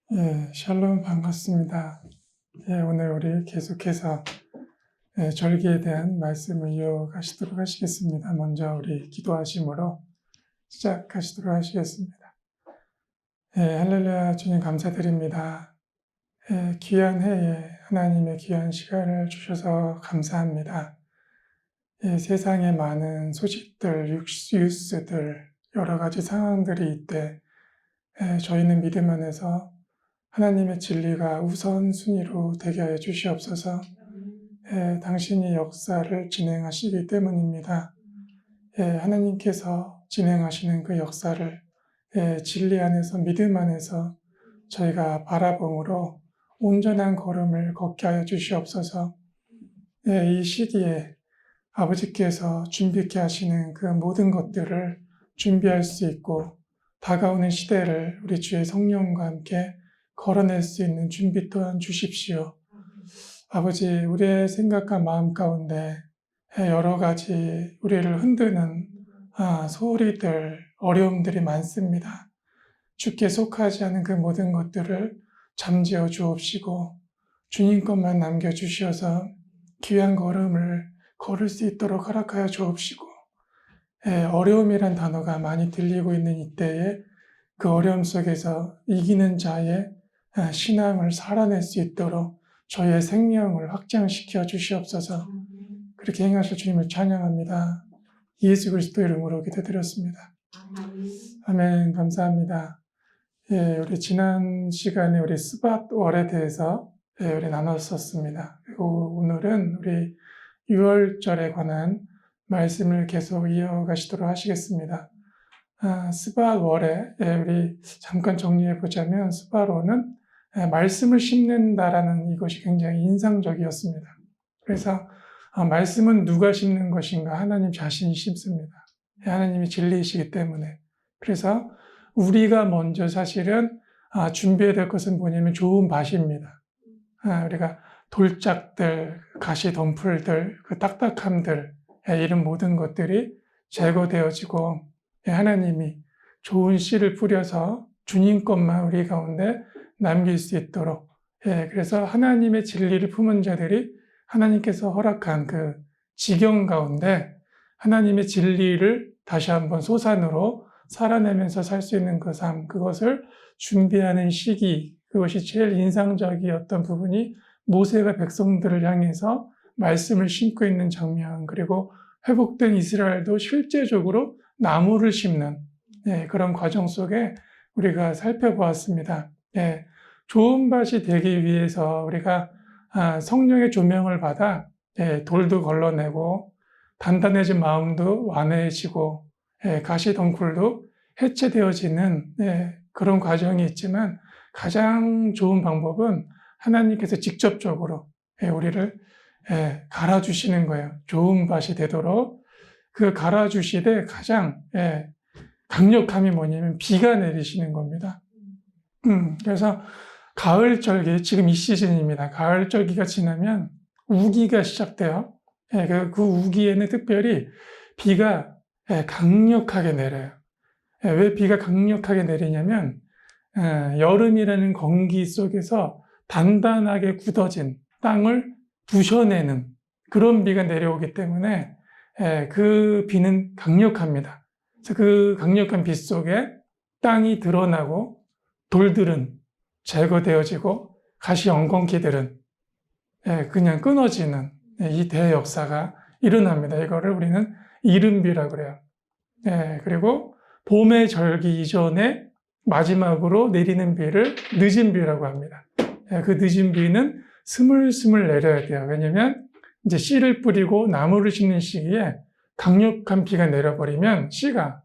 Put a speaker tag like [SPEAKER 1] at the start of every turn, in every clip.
[SPEAKER 1] 샬롬 반갑습니다. 오늘 우리 계속해서 절기에 대한 말씀을 이어가시도록 하시겠습니다. 먼저 우리 기도하심으로 시작하시도록 하시겠습니다. 할렐루야, 주님 감사드립니다. 귀한 해에 하나님의 귀한 시간을 주셔서 감사합니다. 세상에 많은 소식들, 뉴스들, 여러 가지 상황들이 있되 저희는 믿음 안에서 하나님의 진리가 우선순위로 되게 하여 주시옵소서. 당신이 역사를 진행하시기 때문입니다. 하나님께서 진행하시는 그 역사를 진리 안에서 믿음 안에서 저희가 바라봄으로 온전한 걸음을 걷게 하여 주시옵소서. 이 시기에 아버지께서 준비케 하시는 그 모든 것들을 준비할 수 있고 다가오는 시대를 우리 주의 성령과 함께 걸어낼 수 있는 준비 또한 주십시오. 아버지, 우리의 생각과 마음 가운데 여러 가지 우리를 흔드는 소리들, 어려움들이 많습니다. 주께 속하지 않은 그 모든 것들을 잠재워 주옵시고 주님 것만 남겨주셔서 귀한 걸음을 걸을 수 있도록 허락하여 주옵시고 어려움이란 단어가 많이 들리고 있는 이때에 그 어려움 속에서 이기는 자의 신앙을 살아낼 수 있도록 저희의 생명을 확장시켜 주시옵소서. 그렇게 행하실 주님을 찬양합니다. 예수 그리스도 이름으로 기도드렸습니다. 아멘. 감사합니다. 우리 지난 시간에 우리 스밧월에 대해서 우리 나눴었습니다. 그리고 오늘은 우리 6월절에 관한 말씀을 계속 이어가시도록 하시겠습니다. 스밧월에 우리 잠깐 정리해 보자면 스밧월은 말씀을 심는다라는 이것이 굉장히 인상적이었습니다. 그래서 말씀은 누가 심는 것인가? 하나님 자신이 심습니다. 하나님이 진리이시기 때문에. 그래서 우리가 먼저 사실은 준비해야 될 것은 뭐냐면 좋은 밭입니다. 우리가 돌짝들, 가시덤불들, 그 딱딱함들, 이런 모든 것들이 제거되어지고 하나님이 좋은 씨를 뿌려서 주님 것만 우리 가운데 남길 수 있도록 그래서 하나님의 진리를 품은 자들이 하나님께서 허락한 그 지경 가운데 하나님의 진리를 다시 한번 소산으로 살아내면서 살 수 있는 그 삶, 그것을 준비하는 시기, 그것이 제일 인상적이었던 부분이 모세가 백성들을 향해서 말씀을 심고 있는 장면, 그리고 회복된 이스라엘도 실제적으로 나무를 심는 그런 과정 속에 우리가 살펴보았습니다. 좋은 밭이 되기 위해서 우리가 성령의 조명을 받아 돌도 걸러내고 단단해진 마음도 완해지고 가시덩굴도 해체되어지는 그런 과정이 있지만 가장 좋은 방법은 하나님께서 직접적으로 우리를 갈아주시는 거예요. 좋은 밭이 되도록 그 갈아주시되 가장 강력함이 뭐냐면 비가 내리시는 겁니다. 그래서 가을절기, 지금 이 시즌입니다. 가을절기가 지나면 우기가 시작돼요. 그 우기에는 특별히 비가 강력하게 내려요. 왜 비가 강력하게 내리냐면 여름이라는 건기 속에서 단단하게 굳어진 땅을 부셔내는 그런 비가 내려오기 때문에 그 비는 강력합니다. 그래서 그 강력한 비 속에 땅이 드러나고 돌들은 제거되어지고 가시 엉겅퀴들은 그냥 끊어지는 이 대역사가 일어납니다. 이거를 우리는 이른비라고 그래요. 그리고 봄의 절기 이전에 마지막으로 내리는 비를 늦은 비라고 합니다. 그 늦은 비는 스물스물 내려야 돼요. 왜냐면 이제 씨를 뿌리고 나무를 심는 시기에 강력한 비가 내려버리면 씨가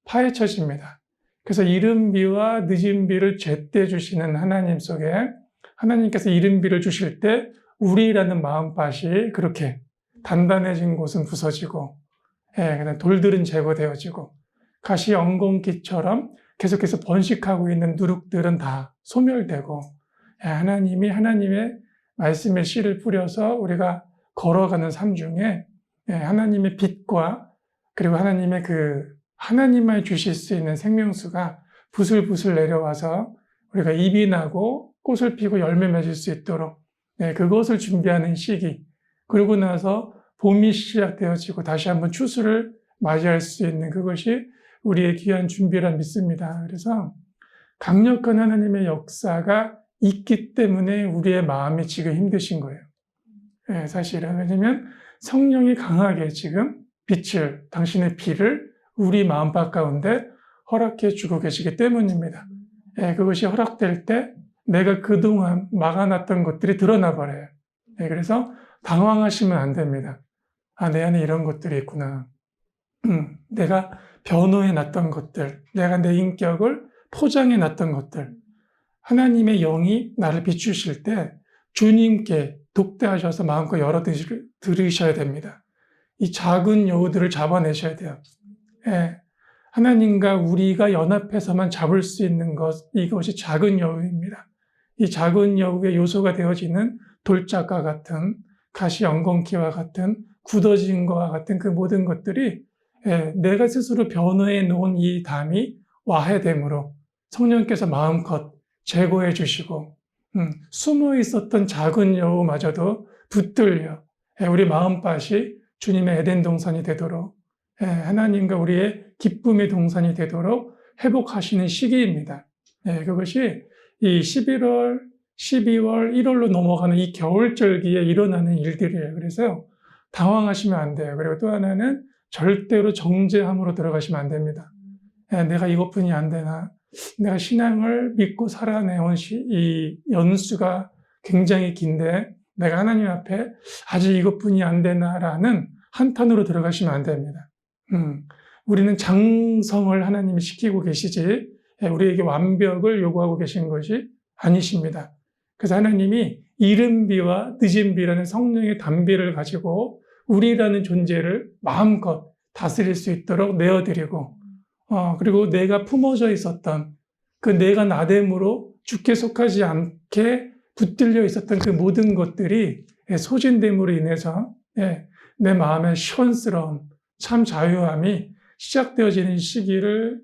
[SPEAKER 1] 파헤쳐집니다. 그래서 이른 비와 늦은 비를 제때 주시는 하나님 속에 하나님께서 이른 비를 주실 때 우리라는 마음밭이 그렇게 단단해진 곳은 부서지고 돌들은 제거되어지고 가시 엉겅퀴처럼 계속해서 번식하고 있는 누룩들은 다 소멸되고 하나님이 하나님의 말씀의 씨를 뿌려서 우리가 걸어가는 삶 중에 하나님의 빛과 그리고 하나님의 하나님만 주실 수 있는 생명수가 부슬부슬 내려와서 우리가 잎이 나고 꽃을 피고 열매 맺을 수 있도록 그것을 준비하는 시기. 그러고 나서 봄이 시작되어지고 다시 한번 추수를 맞이할 수 있는 그것이 우리의 귀한 준비라 믿습니다. 그래서 강력한 하나님의 역사가 있기 때문에 우리의 마음이 지금 힘드신 거예요. 사실은. 왜냐하면 성령이 강하게 지금 당신의 피를 우리 마음밭 가운데 허락해 주고 계시기 때문입니다. 그것이 허락될 때 내가 그동안 막아놨던 것들이 드러나 버려요. 그래서 당황하시면 안 됩니다. 내 안에 이런 것들이 있구나. 내가 변호해 놨던 것들, 내가 내 인격을 포장해 놨던 것들, 하나님의 영이 나를 비추실 때 주님께 독대하셔서 마음껏 열어 들으셔야 됩니다. 이 작은 여우들을 잡아내셔야 돼요. 하나님과 우리가 연합해서만 잡을 수 있는 이것이 작은 여우입니다. 이 작은 여우의 요소가 되어지는 돌짝과 같은 가시 엉겅퀴와 같은 굳어진 것과 같은 그 모든 것들이 내가 스스로 변호해 놓은 이 담이 와해됨으로 성령께서 마음껏 제거해 주시고 숨어 있었던 작은 여우마저도 붙들려 우리 마음밭이 주님의 에덴 동산이 되도록 하나님과 우리의 기쁨의 동산이 되도록 회복하시는 시기입니다. 그것이 이 11월, 12월, 1월로 넘어가는 이 겨울절기에 일어나는 일들이에요. 그래서 당황하시면 안 돼요. 그리고 또 하나는 절대로 정죄함으로 들어가시면 안 됩니다. 내가 이것뿐이 안 되나? 내가 신앙을 믿고 살아내온 이 연수가 굉장히 긴데 내가 하나님 앞에 아직 이것뿐이 안 되나라는 한탄으로 들어가시면 안 됩니다. 우리는 장성을 하나님이 시키고 계시지 우리에게 완벽을 요구하고 계신 것이 아니십니다. 그래서 하나님이 이른 비와 늦은 비라는 성령의 단비를 가지고 우리라는 존재를 마음껏 다스릴 수 있도록 내어드리고 그리고 내가 품어져 있었던 그 내가 나됨으로 주께 속하지 않게 붙들려 있었던 그 모든 것들이 소진됨으로 인해서 내 마음의 시원스러움, 참 자유함이 시작되어지는 시기를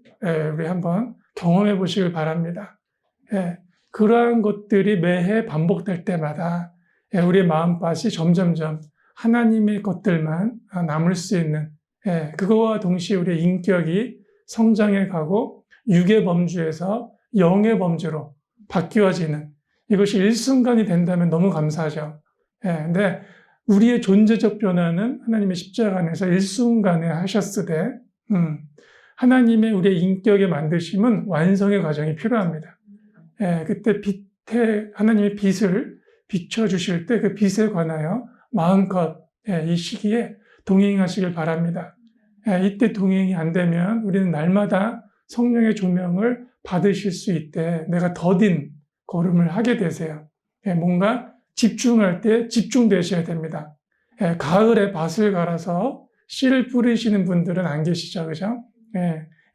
[SPEAKER 1] 우리 한번 경험해 보시길 바랍니다. 그러한 것들이 매해 반복될 때마다 우리의 마음밭이 점점점 하나님의 것들만 남을 수 있는 그거와 동시에 우리의 인격이 성장해 가고 육의 범주에서 영의 범주로 바뀌어지는 이것이 일순간이 된다면 너무 감사하죠. 근데 우리의 존재적 변화는 하나님의 십자가 안에서 일순간에 하셨으되 하나님의 우리의 인격의 만드심은 완성의 과정이 필요합니다. 그때 하나님의 빛을 비춰주실 때 그 빛에 관하여 마음껏 이 시기에 동행하시길 바랍니다. 이때 동행이 안 되면 우리는 날마다 성령의 조명을 받으실 수 있되 내가 더딘 걸음을 하게 되세요. 뭔가 집중할 때 집중되셔야 됩니다. 가을에 밭을 갈아서 씨를 뿌리시는 분들은 안 계시죠, 그죠?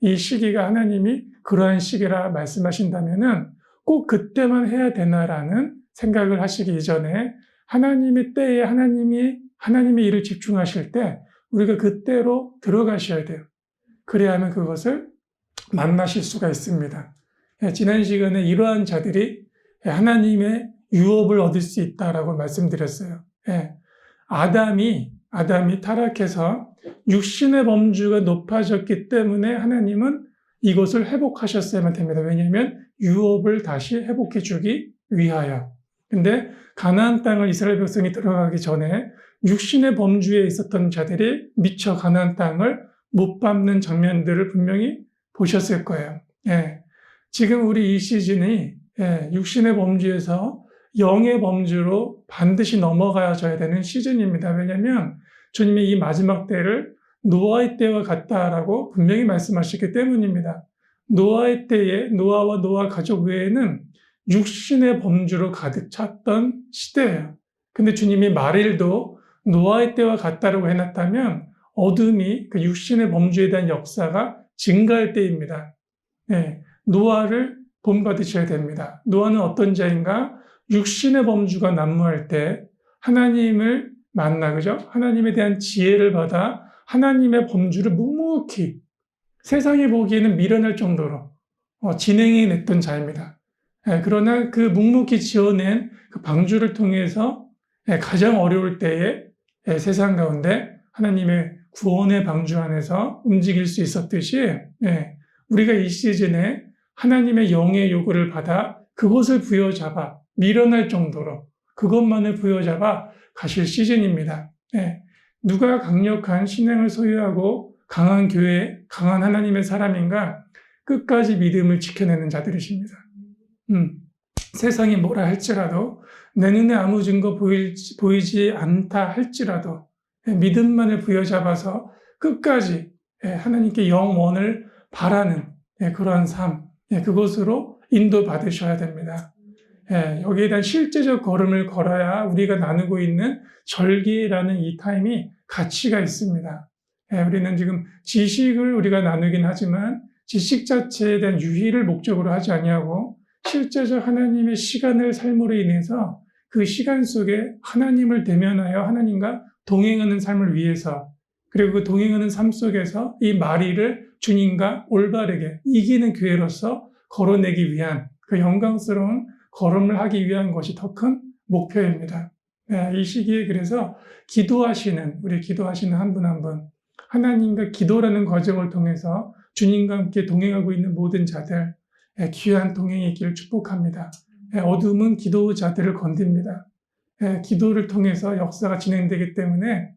[SPEAKER 1] 이 시기가 하나님이 그러한 시기라 말씀하신다면은 꼭 그때만 해야 되나라는 생각을 하시기 이전에 하나님의 때에 하나님의 일을 집중하실 때 우리가 그때로 들어가셔야 돼요. 그래야 하면 그것을 만나실 수가 있습니다. 지난 시간에 이러한 자들이 하나님의 유업을 얻을 수 있다라고 말씀드렸어요. 아담이 타락해서 육신의 범주가 높아졌기 때문에 하나님은 이것을 회복하셨어야만 됩니다. 왜냐하면 유업을 다시 회복해 주기 위하여. 근데 가나안 땅을 이스라엘 백성이 들어가기 전에 육신의 범주에 있었던 자들이 미처 가나안 땅을 못 밟는 장면들을 분명히 보셨을 거예요. 지금 우리 이 시즌이 육신의 범주에서 영의 범주로 반드시 넘어가야 되는 시즌입니다. 왜냐하면 주님이 이 마지막 때를 노아의 때와 같다라고 분명히 말씀하셨기 때문입니다. 노아의 때에 노아와 노아 가족 외에는 육신의 범주로 가득 찼던 시대예요. 근데 주님이 말일도 노아의 때와 같다라고 해놨다면 어둠이 그 육신의 범주에 대한 역사가 증가할 때입니다. 노아를 본받으셔야 됩니다. 노아는 어떤 자인가? 육신의 범주가 난무할 때 하나님을 만나, 그죠? 하나님에 대한 지혜를 받아 하나님의 범주를 묵묵히 세상이 보기에는 미련할 정도로 진행해냈던 자입니다. 그러나 그 묵묵히 지어낸 그 방주를 통해서 가장 어려울 때에 세상 가운데 하나님의 구원의 방주 안에서 움직일 수 있었듯이 우리가 이 시즌에 하나님의 영의 요구를 받아 그것을 부여잡아 밀어낼 정도로 그것만을 부여잡아 가실 시즌입니다. 누가 강력한 신앙을 소유하고 강한 교회, 강한 하나님의 사람인가? 끝까지 믿음을 지켜내는 자들이십니다. 세상이 뭐라 할지라도 내 눈에 아무 증거 보이지 않다 할지라도 믿음만을 부여잡아서 끝까지 하나님께 영원을 바라는 그러한 삶, 그것으로 인도받으셔야 됩니다. 여기에 대한 실제적 걸음을 걸어야 우리가 나누고 있는 절기라는 이 타임이 가치가 있습니다. 우리는 지금 지식을 우리가 나누긴 하지만 지식 자체에 대한 유희를 목적으로 하지 아니하고 실제적 하나님의 시간을 삶으로 인해서 그 시간 속에 하나님을 대면하여 하나님과 동행하는 삶을 위해서 그리고 그 동행하는 삶 속에서 이 마리를 주님과 올바르게 이기는 교회로서 걸어내기 위한 그 영광스러운 걸음을 하기 위한 것이 더 큰 목표입니다. 이 시기에 그래서 우리 기도하시는 한 분 한 분, 하나님과 기도라는 과정을 통해서 주님과 함께 동행하고 있는 모든 자들, 귀한 동행이 있기를 축복합니다. 어둠은 기도자들을 건듭니다. 기도를 통해서 역사가 진행되기 때문에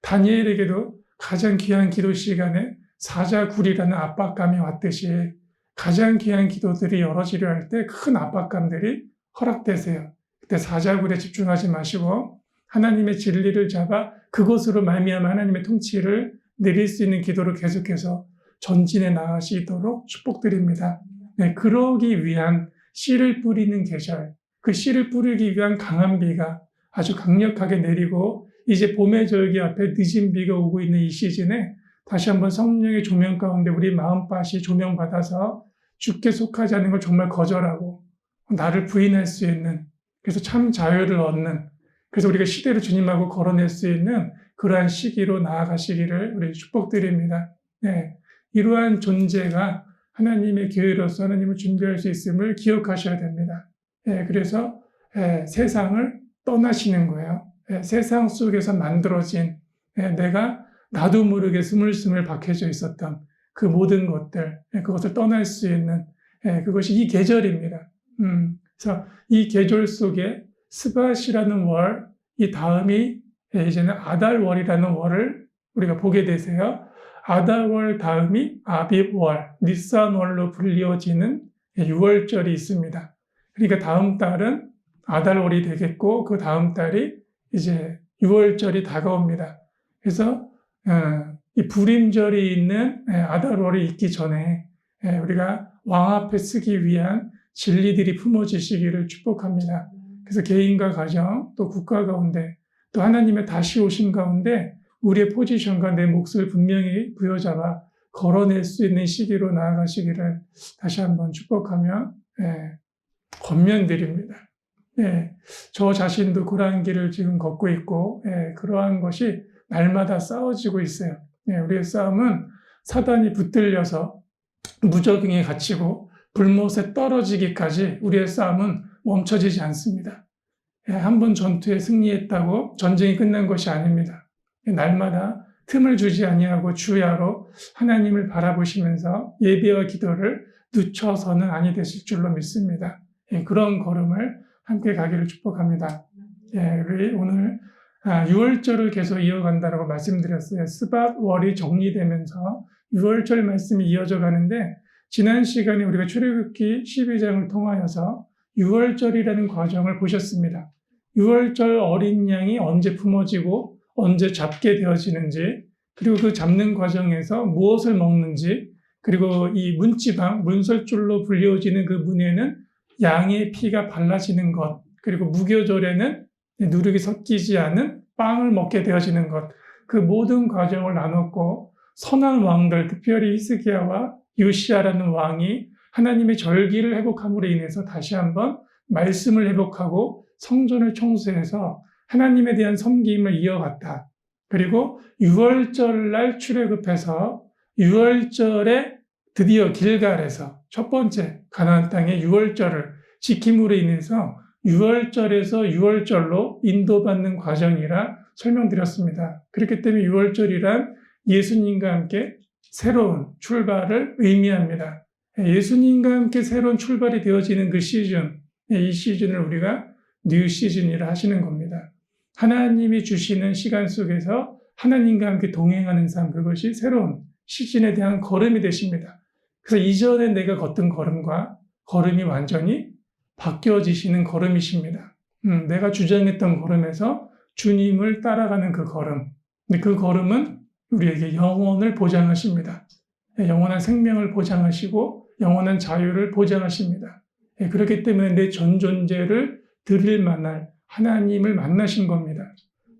[SPEAKER 1] 다니엘에게도 가장 귀한 기도 시간에 사자굴이라는 압박감이 왔듯이 가장 귀한 기도들이 이루어지려 할 때 큰 압박감들이 허락되세요. 그때 사자굴에 집중하지 마시고 하나님의 진리를 잡아 그것으로 말미암아 하나님의 통치를 내릴 수 있는 기도를 계속해서 전진해 나가시도록 축복드립니다. 그러기 위한 씨를 뿌리는 계절, 그 씨를 뿌리기 위한 강한 비가 아주 강력하게 내리고 이제 봄의 절기 앞에 늦은 비가 오고 있는 이 시즌에 다시 한번 성령의 조명 가운데 우리 마음밭이 조명받아서 주께 속하지 않는 걸 정말 거절하고 나를 부인할 수 있는, 그래서 참 자유를 얻는, 그래서 우리가 시대를 주님하고 걸어낼 수 있는 그러한 시기로 나아가시기를 우리 축복드립니다. 이러한 존재가 하나님의 교회로서 하나님을 준비할 수 있음을 기억하셔야 됩니다. 그래서 세상을 떠나시는 거예요. 세상 속에서 만들어진 내가 나도 모르게 스물스물 박혀져 있었던 그 모든 것들, 그것을 떠날 수 있는 그것이 이 계절입니다. 그래서 이 계절 속에 스밧이라는 월, 이 다음이 이제는 아달월이라는 월을 우리가 보게 되세요. 아달월 다음이 아빕월, 니산월로 불리워지는 6월절이 있습니다. 그러니까 다음 달은 아달월이 되겠고 그 다음 달이 이제 6월절이 다가옵니다. 그래서 이 불임절이 있는 아달월이 있기 전에 우리가 왕 앞에 쓰기 위한 진리들이 품어지시기를 축복합니다. 그래서 개인과 가정, 또 국가 가운데, 또 하나님의 다시 오신 가운데 우리의 포지션과 내 몫을 분명히 부여잡아 걸어낼 수 있는 시기로 나아가시기를 다시 한번 축복하며 권면드립니다. 저 자신도 그러한 길을 지금 걷고 있고 그러한 것이 날마다 싸워지고 있어요. 우리의 싸움은 사단이 붙들려서 무적응에 갇히고 불못에 떨어지기까지 우리의 싸움은 멈춰지지 않습니다. 한번 전투에 승리했다고 전쟁이 끝난 것이 아닙니다. 날마다 틈을 주지 아니하고 주야로 하나님을 바라보시면서 예배와 기도를 늦춰서는 아니 되실 줄로 믿습니다. 그런 걸음을 함께 가기를 축복합니다. 우리 오늘 6월절을 계속 이어간다라고 말씀드렸어요. 스밧월이 정리되면서 6월절 말씀이 이어져 가는데 지난 시간에 우리가 출애굽기 12장을 통하여서 6월절이라는 과정을 보셨습니다. 6월절 어린 양이 언제 품어지고 언제 잡게 되어지는지, 그리고 그 잡는 과정에서 무엇을 먹는지, 그리고 이 문지방, 문설줄로 불리워지는 그 문에는 양의 피가 발라지는 것, 그리고 무교절에는 누룩이 섞이지 않은 빵을 먹게 되어지는 것, 그 모든 과정을 나눴고 선한 왕들, 특별히 히스기야와 요시야라는 왕이 하나님의 절기를 회복함으로 인해서 다시 한번 말씀을 회복하고 성전을 청소해서 하나님에 대한 섬김을 이어갔다. 그리고 6월절 날 출애굽해서 6월절에 드디어 길갈에서 첫 번째 가나안 땅의 6월절을 지킴으로 인해서 유월절에서 유월절로 인도받는 과정이라 설명드렸습니다. 그렇기 때문에 유월절이란 예수님과 함께 새로운 출발을 의미합니다. 예수님과 함께 새로운 출발이 되어지는 그 시즌, 이 시즌을 우리가 뉴 시즌이라 하시는 겁니다. 하나님이 주시는 시간 속에서 하나님과 함께 동행하는 삶, 그것이 새로운 시즌에 대한 걸음이 되십니다. 그래서 이전에 내가 걷던 걸음과 걸음이 완전히 바뀌어지시는 걸음이십니다. 내가 주장했던 걸음에서 주님을 따라가는 그 걸음. 근데 그 걸음은 우리에게 영원을 보장하십니다. 영원한 생명을 보장하시고 영원한 자유를 보장하십니다. 그렇기 때문에 내 전 존재를 드릴 만할 하나님을 만나신 겁니다.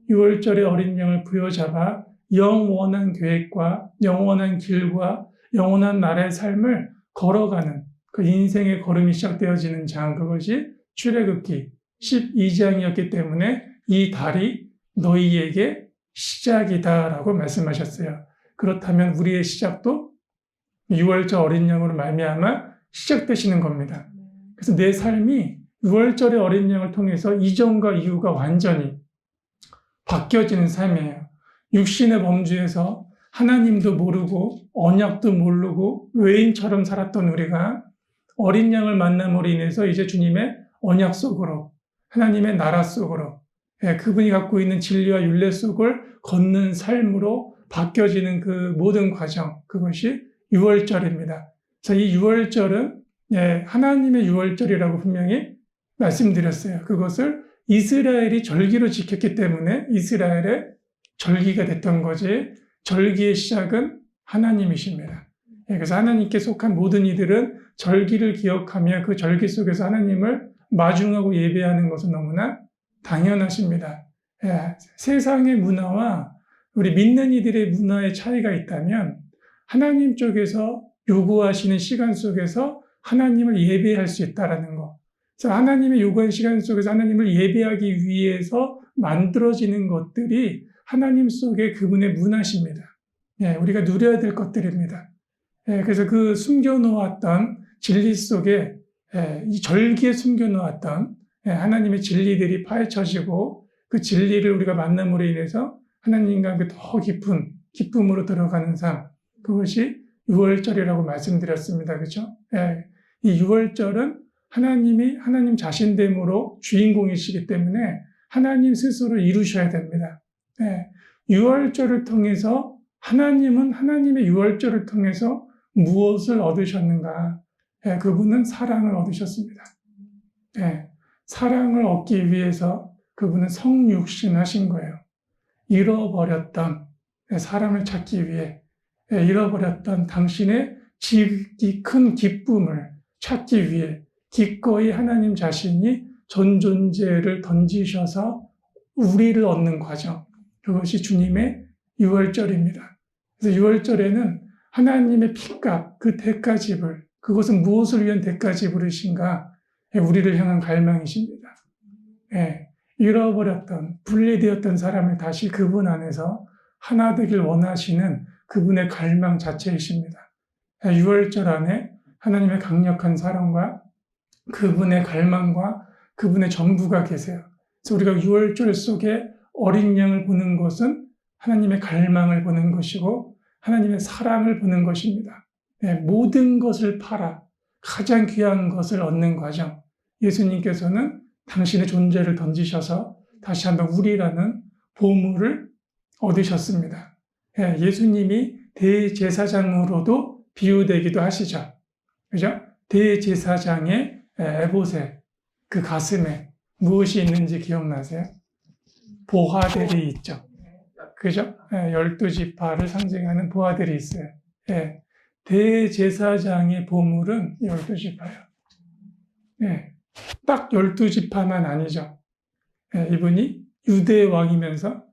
[SPEAKER 1] 6월절의 어린 양을 부여잡아 영원한 계획과 영원한 길과 영원한 나라의 삶을 걸어가는 그 인생의 걸음이 시작되어지는 장, 그것이 출애굽기 12장이었기 때문에 이 달이 너희에게 시작이다라고 말씀하셨어요. 그렇다면 우리의 시작도 6월절 어린 양으로 말미암아 시작되시는 겁니다. 그래서 내 삶이 6월절의 어린 양을 통해서 이전과 이후가 완전히 바뀌어지는 삶이에요. 육신의 범주에서 하나님도 모르고 언약도 모르고 외인처럼 살았던 우리가 어린 양을 만남으로 인해서 이제 주님의 언약 속으로, 하나님의 나라 속으로, 그분이 갖고 있는 진리와 율례 속을 걷는 삶으로 바뀌어지는 그 모든 과정, 그것이 6월절입니다. 그래서 이 6월절은 하나님의 6월절이라고 분명히 말씀드렸어요. 그것을 이스라엘이 절기로 지켰기 때문에 이스라엘의 절기가 됐던 거지, 절기의 시작은 하나님이십니다. 그래서 하나님께 속한 모든 이들은 절기를 기억하며 그 절기 속에서 하나님을 마중하고 예배하는 것은 너무나 당연하십니다. 세상의 문화와 우리 믿는 이들의 문화의 차이가 있다면 하나님 쪽에서 요구하시는 시간 속에서 하나님을 예배할 수 있다는 것. 그래서 하나님의 요구하는 시간 속에서 하나님을 예배하기 위해서 만들어지는 것들이 하나님 속의 그분의 문화십니다. 우리가 누려야 될 것들입니다. 그래서 그 숨겨놓았던 진리 속에, 이 절기에 숨겨놓았던 하나님의 진리들이 파헤쳐지고 그 진리를 우리가 만남으로 인해서 하나님과 함께 더 깊은 기쁨으로 들어가는 삶, 그것이 6월절이라고 말씀드렸습니다. 그렇죠? 이 6월절은 하나님이 하나님 자신됨으로 주인공이시기 때문에 하나님 스스로 이루셔야 됩니다. 6월절을 통해서 하나님은 하나님의 6월절을 통해서 무엇을 얻으셨는가? 그분은 사랑을 얻으셨습니다. 사랑을 얻기 위해서 그분은 성육신하신 거예요. 잃어버렸던 사랑을 찾기 위해, 잃어버렸던 당신의 지극히 큰 기쁨을 찾기 위해 기꺼이 하나님 자신이 전 존재를 던지셔서 우리를 얻는 과정, 그것이 주님의 6월절입니다. 그래서 6월절에는 하나님의 핏값, 그 대가지불, 그것은 무엇을 위한 대가지불이신가? 우리를 향한 갈망이십니다. 잃어버렸던, 분리되었던 사람을 다시 그분 안에서 하나 되길 원하시는 그분의 갈망 자체이십니다. 6월절 안에 하나님의 강력한 사랑과 그분의 갈망과 그분의 전부가 계세요. 그래서 우리가 6월절 속에 어린 양을 보는 것은 하나님의 갈망을 보는 것이고 하나님의 사랑을 보는 것입니다. 모든 것을 팔아 가장 귀한 것을 얻는 과정. 예수님께서는 당신의 존재를 던지셔서 다시 한번 우리라는 보물을 얻으셨습니다. 예수님이 대제사장으로도 비유되기도 하시죠. 그죠? 대제사장의 에봇에, 그 가슴에 무엇이 있는지 기억나세요? 보화들이 있죠. 그죠? 12지파를 상징하는 보화들이 있어요. 대제사장의 보물은 12지파예요. 딱 12지파만 아니죠. 이분이 유대 왕이면서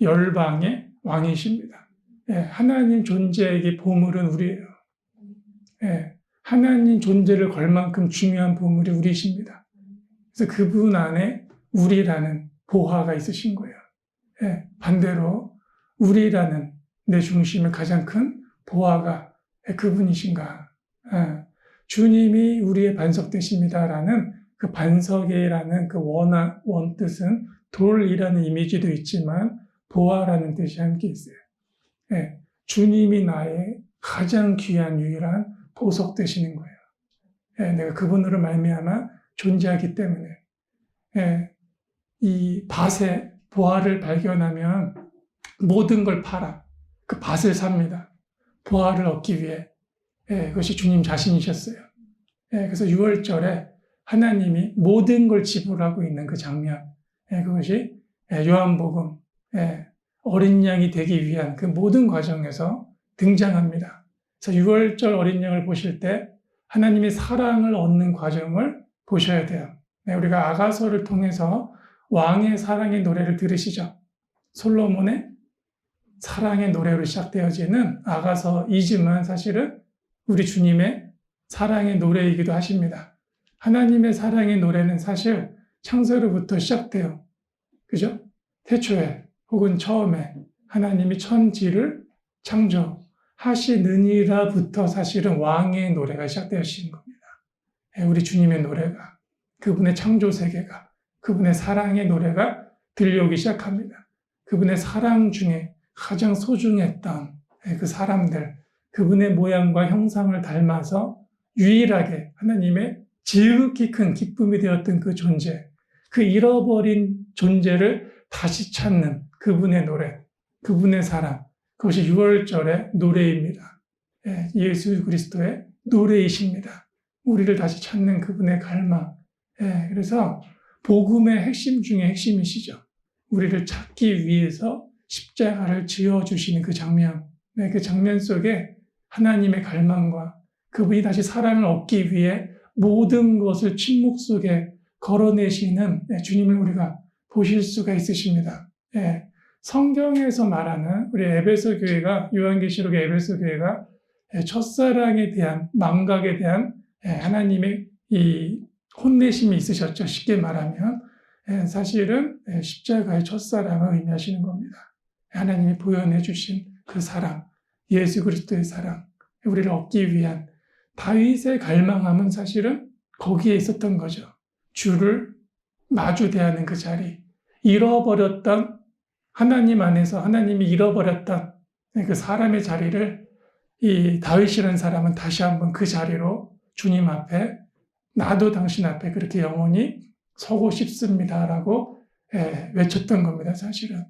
[SPEAKER 1] 열방의 왕이십니다. 하나님 존재에게 보물은 우리예요. 하나님 존재를 걸 만큼 중요한 보물이 우리십니다. 그래서 그분 안에 우리라는 보화가 있으신 거예요. 반대로 우리라는 내 중심의 가장 큰 보화가 그분이신가? 주님이 우리의 반석 되십니다라는 그 반석이라는 그 원뜻은 돌이라는 이미지도 있지만 보화라는 뜻이 함께 있어요. 예, 주님이 나의 가장 귀한 유일한 보석 되시는 거예요. 예, 내가 그분으로 말미암아 존재하기 때문에 예, 이 밭에 보화를 발견하면 모든 걸 팔아 그 밭을 삽니다. 보화를 얻기 위해. 예, 그것이 주님 자신이셨어요. 예, 그래서 6월절에 하나님이 모든 걸 지불하고 있는 그 장면, 예, 그것이 요한복음 어린 양이 되기 위한 그 모든 과정에서 등장합니다. 그래서 6월절 어린 양을 보실 때 하나님의 사랑을 얻는 과정을 보셔야 돼요. 네, 우리가 아가서를 통해서 왕의 사랑의 노래를 들으시죠. 솔로몬의 사랑의 노래로 시작되어지는 아가서 2지만 사실은 우리 주님의 사랑의 노래이기도 하십니다. 하나님의 사랑의 노래는 사실 창세로부터 시작돼요. 그죠? 태초에 혹은 처음에 하나님이 천지를 창조하시느니라부터 사실은 왕의 노래가 시작되어지는 겁니다. 우리 주님의 노래가, 그분의 창조 세계가, 그분의 사랑의 노래가 들려오기 시작합니다. 그분의 사랑 중에 가장 소중했던 그 사람들, 그분의 모양과 형상을 닮아서 유일하게 하나님의 지극히 큰 기쁨이 되었던 그 존재, 그 잃어버린 존재를 다시 찾는 그분의 노래, 그분의 사랑, 그것이 6월절의 노래입니다. 예수 그리스도의 노래이십니다. 우리를 다시 찾는 그분의 갈망. 그래서 복음의 핵심 중에 핵심이시죠. 우리를 찾기 위해서 십자가를 지어주시는 그 장면, 그 장면 속에 하나님의 갈망과 그분이 다시 사랑을 얻기 위해 모든 것을 침묵 속에 걸어내시는 주님을 우리가 보실 수가 있으십니다. 성경에서 말하는 우리 에베소 교회가, 요한계시록의 에베소 교회가 첫사랑에 대한 망각에 대한 하나님의 이 혼내심이 있으셨죠. 쉽게 말하면 사실은 십자가의 첫사랑을 의미하시는 겁니다. 하나님이 보여내 주신 그 사랑, 예수 그리스도의 사랑, 우리를 얻기 위한 다윗의 갈망함은 사실은 거기에 있었던 거죠. 주를 마주 대하는 그 자리, 잃어버렸던 하나님 안에서 하나님이 잃어버렸던 그 사람의 자리를 이 다윗이라는 사람은 다시 한번 그 자리로 주님 앞에, 나도 당신 앞에 그렇게 영원히 서고 싶습니다라고 외쳤던 겁니다. 사실은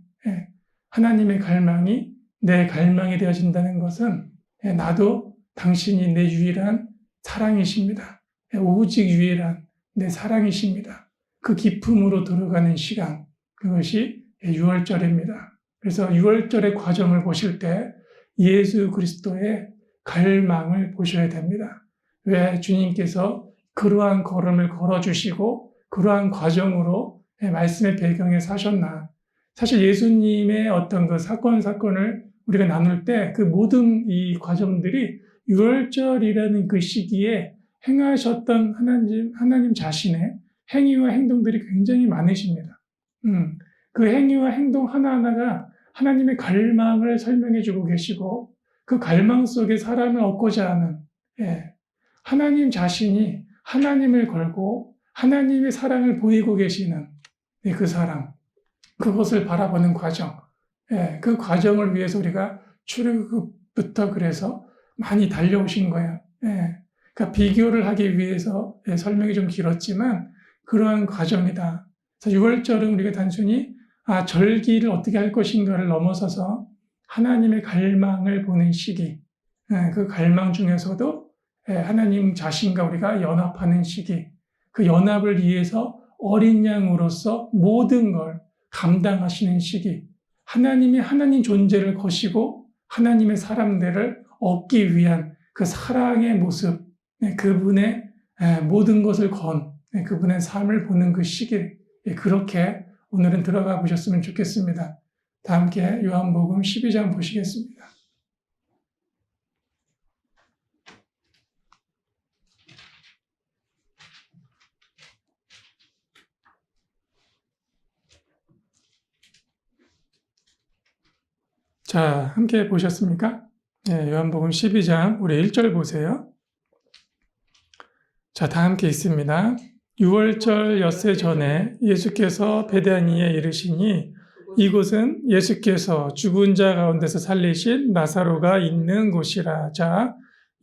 [SPEAKER 1] 하나님의 갈망이 내 갈망이 되어진다는 것은 나도 당신이 내 유일한 사랑이십니다. 오직 유일한 내 사랑이십니다. 그 기쁨으로 들어가는 시간, 그것이 6월절입니다. 그래서 6월절의 과정을 보실 때 예수 그리스도의 갈망을 보셔야 됩니다. 왜 주님께서 그러한 걸음을 걸어주시고 그러한 과정으로 말씀의 배경에 사셨나. 사실 예수님의 어떤 그 사건을 우리가 나눌 때 그 모든 이 과정들이 6월절이라는 그 시기에 행하셨던 하나님 자신의 행위와 행동들이 굉장히 많으십니다. 그 행위와 행동 하나하나가 하나님의 갈망을 설명해 주고 계시고 그 갈망 속에 사람을 얻고자 하는 하나님 자신이 하나님을 걸고 하나님의 사랑을 보이고 계시는 그 사랑, 그것을 바라보는 과정, 그 과정을 위해서 우리가 출애굽부터 그래서 많이 달려오신 거예요. 그러니까 비교를 하기 위해서 설명이 좀 길었지만 그러한 과정이다. 그래서 6월절은 우리가 단순히 절기를 어떻게 할 것인가를 넘어서서 하나님의 갈망을 보는 시기, 그 갈망 중에서도 하나님 자신과 우리가 연합하는 시기, 그 연합을 위해서 어린 양으로서 모든 걸 감당하시는 시기, 하나님이 하나님 존재를 거시고 하나님의 사람들을 얻기 위한 그 사랑의 모습, 그분의 모든 것을 건 그분의 삶을 보는 그 시기, 그렇게 오늘은 들어가 보셨으면 좋겠습니다. 다 함께 요한복음 12장 보시겠습니다. 자, 함께 보셨습니까? 요한복음 12장 우리 1절 보세요. 자, 다 함께 있습니다. 6월절 엿새 전에 예수께서 베다니에 이르시니 이곳은 예수께서 죽은 자 가운데서 살리신 나사로가 있는 곳이라. 자,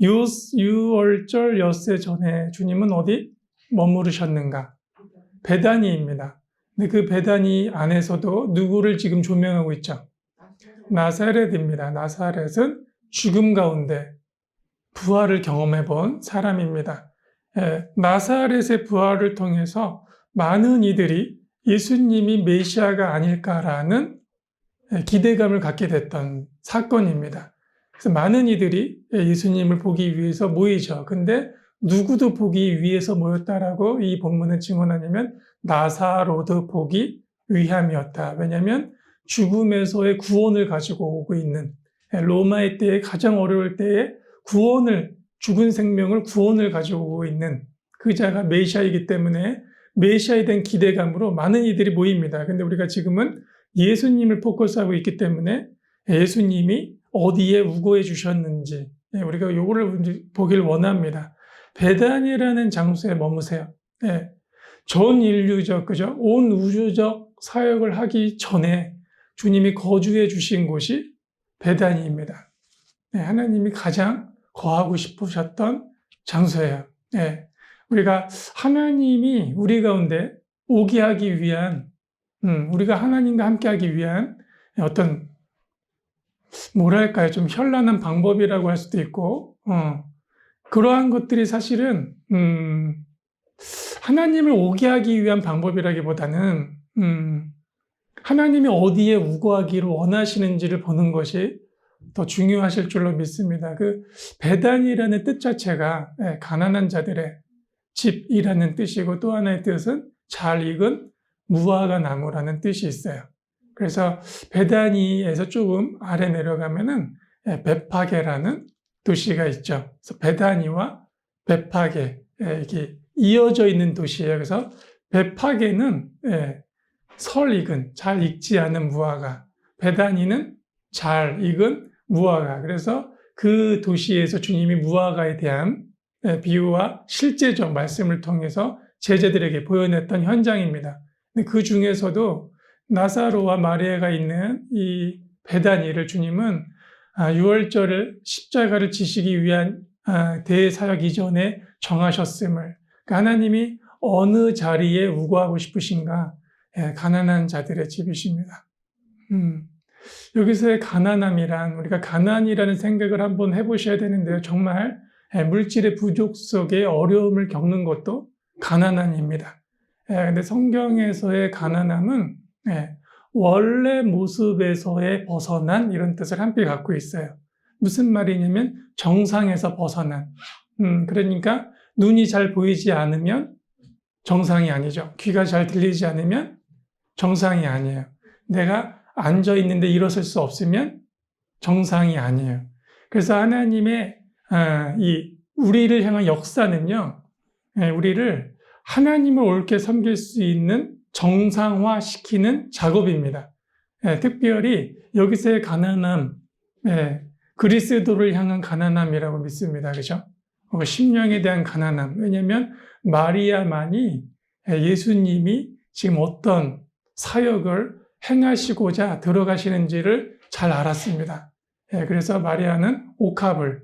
[SPEAKER 1] 6월절 엿새 전에 주님은 어디 머무르셨는가? 베다니입니다. 근데 그 베다니 안에서도 누구를 지금 조명하고 있죠? 나사렛입니다. 나사렛은 죽음 가운데 부활을 경험해 본 사람입니다. 나사렛의 부활을 통해서 많은 이들이 예수님이 메시아가 아닐까라는 기대감을 갖게 됐던 사건입니다. 그래서 많은 이들이 예수님을 보기 위해서 모이죠. 근데 누구도 보기 위해서 모였다라고 이 본문은 증언하냐면 나사로도 보기 위함이었다. 왜냐하면 죽음에서의 구원을 가지고 오고 있는, 로마의 때에 가장 어려울 때에 죽은 생명을 구원을 가지고 오고 있는 그 자가 메시아이기 때문에 메시아에 대한 기대감으로 많은 이들이 모입니다. 근데 우리가 지금은 예수님을 포커스하고 있기 때문에 예수님이 어디에 우거해 주셨는지 우리가 이거를 보길 원합니다. 베다니라는 장소에 머무세요. 전 인류적, 그죠? 온 우주적 사역을 하기 전에 주님이 거주해 주신 곳이 베다니입니다. 하나님이 가장 거하고 싶으셨던 장소예요. 우리가 하나님이 우리 가운데 오게 하기 위한, 우리가 하나님과 함께 하기 위한 어떤, 뭐랄까요, 좀 현란한 방법이라고 할 수도 있고, 그러한 것들이 사실은, 하나님을 오게 하기 위한 방법이라기보다는, 하나님이 어디에 우거하기를 원하시는지를 보는 것이 더 중요하실 줄로 믿습니다. 그 베단이라는 뜻 자체가 가난한 자들의 집이라는 뜻이고 또 하나의 뜻은 잘 익은 무화과 나무라는 뜻이 있어요. 그래서 베다니에서 조금 아래 내려가면은 베파게라는 도시가 있죠. 그래서 베다니와 베파게 이렇게 이어져 있는 도시예요. 그래서 베파게는 설 익은, 잘 익지 않은 무화과, 베다니는 잘 익은 무화과. 그래서 그 도시에서 주님이 무화과에 대한 비유와 실제적 말씀을 통해서 제자들에게 보여냈던 현장입니다. 근데 그 중에서도 나사로와 마리아가 있는 이 베다니를 주님은 6월절을 십자가를 지시기 위한 대사역 이전에 정하셨음을, 그러니까 하나님이 어느 자리에 우거하고 싶으신가? 가난한 자들의 집이십니다. 여기서의 가난함이란, 우리가 가난이라는 생각을 한번 해보셔야 되는데요. 정말 물질의 부족 속에 어려움을 겪는 것도 가난함입니다. 근데 성경에서의 가난함은 원래 모습에서의 벗어난 이런 뜻을 함께 갖고 있어요. 무슨 말이냐면 정상에서 벗어난. 그러니까 눈이 잘 보이지 않으면 정상이 아니죠. 귀가 잘 들리지 않으면 정상이 아니에요. 내가 앉아 있는데 일어설 수 없으면 정상이 아니에요. 그래서 하나님의 이 우리를 향한 역사는요, 우리를 하나님을 옳게 섬길 수 있는 정상화시키는 작업입니다. 특별히 여기서의 가난함, 그리스도를 향한 가난함이라고 믿습니다. 그죠? 심령에 대한 가난함. 왜냐하면 마리아만이 예수님이 지금 어떤 사역을 행하시고자 들어가시는지를 잘 알았습니다. 그래서 마리아는 옥합을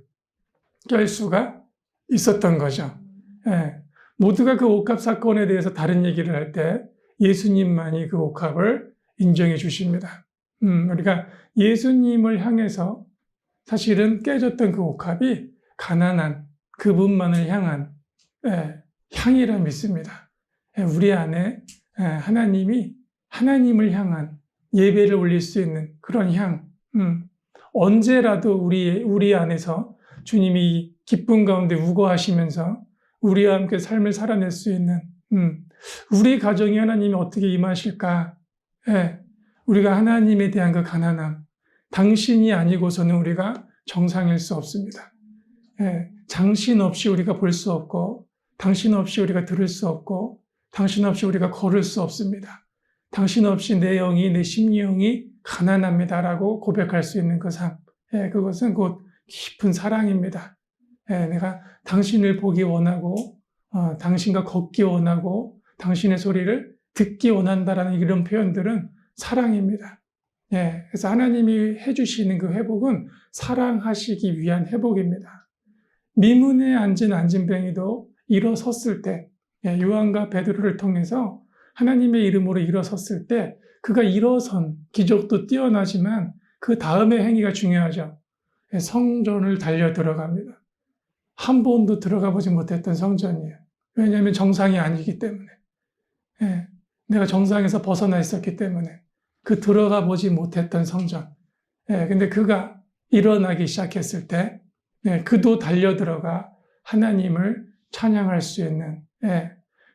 [SPEAKER 1] 깰 수가 있었던 거죠. 모두가 그 옥합 사건에 대해서 다른 얘기를 할 때 예수님만이 그 옥합을 인정해 주십니다. 우리가 예수님을 향해서 사실은 깨졌던 그 옥합이 가난한 그분만을 향한 향이라 믿습니다. 우리 안에 하나님이 하나님을 향한 예배를 올릴 수 있는 그런 향, 언제라도 우리 안에서 주님이 기쁨 가운데 우거하시면서 우리와 함께 삶을 살아낼 수 있는, 우리 가정에 하나님이 어떻게 임하실까? 우리가 하나님에 대한 그 가난함, 당신이 아니고서는 우리가 정상일 수 없습니다. 당신 없이 우리가 볼 수 없고, 당신 없이 우리가 들을 수 없고, 당신 없이 우리가 걸을 수 없습니다. 당신 없이 내 영이, 내 심령이 가난합니다라고 고백할 수 있는 그 삶. 그것은 곧 깊은 사랑입니다. 내가 당신을 보기 원하고 당신과 걷기 원하고 당신의 소리를 듣기 원한다라는 이런 표현들은 사랑입니다. 예, 그래서 하나님이 해주시는 그 회복은 사랑하시기 위한 회복입니다. 미문에 앉은 안진뱅이도 일어섰을 때, 요한과 베드로를 통해서 하나님의 이름으로 일어섰을 때 그가 일어선 기적도 뛰어나지만 그 다음의 행위가 중요하죠. 성전을 달려 들어갑니다. 한 번도 들어가 보지 못했던 성전이에요. 왜냐하면 정상이 아니기 때문에. 내가 정상에서 벗어나 있었기 때문에 그 들어가 보지 못했던 성전. 근데 그가 일어나기 시작했을 때 그도 달려 들어가 하나님을 찬양할 수 있는.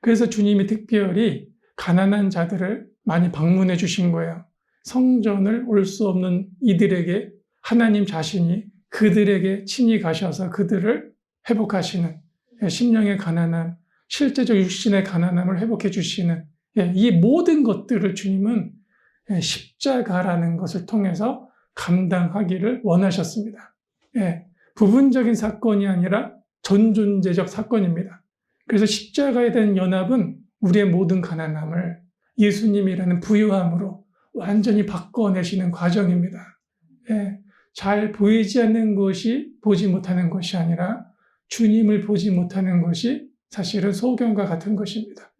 [SPEAKER 1] 그래서 주님이 특별히 가난한 자들을 많이 방문해 주신 거예요. 성전을 올 수 없는 이들에게 하나님 자신이 그들에게 친히 가셔서 그들을 회복하시는, 심령의 가난함, 실제적 육신의 가난함을 회복해 주시는 이 모든 것들을 주님은 십자가라는 것을 통해서 감당하기를 원하셨습니다. 부분적인 사건이 아니라 전존재적 사건입니다. 그래서 십자가에 대한 연합은 우리의 모든 가난함을 예수님이라는 부유함으로 완전히 바꿔내시는 과정입니다. 잘 보이지 않는 것이 보지 못하는 것이 아니라 주님을 보지 못하는 것이 사실은 소경과 같은 것입니다.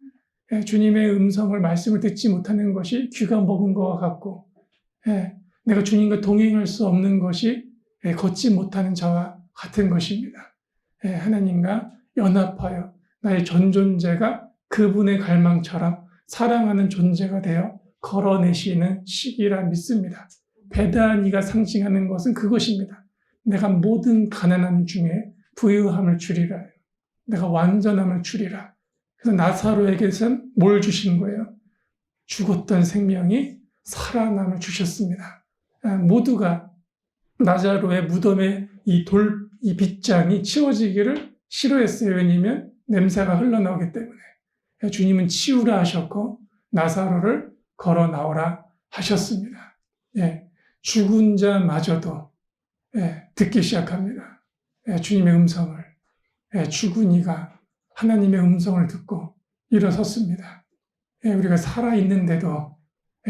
[SPEAKER 1] 주님의 음성을, 말씀을 듣지 못하는 것이 귀가 먹은 것과 같고, 내가 주님과 동행할 수 없는 것이 걷지 못하는 자와 같은 것입니다. 하나님과 연합하여 나의 전 존재가 그분의 갈망처럼 사랑하는 존재가 되어 걸어내시는 시기라 믿습니다. 베다니가 상징하는 것은 그것입니다. 내가 모든 가난함 중에 부유함을 주리라. 내가 완전함을 주리라. 그래서 나사로에게선 뭘 주신 거예요? 죽었던 생명이 살아남을 주셨습니다. 모두가 나사로의 무덤에 이 빗장이 치워지기를 싫어했어요. 왜냐하면 냄새가 흘러나오기 때문에. 주님은 치우라 하셨고 나사로를 걸어 나오라 하셨습니다. 죽은 자마저도 듣기 시작합니다. 주님의 음성을. 죽은 이가 하나님의 음성을 듣고 일어섰습니다. 우리가 살아있는데도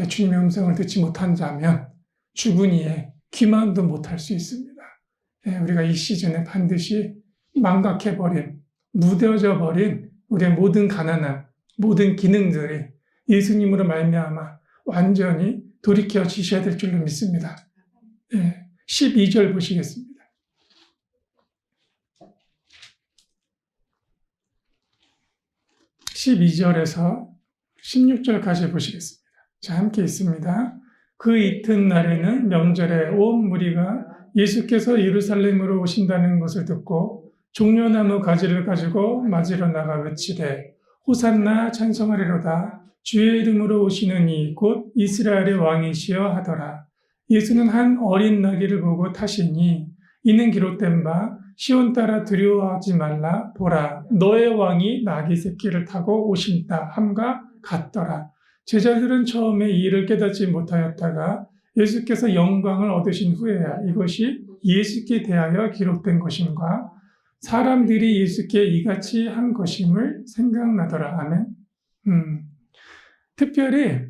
[SPEAKER 1] 주님의 음성을 듣지 못한 자면 죽은 이의 기만도 못할 수 있습니다. 우리가 이 시즌에 반드시 망각해버린, 무뎌져 버린 우리의 모든 가난함, 모든 기능들이 예수님으로 말미암아 완전히 돌이켜지셔야 될 줄로 믿습니다. 12절 보시겠습니다. 12절에서 16절까지 보시겠습니다. 자, 함께 있습니다. 그 이튿날에는 명절에 온 무리가 예수께서 예루살렘으로 오신다는 것을 듣고 종려나무 가지를 가지고 맞으러 나가 외치되 호산나 찬송하리로다 주의 이름으로 오시는 이 곧 이스라엘의 왕이시여 하더라. 예수는 한 어린 나귀를 보고 타시니 이는 기록된 바 시온 따라 두려워하지 말라 보라 너의 왕이 나귀 새끼를 타고 오신다 함과 같더라. 제자들은 처음에 이 일을 깨닫지 못하였다가 예수께서 영광을 얻으신 후에야 이것이 예수께 대하여 기록된 것임과 사람들이 예수께 이같이 한 것임을 생각나더라. 아멘. 특별히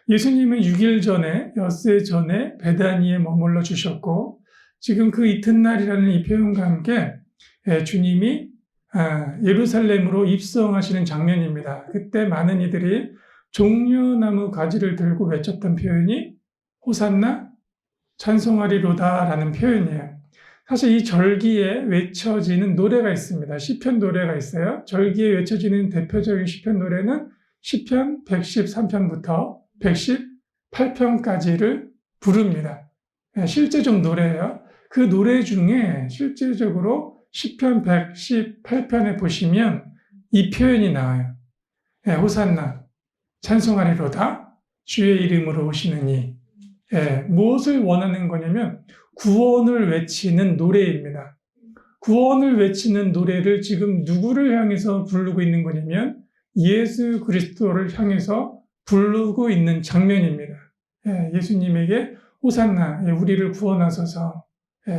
[SPEAKER 1] 예수님은 6일 전에, 엿새 전에 베다니에 머물러 주셨고 지금 그 이튿날이라는 이 표현과 함께 주님이 예루살렘으로 입성하시는 장면입니다. 그때 많은 이들이 종려나무 가지를 들고 외쳤던 표현이 호산나 찬송하리로다라는 표현이에요. 사실 이 절기에 외쳐지는 노래가 있습니다. 시편 노래가 있어요. 절기에 외쳐지는 대표적인 시편 노래는 시편 113편부터 118편까지를 부릅니다. 실제적 노래예요. 그 노래 중에 실제적으로 시편 118편에 보시면 이 표현이 나와요. 호산나 찬송하리로다 주의 이름으로 오시느니. 무엇을 원하는 거냐면 구원을 외치는 노래입니다. 구원을 외치는 노래를 지금 누구를 향해서 부르고 있는 거냐면 예수 그리스도를 향해서 부르고 있는 장면입니다. 예수님에게 호산나 우리를 구원하소서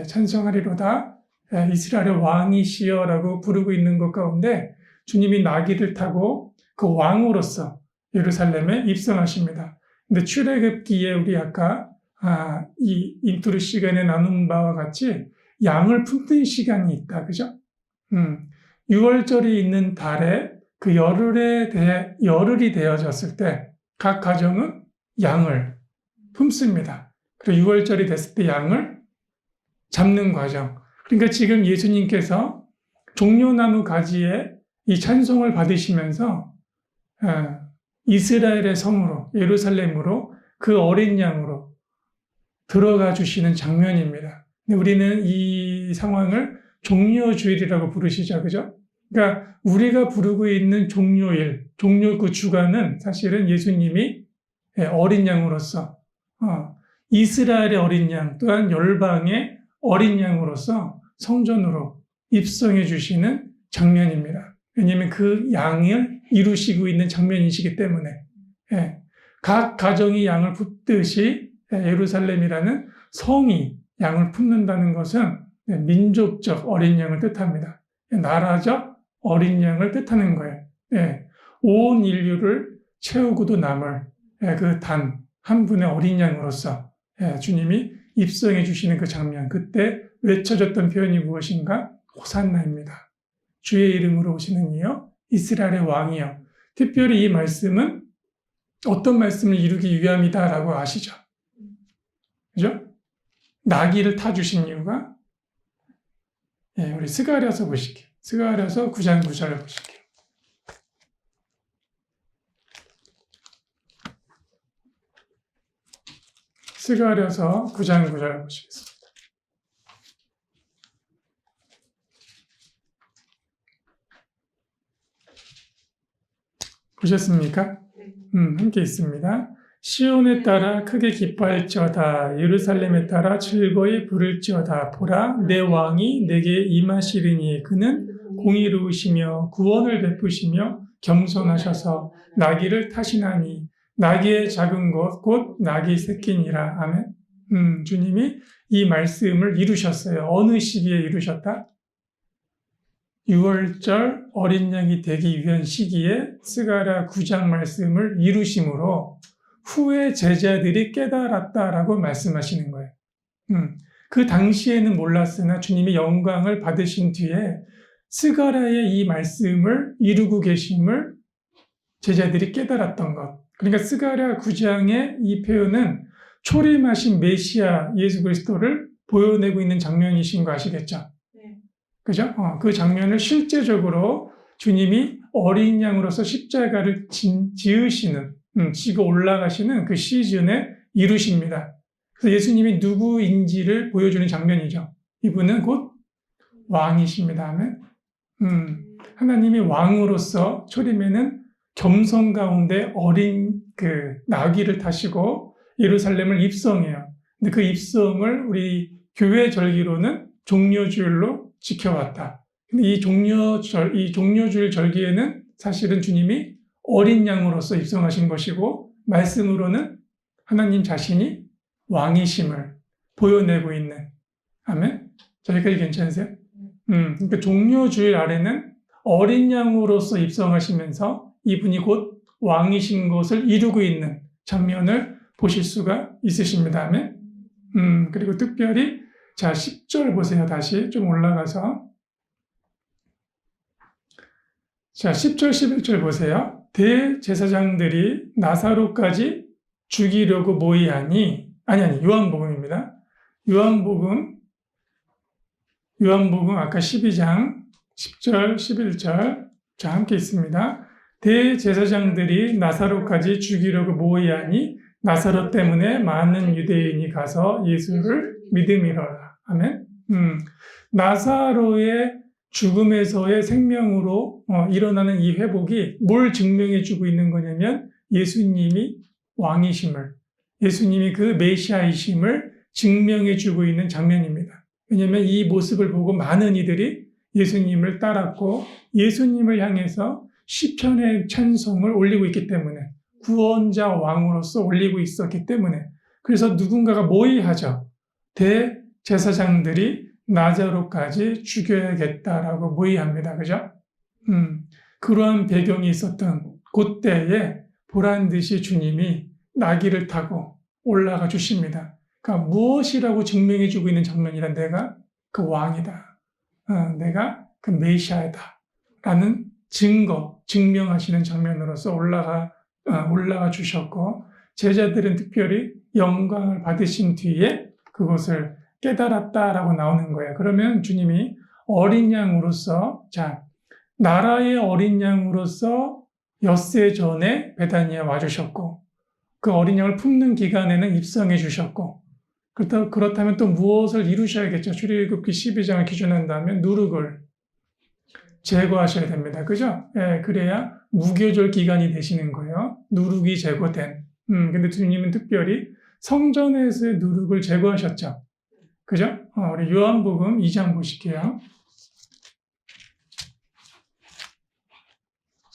[SPEAKER 1] 찬송하리로다 이스라엘의 왕이시여라고 부르고 있는 것 가운데 주님이 나귀를 타고 그 왕으로서 예루살렘에 입성하십니다. 근데 출애굽기에 우리 아까 이 인트로 시간에 나눈 바와 같이 양을 품는 시간이 있다. 그죠? 6월절이 있는 달에 그 열흘이 되어졌을 때 각 가정은 양을 품습니다. 그리고 6월절이 됐을 때 양을 잡는 과정. 그러니까 지금 예수님께서 종려나무 가지에 이 찬송을 받으시면서 이스라엘의 성으로 예루살렘으로 그 어린 양으로 들어가 주시는 장면입니다. 근데 우리는 이 상황을 종려주일이라고 부르시죠. 그죠? 그러니까 우리가 부르고 있는 종려일, 종려 그 주간은 사실은 예수님이 어린 양으로서 이스라엘의 어린 양 또한 열방의 어린 양으로서 성전으로 입성해 주시는 장면입니다. 왜냐하면 그 양을 이루시고 있는 장면이시기 때문에 각 가정이 양을 품듯이 예루살렘이라는 성이 양을 품는다는 것은 민족적 어린 양을 뜻합니다. 나라적 어린 양을 뜻하는 거예요. 온 인류를 채우고도 남을 그 단 한 분의 어린 양으로서 주님이 입성해 주시는 그 장면, 그때 외쳐졌던 표현이 무엇인가? 호산나입니다. 주의 이름으로 오시는 이여 이스라엘의 왕이여. 특별히 이 말씀은 어떤 말씀을 이루기 위함이다라고 아시죠? 그죠? 나귀를 타주신 이유가 우리 스가랴서 보실게요. 스가랴서 9장 9절을 보실게요. 스가랴서 9장 9절을 보시겠습니다. 보셨습니까? 함께 있습니다. 시온에 따라 크게 기뻐할지어다. 예루살렘에 따라 즐거이 부를지어다. 보라, 내 왕이 내게 임하시리니 그는 공의로우시며 구원을 베푸시며 겸손하셔서 나귀를 타시나니 나귀의 작은 것 곧 나귀 새끼니라. 아멘. 주님이 이 말씀을 이루셨어요. 어느 시기에 이루셨다? 6월절 어린 양이 되기 위한 시기에 스가랴 9장 말씀을 이루심으로 후에 제자들이 깨달았다라고 말씀하시는 거예요. 그 당시에는 몰랐으나 주님이 영광을 받으신 뒤에 스가랴의 이 말씀을 이루고 계심을 제자들이 깨달았던 것. 그러니까 스가랴 9장의 이 표현은 초림하신 메시아 예수 그리스도를 보여내고 있는 장면이신 거 아시겠죠? 그죠? 그 장면을 실제적으로 주님이 어린 양으로서 십자가를 지고 올라가시는 그 시즌에 이루십니다. 그래서 예수님이 누구인지를 보여주는 장면이죠. 이분은 곧 왕이십니다. 아멘. 하나님이 왕으로서 초림에는 겸손 가운데 어린 그 나귀를 타시고 예루살렘을 입성해요. 근데 그 입성을 우리 교회 절기로는 종려주일로 지켜왔다. 근데 이 종려주일 절기에는 사실은 주님이 어린 양으로서 입성하신 것이고 말씀으로는 하나님 자신이 왕이심을 보여내고 있는. 아멘. 자, 여기까지 괜찮으세요? 그러니까 종려주일 아래는 어린 양으로서 입성하시면서 이분이 곧 왕이신 것을 이루고 있는 장면을 보실 수가 있으십니다. 아멘. 그리고 특별히 자, 10절 보세요. 다시 좀 올라가서. 자, 10절, 11절 보세요. 대제사장들이 나사로까지 죽이려고 모이하니, 요한복음입니다. 요한복음 아까 12장 10절, 11절. 자, 함께 있습니다. 대제사장들이 나사로까지 죽이려고 모이하니 나사로 때문에 많은 유대인이 가서 예수를 믿음이로라. 아멘. 나사로의 죽음에서의 생명으로 일어나는 이 회복이 뭘 증명해 주고 있는 거냐면 예수님이 왕이심을, 예수님이 그 메시아이심을 증명해 주고 있는 장면입니다. 왜냐하면 이 모습을 보고 많은 이들이 예수님을 따랐고 예수님을 향해서 시편의 찬송을 올리고 있기 때문에 구원자 왕으로서 올리고 있었기 때문에 그래서 누군가가 모의하죠. 대제사장들이 나사로까지 죽여야겠다라고 모의합니다. 그죠? 그러한 배경이 있었던 그때에 보란듯이 주님이 나귀를 타고 올라가 주십니다. 그러니까 무엇이라고 증명해주고 있는 장면이라 내가 그 왕이다. 내가 그 메시아이다. 라는 증명하시는 장면으로서 올라가 주셨고, 제자들은 특별히 영광을 받으신 뒤에 그것을 깨달았다라고 나오는 거예요. 그러면 주님이 어린 양으로서, 나라의 어린 양으로서 엿새 전에 베다니에 와주셨고, 그 어린 양을 품는 기간에는 입성해 주셨고, 그렇다면 또 무엇을 이루셔야겠죠? 출애굽기 12장을 기준한다면 누룩을 제거하셔야 됩니다. 그죠? 예, 그래야 무교절 기간이 되시는 거예요. 누룩이 제거된. 근데 주님은 특별히 성전에서의 누룩을 제거하셨죠. 그죠? 우리 요한복음 2장 보실게요.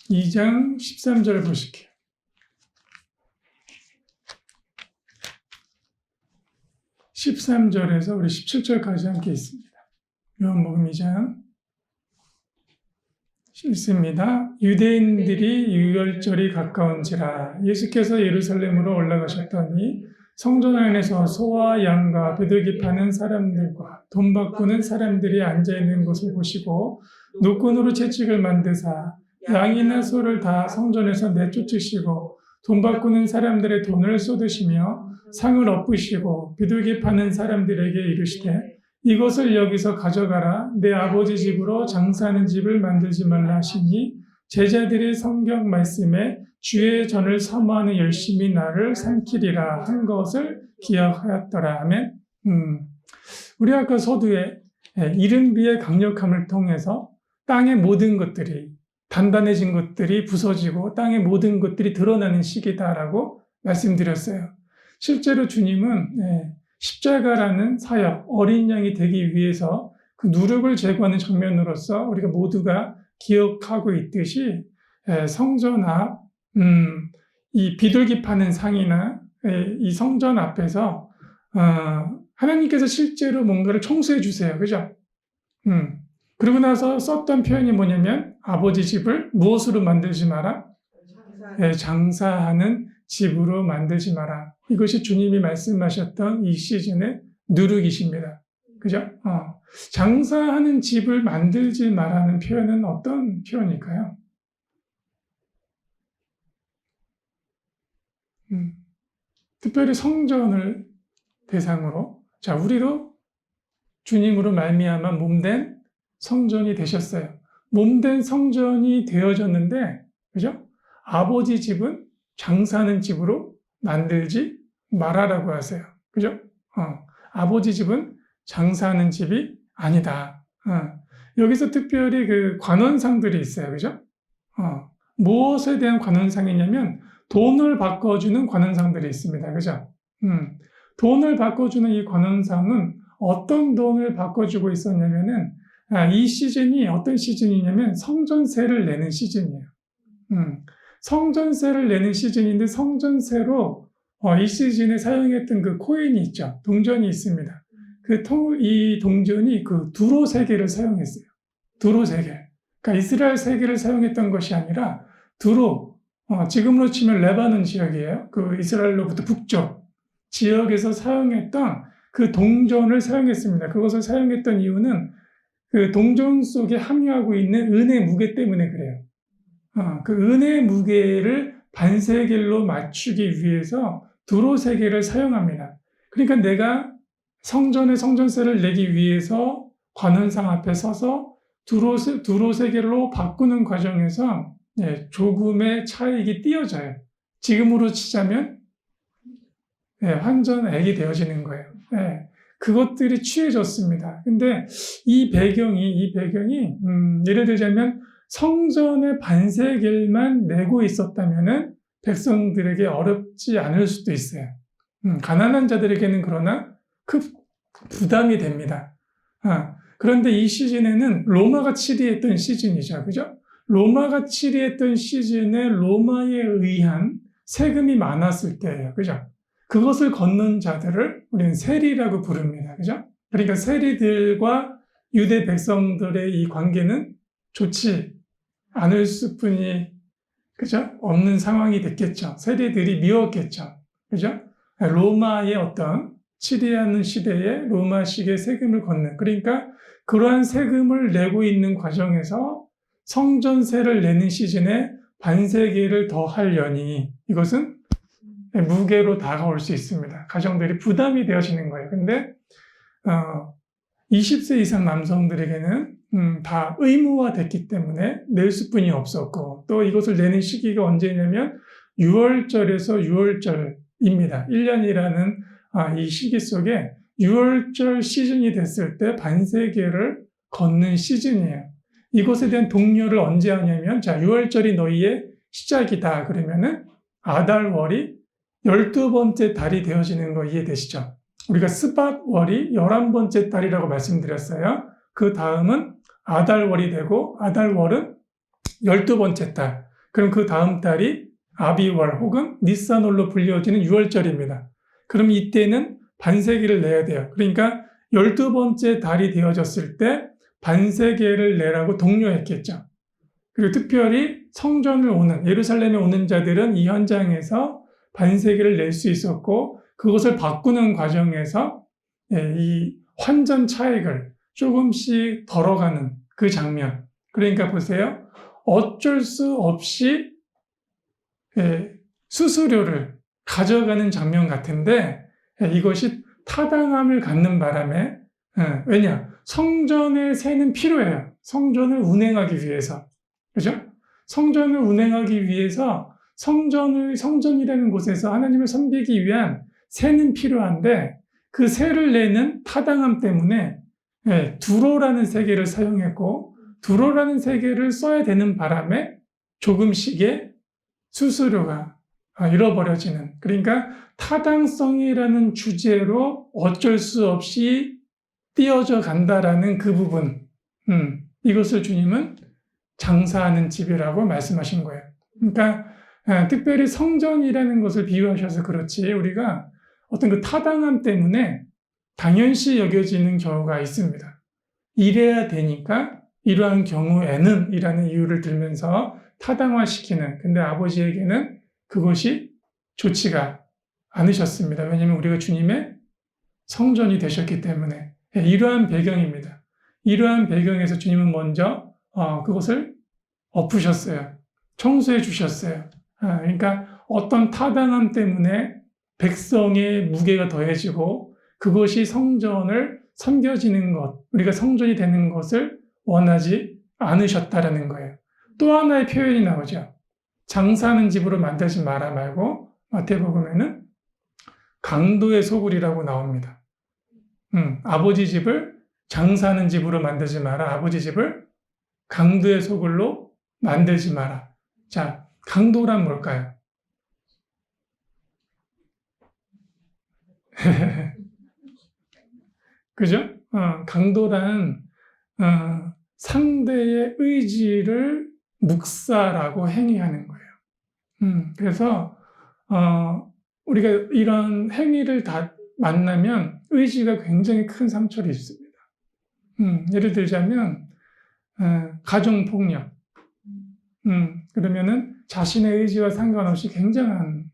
[SPEAKER 1] 2장 13절 보실게요. 13절에서 우리 17절까지 함께 있습니다. 요한복음 2장 읽습니다. 유대인들이 유월절이 가까운지라 예수께서 예루살렘으로 올라가셨더니 성전 안에서 소와 양과 비둘기 파는 사람들과 돈 바꾸는 사람들이 앉아있는 것을 보시고 노끈으로 채찍을 만드사 양이나 소를 다 성전에서 내쫓으시고 돈 바꾸는 사람들의 돈을 쏟으시며 상을 엎으시고 비둘기 파는 사람들에게 이르시되 이것을 여기서 가져가라. 내 아버지 집으로 장사하는 집을 만들지 말라 하시니 제자들이 성경 말씀에 주의 전을 사모하는 열심히 나를 삼키리라 한 것을 기억하였더라. 아멘. 우리 아까 서두에 이른비의 강력함을 통해서 땅의 모든 것들이 단단해진 것들이 부서지고 땅의 모든 것들이 드러나는 시기다라고 말씀드렸어요. 실제로 주님은 십자가라는 사역, 어린 양이 되기 위해서 그 누룩을 제거하는 장면으로서 우리가 모두가 기억하고 있듯이 성전 앞, 이 비둘기 파는 상이나 이 성전 앞에서 하나님께서 실제로 뭔가를 청소해 주세요. 그죠? 그러고 나서 썼던 표현이 뭐냐면 아버지 집을 무엇으로 만들지 마라? 장사하는 집으로 만들지 마라. 이것이 주님이 말씀하셨던 이 시즌의 누룩이십니다. 그죠? 장사하는 집을 만들지 마라는 표현은 어떤 표현일까요? 특별히 성전을 대상으로, 우리도 주님으로 말미암아 몸된 성전이 되셨어요. 몸된 성전이 되어졌는데, 그죠? 아버지 집은 장사하는 집으로 만들지 말아라고 하세요. 그죠? 아버지 집은 장사하는 집이 아니다. 여기서 특별히 그 관원상들이 있어요. 그죠? 무엇에 대한 관원상이냐면 돈을 바꿔주는 관원상들이 있습니다. 그죠? 돈을 바꿔주는 이 관원상은 어떤 돈을 바꿔주고 있었냐면은 이 시즌이 어떤 시즌이냐면 성전세를 내는 시즌이에요. 성전세를 내는 시즌인데 성전세로 이 시즌에 사용했던 그 코인이 있죠. 동전이 있습니다. 이 동전이 그 두로 세계를 사용했어요. 두로 세계. 그러니까 이스라엘 세계를 사용했던 것이 아니라 두로, 지금으로 치면 레바논 지역이에요. 그 이스라엘로부터 북쪽 지역에서 사용했던 그 동전을 사용했습니다. 그것을 사용했던 이유는 그 동전 속에 함유하고 있는 은의 무게 때문에 그래요. 그 은의 무게를 반세겔로 맞추기 위해서 두로 세겔을 사용합니다. 그러니까 내가 성전의 성전세를 내기 위해서 관원상 앞에 서서 두로 세겔로 바꾸는 과정에서 조금의 차익이 띄어져요. 지금으로 치자면 환전액이 되어지는 거예요. 그것들이 취해졌습니다. 근데 이 배경이 예를 들자면 성전의 반세겔만 내고 있었다면은 백성들에게 어렵지 않을 수도 있어요. 가난한 자들에게는 그러나 큰 부담이 됩니다. 그런데 이 시즌에는 로마가 치리했던 시즌이죠. 그죠? 로마가 치리했던 시즌에 로마에 의한 세금이 많았을 때예요. 그죠? 그것을 걷는 자들을 우리는 세리라고 부릅니다. 그죠? 그러니까 세리들과 유대 백성들의 이 관계는 좋지 않을 수뿐이 그죠? 없는 상황이 됐겠죠. 세리들이 미웠겠죠. 그죠? 로마의 어떤 치리하는 시대에 로마식의 세금을 걷는 그러니까 그러한 세금을 내고 있는 과정에서 성전세를 내는 시즌에 반세계를 더 하려니 이것은 무게로 다가올 수 있습니다. 가정들이 부담이 되어지는 거예요. 근데 20세 이상 남성들에게는 다 의무화됐기 때문에 낼 수뿐이 없었고 또 이것을 내는 시기가 언제냐면 6월절에서 6월절입니다. 1년이라는 이 시기 속에 6월절 시즌이 됐을 때 반세계를 걷는 시즌이에요. 이것에 대한 독려를 언제 하냐면 자 6월절이 너희의 시작이다 그러면은 아달월이 12번째 달이 되어지는 거 이해되시죠? 우리가 스밧월이 11번째 달이라고 말씀드렸어요. 그 다음은 아달월이 되고 아달월은 12번째 달. 그럼 그 다음 달이 아비월 혹은 니산월로 불려지는 6월절입니다. 그럼 이때는 반세기를 내야 돼요. 그러니까 12번째 달이 되어졌을 때 반세기를 내라고 독려했겠죠. 그리고 특별히 성전을 오는 예루살렘에 오는 자들은 이 현장에서 반세기를 낼 수 있었고 그것을 바꾸는 과정에서 이 환전 차익을 조금씩 덜어가는 그 장면. 그러니까 보세요. 어쩔 수 없이 수수료를 가져가는 장면 같은데 이것이 타당함을 갖는 바람에 왜냐? 성전의 세는 필요해요. 성전을 운행하기 위해서. 그죠? 성전을 운행하기 위해서 성전이라는 곳에서 하나님을 섬기기 위한 세는 필요한데 그 세를 내는 타당함 때문에 두로라는 세계를 사용했고 두로라는 세계를 써야 되는 바람에 조금씩의 수수료가 잃어버려지는 그러니까 타당성이라는 주제로 어쩔 수 없이 띄어져 간다라는 그 부분 이것을 주님은 장사하는 집이라고 말씀하신 거예요. 그러니까 특별히 성전이라는 것을 비유하셔서 그렇지 우리가 어떤 그 타당함 때문에 당연시 여겨지는 경우가 있습니다. 이래야 되니까 이러한 경우에는 이라는 이유를 들면서 타당화시키는 근데 아버지에게는 그것이 좋지가 않으셨습니다. 왜냐하면 우리가 주님의 성전이 되셨기 때문에 이러한 배경입니다. 이러한 배경에서 주님은 먼저 그것을 엎으셨어요. 청소해 주셨어요. 그러니까 어떤 타당함 때문에 백성의 무게가 더해지고 그것이 성전을 섬겨지는 것, 우리가 성전이 되는 것을 원하지 않으셨다라는 거예요. 또 하나의 표현이 나오죠. 장사하는 집으로 만들지 마라 말고 마태복음에는 강도의 소굴이라고 나옵니다. 아버지 집을 장사하는 집으로 만들지 마라. 아버지 집을 강도의 소굴로 만들지 마라. 자, 강도란 뭘까요? 그죠? 강도란 상대의 의지를 묵살하고 행위하는 거예요. 그래서 우리가 이런 행위를 다 만나면 의지가 굉장히 큰 상처를 입습니다. 예를 들자면 가정폭력. 그러면은 자신의 의지와 상관없이 굉장한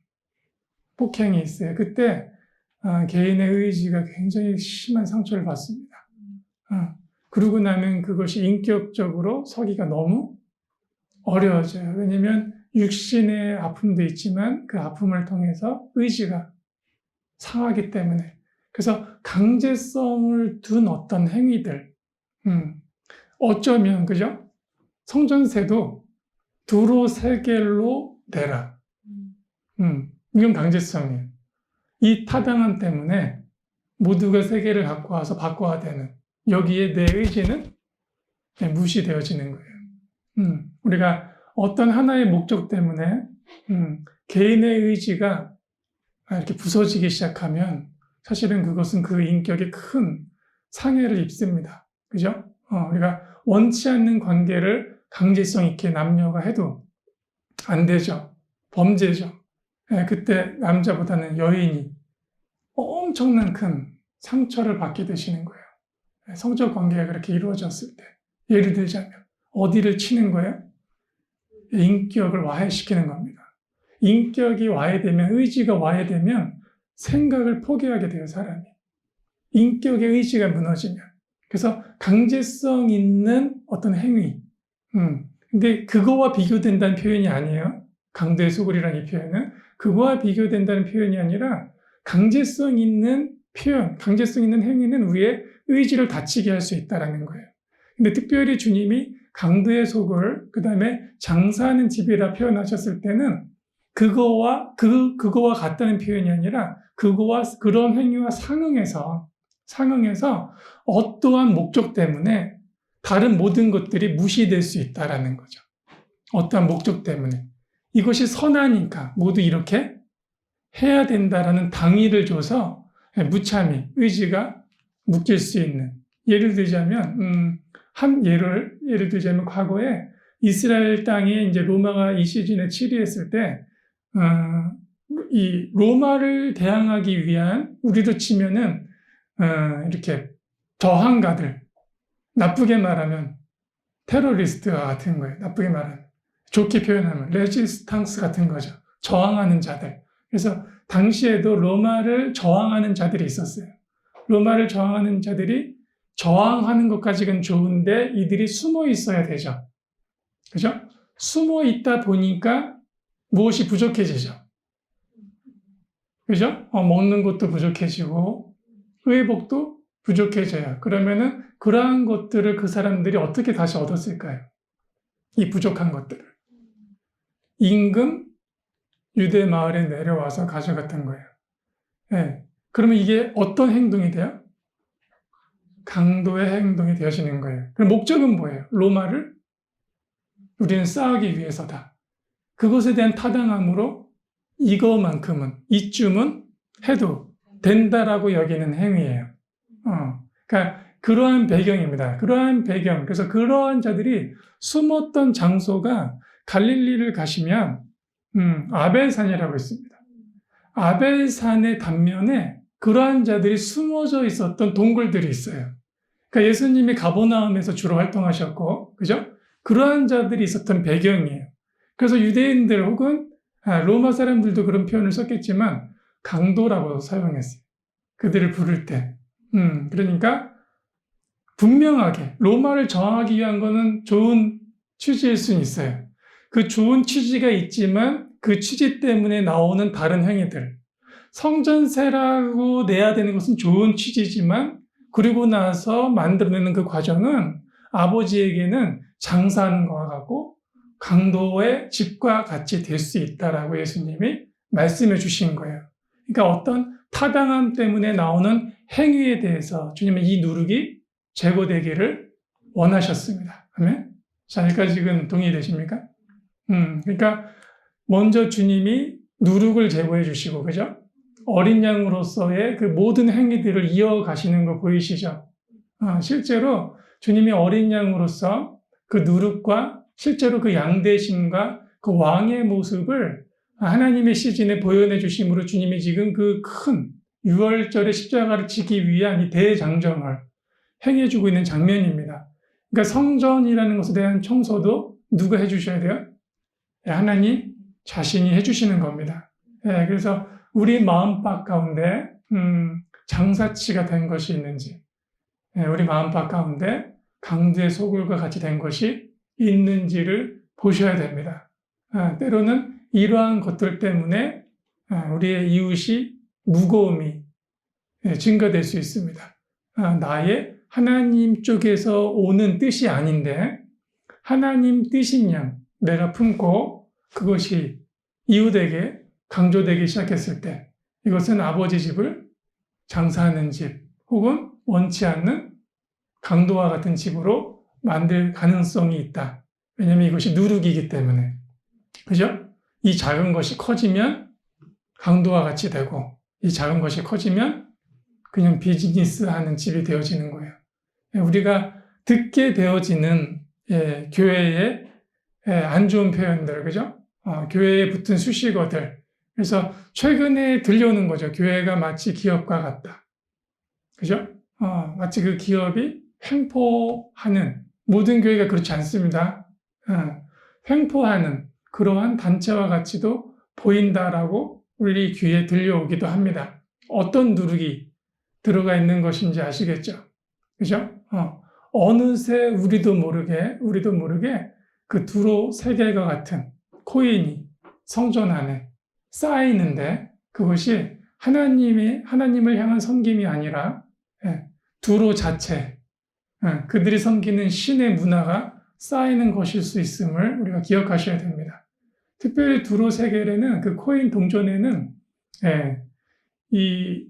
[SPEAKER 1] 폭행이 있어요. 그때 개인의 의지가 굉장히 심한 상처를 받습니다. 그러고 나면 그것이 인격적으로 서기가 너무 어려워져요. 왜냐하면 육신의 아픔도 있지만 그 아픔을 통해서 의지가 상하기 때문에. 그래서 강제성을 둔 어떤 행위들, 어쩌면 그죠? 성전세도 두로 세겔로 내라. 이건 강제성이에요. 이 타당함 때문에 모두가 세계를 갖고 와서 바꿔야 되는 여기에 내 의지는 무시되어지는 거예요. 우리가 어떤 하나의 목적 때문에 개인의 의지가 이렇게 부서지기 시작하면 사실은 그것은 그 인격에 큰 상해를 입습니다. 그죠? 우리가 원치 않는 관계를 강제성 있게 남녀가 해도 안 되죠. 범죄죠. 그때 남자보다는 여인이 엄청난 큰 상처를 받게 되시는 거예요. 성적 관계가 그렇게 이루어졌을 때. 예를 들자면 어디를 치는 거예요? 인격을 와해시키는 겁니다. 인격이 와해되면, 의지가 와해되면 생각을 포기하게 돼요, 사람이. 인격의 의지가 무너지면. 그래서 강제성 있는 어떤 행위. 근데 그거와 비교된다는 표현이 아니에요. 강도의 소굴이라는 이 표현은. 그거와 비교된다는 표현이 아니라 강제성 있는 표현, 강제성 있는 행위는 우리의 의지를 다치게 할 수 있다는 거예요. 근데 특별히 주님이 강도의 소굴, 그 다음에 장사하는 집이라 표현하셨을 때는 그거와 같다는 표현이 아니라 그거와 그런 행위와 상응해서 어떠한 목적 때문에 다른 모든 것들이 무시될 수 있다라는 거죠. 어떠한 목적 때문에. 이것이 선하니까 모두 이렇게 해야 된다라는 당위를 줘서 무참히 의지가 묶일 수 있는. 예를 들자면, 예를 들자면 과거에 이스라엘 땅에 이제 로마가 이 시즌에 치리했을 때, 이 로마를 대항하기 위한, 우리도 치면은, 이렇게 저항가들, 나쁘게 말하면 테러리스트와 같은 거예요. 나쁘게 말하면. 좋게 표현하면 레지스탕스 같은 거죠. 저항하는 자들. 그래서 당시에도 로마를 저항하는 자들이 있었어요. 로마를 저항하는 자들이 저항하는 것까지는 좋은데 이들이 숨어 있어야 되죠. 그죠? 숨어 있다 보니까 무엇이 부족해지죠. 그죠? 먹는 것도 부족해지고 의복도 부족해져요. 그러면은 그러한 것들을 그 사람들이 어떻게 다시 얻었을까요? 이 부족한 것들을. 임금 유대 마을에 내려와서 가져갔던 거예요. 네. 그러면 이게 어떤 행동이 돼요? 강도의 행동이 되어지는 거예요. 그럼 목적은 뭐예요? 로마를 우리는 싸우기 위해서다. 그것에 대한 타당함으로 이거만큼은, 이쯤은 해도 된다라고 여기는 행위예요. 그러니까 그러한 배경입니다. 그러한 배경. 그래서 그러한 자들이 숨었던 장소가 갈릴리를 가시면 아벨산이라고 있습니다. 아벨산의 단면에 그러한 자들이 숨어져 있었던 동굴들이 있어요. 그러니까 예수님이 가버나움에서 주로 활동하셨고, 그죠? 그러한 자들이 있었던 배경이에요. 그래서 유대인들 혹은 로마 사람들도 그런 표현을 썼겠지만 강도라고 사용했어요. 그들을 부를 때. 그러니까 분명하게 로마를 저항하기 위한 거는 좋은 취지일 수는 있어요. 그 좋은 취지가 있지만 그 취지 때문에 나오는 다른 행위들. 성전세라고 내야 되는 것은 좋은 취지지만 그리고 나서 만들어내는 그 과정은 아버지에게는 장사하는 것과 같고 강도의 집과 같이 될 수 있다라고 예수님이 말씀해 주신 거예요. 그러니까 어떤 타당함 때문에 나오는 행위에 대해서 주님은 이 누룩이 제거되기를 원하셨습니다. 아멘? 자, 여기까지 지금 동의되십니까? 그러니까 먼저 주님이 누룩을 제거해 주시고, 그죠? 어린 양으로서의 그 모든 행위들을 이어가시는 거 보이시죠? 실제로 주님이 어린 양으로서 그 누룩과 실제로 그 양대심과 그 왕의 모습을 하나님의 시즌에 보여내 주심으로 주님이 지금 그 큰 유월절의 십자가를 지기 위한 이 대장정을 행해주고 있는 장면입니다. 그러니까 성전이라는 것에 대한 청소도 누가 해주셔야 돼요? 하나님 자신이 해주시는 겁니다. 그래서 우리 마음밭 가운데 장사치가 된 것이 있는지, 우리 마음밭 가운데 강도의 소굴과 같이 된 것이 있는지를 보셔야 됩니다. 때로는 이러한 것들 때문에 우리의 이웃이 무거움이 증가될 수 있습니다. 나의 하나님 쪽에서 오는 뜻이 아닌데 하나님 뜻인 양 내가 품고 그것이 이웃에게 강조되기 시작했을 때 이것은 아버지 집을 장사하는 집 혹은 원치 않는 강도와 같은 집으로 만들 가능성이 있다. 왜냐하면 이것이 누룩이기 때문에. 그죠? 이 작은 것이 커지면 강도와 같이 되고 이 작은 것이 커지면 그냥 비즈니스 하는 집이 되어지는 거예요. 우리가 듣게 되어지는 교회의 안 좋은 표현들, 그죠? 교회에 붙은 수식어들. 그래서 최근에 들려오는 거죠. 교회가 마치 기업과 같다. 그죠? 마치 그 기업이 횡포하는 모든 교회가 그렇지 않습니다. 횡포하는 그러한 단체와 가치도 보인다라고 우리 귀에 들려오기도 합니다. 어떤 누룩이 들어가 있는 것인지 아시겠죠? 그죠? 어느새 우리도 모르게 그 두로 3개가 같은 코인이 성전 안에 쌓이는데 그것이 하나님을 향한 섬김이 아니라 두로 자체, 그들이 섬기는 신의 문화가 쌓이는 것일 수 있음을 우리가 기억하셔야 됩니다. 특별히 두로 세겔에는 그 코인 동전에는 이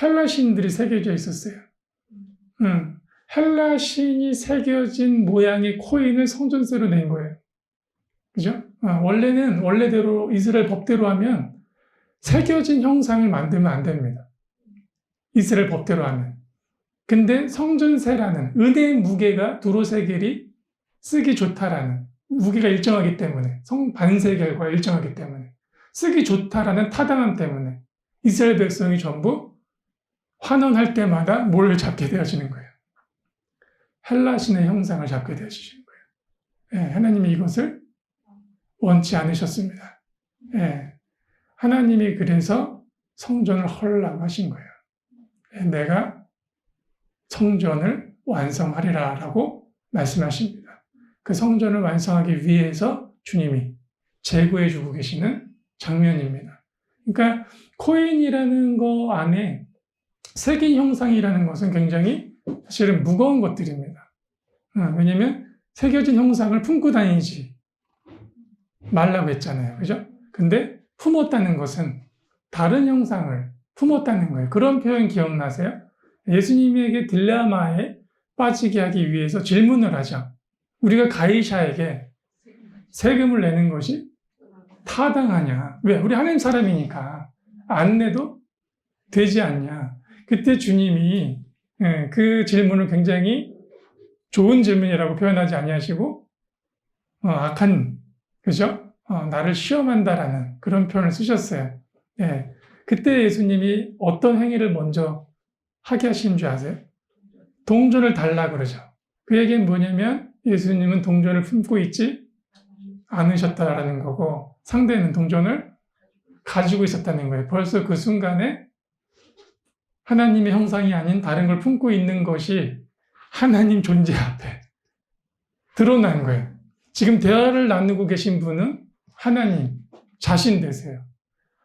[SPEAKER 1] 헬라 신들이 새겨져 있었어요. 헬라 신이 새겨진 모양의 코인을 성전세로 낸 거예요. 그죠? 원래대로 이스라엘 법대로 하면 새겨진 형상을 만들면 안 됩니다. 이스라엘 법대로 하면. 근데 성전세라는 은혜의 무게가 두로 세겔이 쓰기 좋다라는 무게가 일정하기 때문에 반세겔과 일정하기 때문에 쓰기 좋다라는 타당함 때문에 이스라엘 백성이 전부 환원할 때마다 뭘 잡게 되어지는 거예요. 헬라 신의 형상을 잡게 되어지는 거예요. 하나님이 이것을 원치 않으셨습니다. 하나님이 그래서 성전을 헐라하신 거예요. 내가 성전을 완성하리라 라고 말씀하십니다. 그 성전을 완성하기 위해서 주님이 제거해 주고 계시는 장면입니다. 그러니까 코인이라는 거 안에 새긴 형상이라는 것은 굉장히 사실은 무거운 것들입니다. 왜냐하면 새겨진 형상을 품고 다니지 말라고 했잖아요. 그죠? 근데 품었다는 것은 다른 형상을 품었다는 거예요. 그런 표현 기억나세요? 예수님에게 딜레마에 빠지게 하기 위해서 질문을 하죠. 우리가 가이사에게 세금을 내는 것이 타당하냐? 왜? 우리 하나님 사람이니까 안 내도 되지 않냐? 그때 주님이 그 질문을 굉장히 좋은 질문이라고 표현하지 아니하시고 악한, 그죠? 나를 시험한다라는 그런 표현을 쓰셨어요. 그때 예수님이 어떤 행위를 먼저 하게 하신 줄 아세요? 동전을 달라 그러죠. 그 얘기는 뭐냐면 예수님은 동전을 품고 있지 않으셨다라는 거고 상대는 동전을 가지고 있었다는 거예요. 벌써 그 순간에 하나님의 형상이 아닌 다른 걸 품고 있는 것이 하나님 존재 앞에 드러난 거예요. 지금 대화를 나누고 계신 분은 하나님 자신 되세요.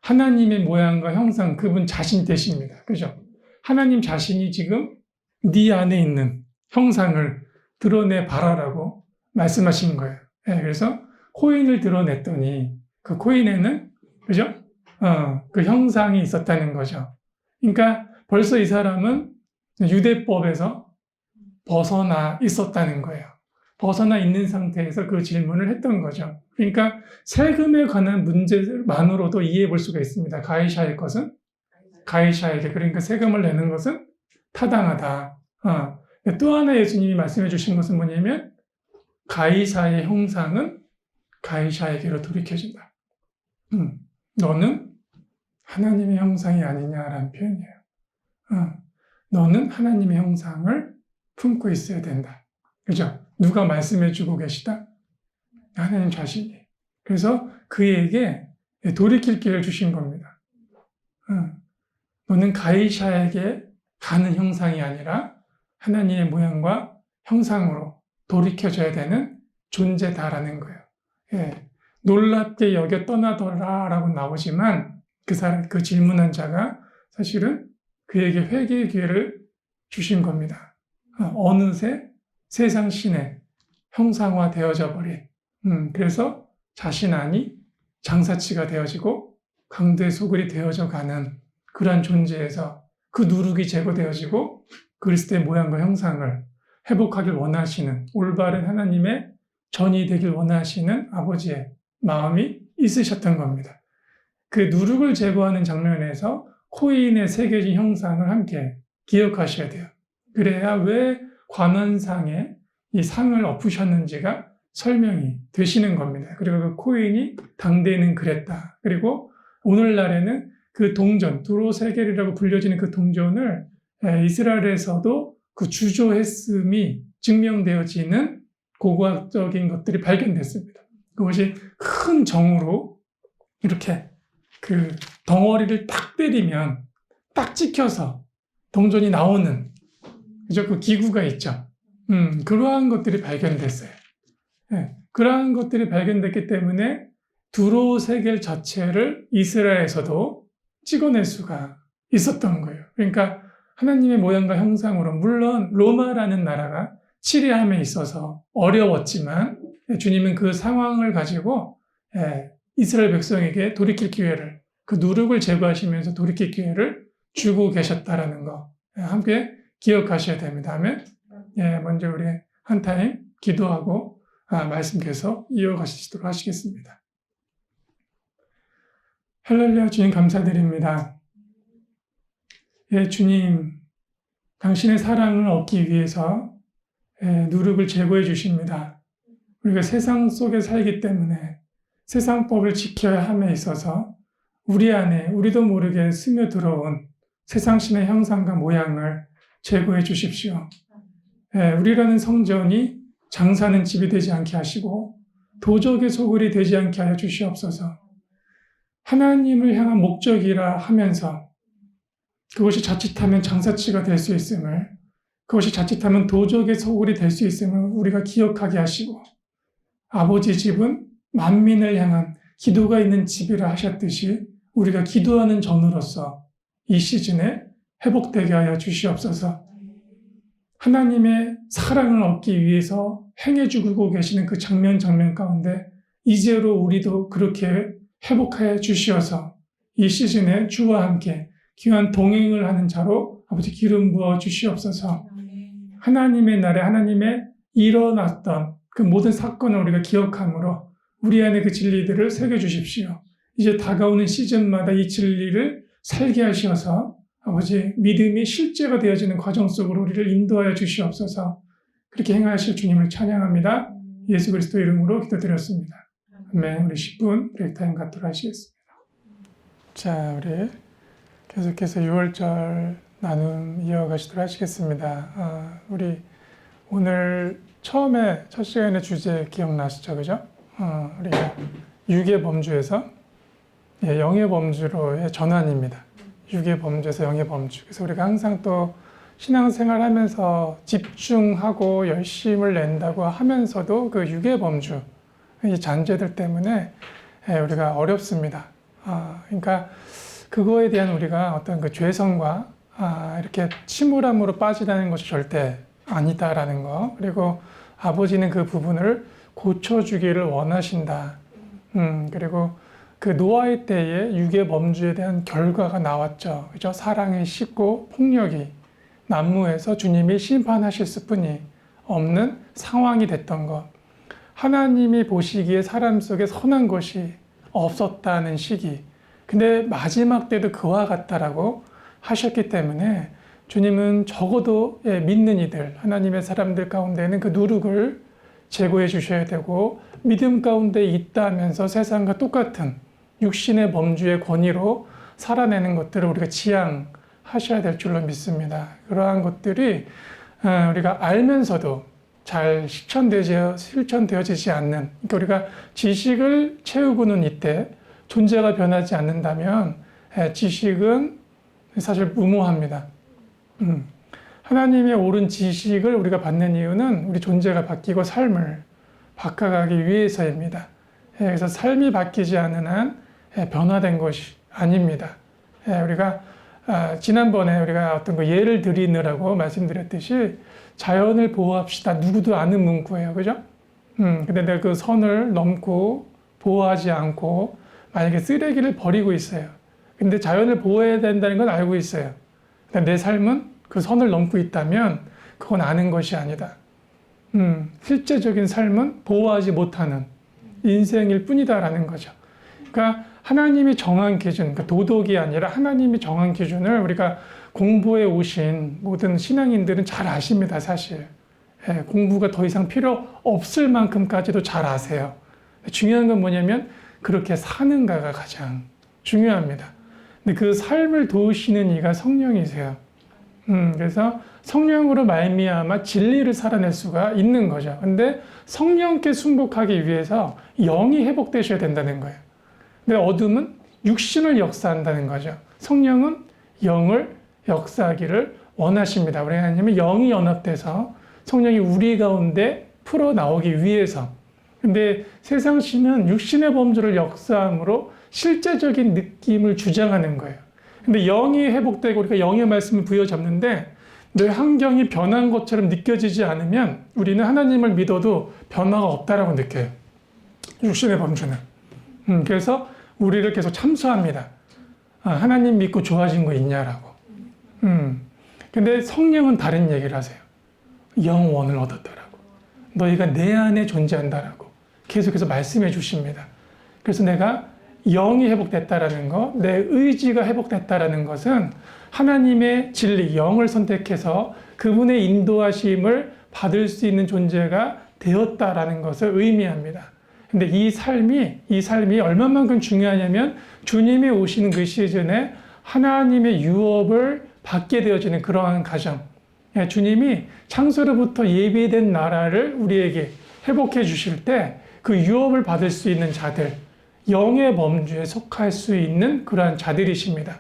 [SPEAKER 1] 하나님의 모양과 형상 그분 자신 되십니다. 그죠? 하나님 자신이 지금 네 안에 있는 형상을 드러내 봐라라고 말씀하신 거예요. 그래서 코인을 드러냈더니 그 코인에는 그죠? 그 형상이 있었다는 거죠. 그러니까 벌써 이 사람은 유대법에서 벗어나 있었다는 거예요. 벗어나 있는 상태에서 그 질문을 했던 거죠. 그러니까 세금에 관한 문제만으로도 이해해 볼 수가 있습니다. 가이사의 것은 가이사에게, 그러니까 세금을 내는 것은 타당하다. 또 하나 예수님이 말씀해 주신 것은 뭐냐면 가이사의 형상은 가이사에게로 돌이켜진다. 너는 하나님의 형상이 아니냐라는 표현이에요. 너는 하나님의 형상을 품고 있어야 된다. 그죠? 누가 말씀해 주고 계시다? 하나님 자신이. 그래서 그에게 돌이킬 기회를 주신 겁니다. 너는 가이사에게 가는 형상이 아니라 하나님의 모양과 형상으로 돌이켜져야 되는 존재다라는 거예요. 놀랍게 여겨 떠나더라라고 나오지만 그 질문한 자가 사실은 그에게 회개의 기회를 주신 겁니다. 어느새 세상 신의 형상화 되어져 버린, 그래서 자신 안이 장사치가 되어지고 강도의 소굴이 되어져 가는 그러한 존재에서 그 누룩이 제거되어지고 그리스도의 모양과 형상을 회복하길 원하시는 올바른 하나님의 전이 되길 원하시는 아버지의 마음이 있으셨던 겁니다. 그 누룩을 제거하는 장면에서 코인에 새겨진 형상을 함께 기억하셔야 돼요. 그래야 왜 관원상에 이 상을 엎으셨는지가 설명이 되시는 겁니다. 그리고 그 코인이 당대에는 그랬다. 그리고 오늘날에는 그 동전, 두로 세겔이라고 불려지는 그 동전을 이스라엘에서도 그 주조했음이 증명되어지는 고고학적인 것들이 발견됐습니다. 그것이 큰 정으로 이렇게 그 덩어리를 딱 때리면 딱 찍혀서 동전이 나오는 그죠? 그 기구가 있죠. 그러한 것들이 발견됐어요. 네, 그러한 것들이 발견됐기 때문에 두로 세겔 자체를 이스라엘에서도 찍어낼 수가 있었던 거예요. 그러니까 하나님의 모양과 형상으로 물론 로마라는 나라가 치리함에 있어서 어려웠지만 주님은 그 상황을 가지고 이스라엘 백성에게 돌이킬 기회를 그 누룩을 제거하시면서 돌이킬 기회를 주고 계셨다라는 거 함께 기억하셔야 됩니다. 아멘. 먼저 우리 한 타임 기도하고 말씀 계속 이어가시도록 하시겠습니다. 할렐루야 주님 감사드립니다. 주님 당신의 사랑을 얻기 위해서 누룩을 제거해 주십니다. 우리가 세상 속에 살기 때문에 세상법을 지켜야 함에 있어서 우리 안에 우리도 모르게 스며들어온 세상신의 형상과 모양을 제거해 주십시오. 우리라는 성전이 장사는 집이 되지 않게 하시고 도적의 소굴이 되지 않게 하여 주시옵소서. 하나님을 향한 목적이라 하면서 그것이 자칫하면 장사치가 될 수 있음을, 그것이 자칫하면 도적의 소굴이 될 수 있음을 우리가 기억하게 하시고, 아버지 집은 만민을 향한 기도가 있는 집이라 하셨듯이 우리가 기도하는 전으로서 이 시즌에 회복되게 하여 주시옵소서. 하나님의 사랑을 얻기 위해서 행해주고 계시는 그 장면 가운데 이제로 우리도 그렇게 회복하여 주시어서 이 시즌에 주와 함께 귀한 동행을 하는 자로 아버지 기름 부어 주시옵소서. 하나님의 날에 하나님의 일어났던 그 모든 사건을 우리가 기억함으로 우리 안에 그 진리들을 새겨주십시오. 이제 다가오는 시즌마다 이 진리를 살게 하셔서 아버지 믿음이 실제가 되어지는 과정 속으로 우리를 인도하여 주시옵소서. 그렇게 행하실 주님을 찬양합니다. 예수 그리스도 이름으로 기도드렸습니다. 아멘. 우리 10분 브레이크 타임 갖도록 하시겠습니다. 자, 우리 계속해서 6월절 나눔 이어가시도록 하시겠습니다. 우리 오늘 처음에 첫 시간의 주제 기억나시죠? 그죠? 우리가 육의 범주에서 영의 범주로의 전환입니다. 육의 범주에서 영의 범주. 그래서 우리가 항상 또 신앙생활 하면서 집중하고 열심을 낸다고 하면서도 그 육의 범주, 이 잔재들 때문에 우리가 어렵습니다. 그러니까 그거에 대한 우리가 어떤 그 죄성과 이렇게 침울함으로 빠지다는 것이 절대 아니다라는 거. 그리고 아버지는 그 부분을 고쳐주기를 원하신다. 그리고 그 노아의 때에 육의 범주에 대한 결과가 나왔죠. 그죠? 사랑이 식고 폭력이 난무해서 주님이 심판하실 수뿐이 없는 상황이 됐던 것. 하나님이 보시기에 사람 속에 선한 것이 없었다는 시기. 근데 마지막 때도 그와 같다라고 하셨기 때문에 주님은 적어도 믿는 이들, 하나님의 사람들 가운데는 그 누룩을 제거해 주셔야 되고 믿음 가운데 있다면서 세상과 똑같은 육신의 범주의 권위로 살아내는 것들을 우리가 지향하셔야 될 줄로 믿습니다. 그러한 것들이 우리가 알면서도 잘 실천되어지지 않는, 그러니까 우리가 지식을 채우고는 이때 존재가 변하지 않는다면 지식은 사실 무모합니다. 하나님의 옳은 지식을 우리가 받는 이유는 우리 존재가 바뀌고 삶을 바꿔가기 위해서입니다. 그래서 삶이 바뀌지 않는 한 변화된 것이 아닙니다. 우리가 지난번에 우리가 어떤 거 예를 드리느라고 말씀드렸듯이 자연을 보호합시다. 누구도 아는 문구예요. 그죠? 근데 내가 그 선을 넘고 보호하지 않고 만약에 쓰레기를 버리고 있어요. 근데 자연을 보호해야 된다는 건 알고 있어요. 근데 내 삶은 그 선을 넘고 있다면 그건 아는 것이 아니다. 실제적인 삶은 보호하지 못하는 인생일 뿐이다라는 거죠. 그러니까 하나님이 정한 기준, 그러니까 도덕이 아니라 하나님이 정한 기준을 우리가 공부해 오신 모든 신앙인들은 잘 아십니다, 사실. 공부가 더 이상 필요 없을 만큼까지도 잘 아세요. 중요한 건 뭐냐면 그렇게 사는가가 가장 중요합니다. 근데 그 삶을 도우시는 이가 성령이세요. 그래서 성령으로 말미암아 진리를 살아낼 수가 있는 거죠. 근데 성령께 순복하기 위해서 영이 회복되셔야 된다는 거예요. 근데 어둠은 육신을 역사한다는 거죠. 성령은 영을 역사하기를 원하십니다. 우리 하나님은 영이 연합돼서 성령이 우리 가운데 풀어 나오기 위해서. 근데 세상 신은 육신의 범주를 역사함으로 실제적인 느낌을 주장하는 거예요. 근데 영이 회복되고 우리가 영의 말씀을 부여잡는데 내 환경이 변한 것처럼 느껴지지 않으면 우리는 하나님을 믿어도 변화가 없다라고 느껴요. 육신의 범주는. 그래서 우리를 계속 참수합니다. 하나님 믿고 좋아진 거 있냐라고. 근데 성령은 다른 얘기를 하세요. 영원을 얻었다라고. 너희가 내 안에 존재한다라고. 계속해서 말씀해 주십니다. 그래서 내가 영이 회복됐다라는 것, 내 의지가 회복됐다라는 것은 하나님의 진리, 영을 선택해서 그분의 인도하심을 받을 수 있는 존재가 되었다라는 것을 의미합니다. 근데 이 삶이 얼마만큼 중요하냐면 주님이 오시는 그 시즌에 하나님의 유업을 받게 되어지는 그러한 가정. 주님이 창세로부터 예비된 나라를 우리에게 회복해 주실 때 그 유업을 받을 수 있는 자들, 영의 범주에 속할 수 있는 그러한 자들이십니다.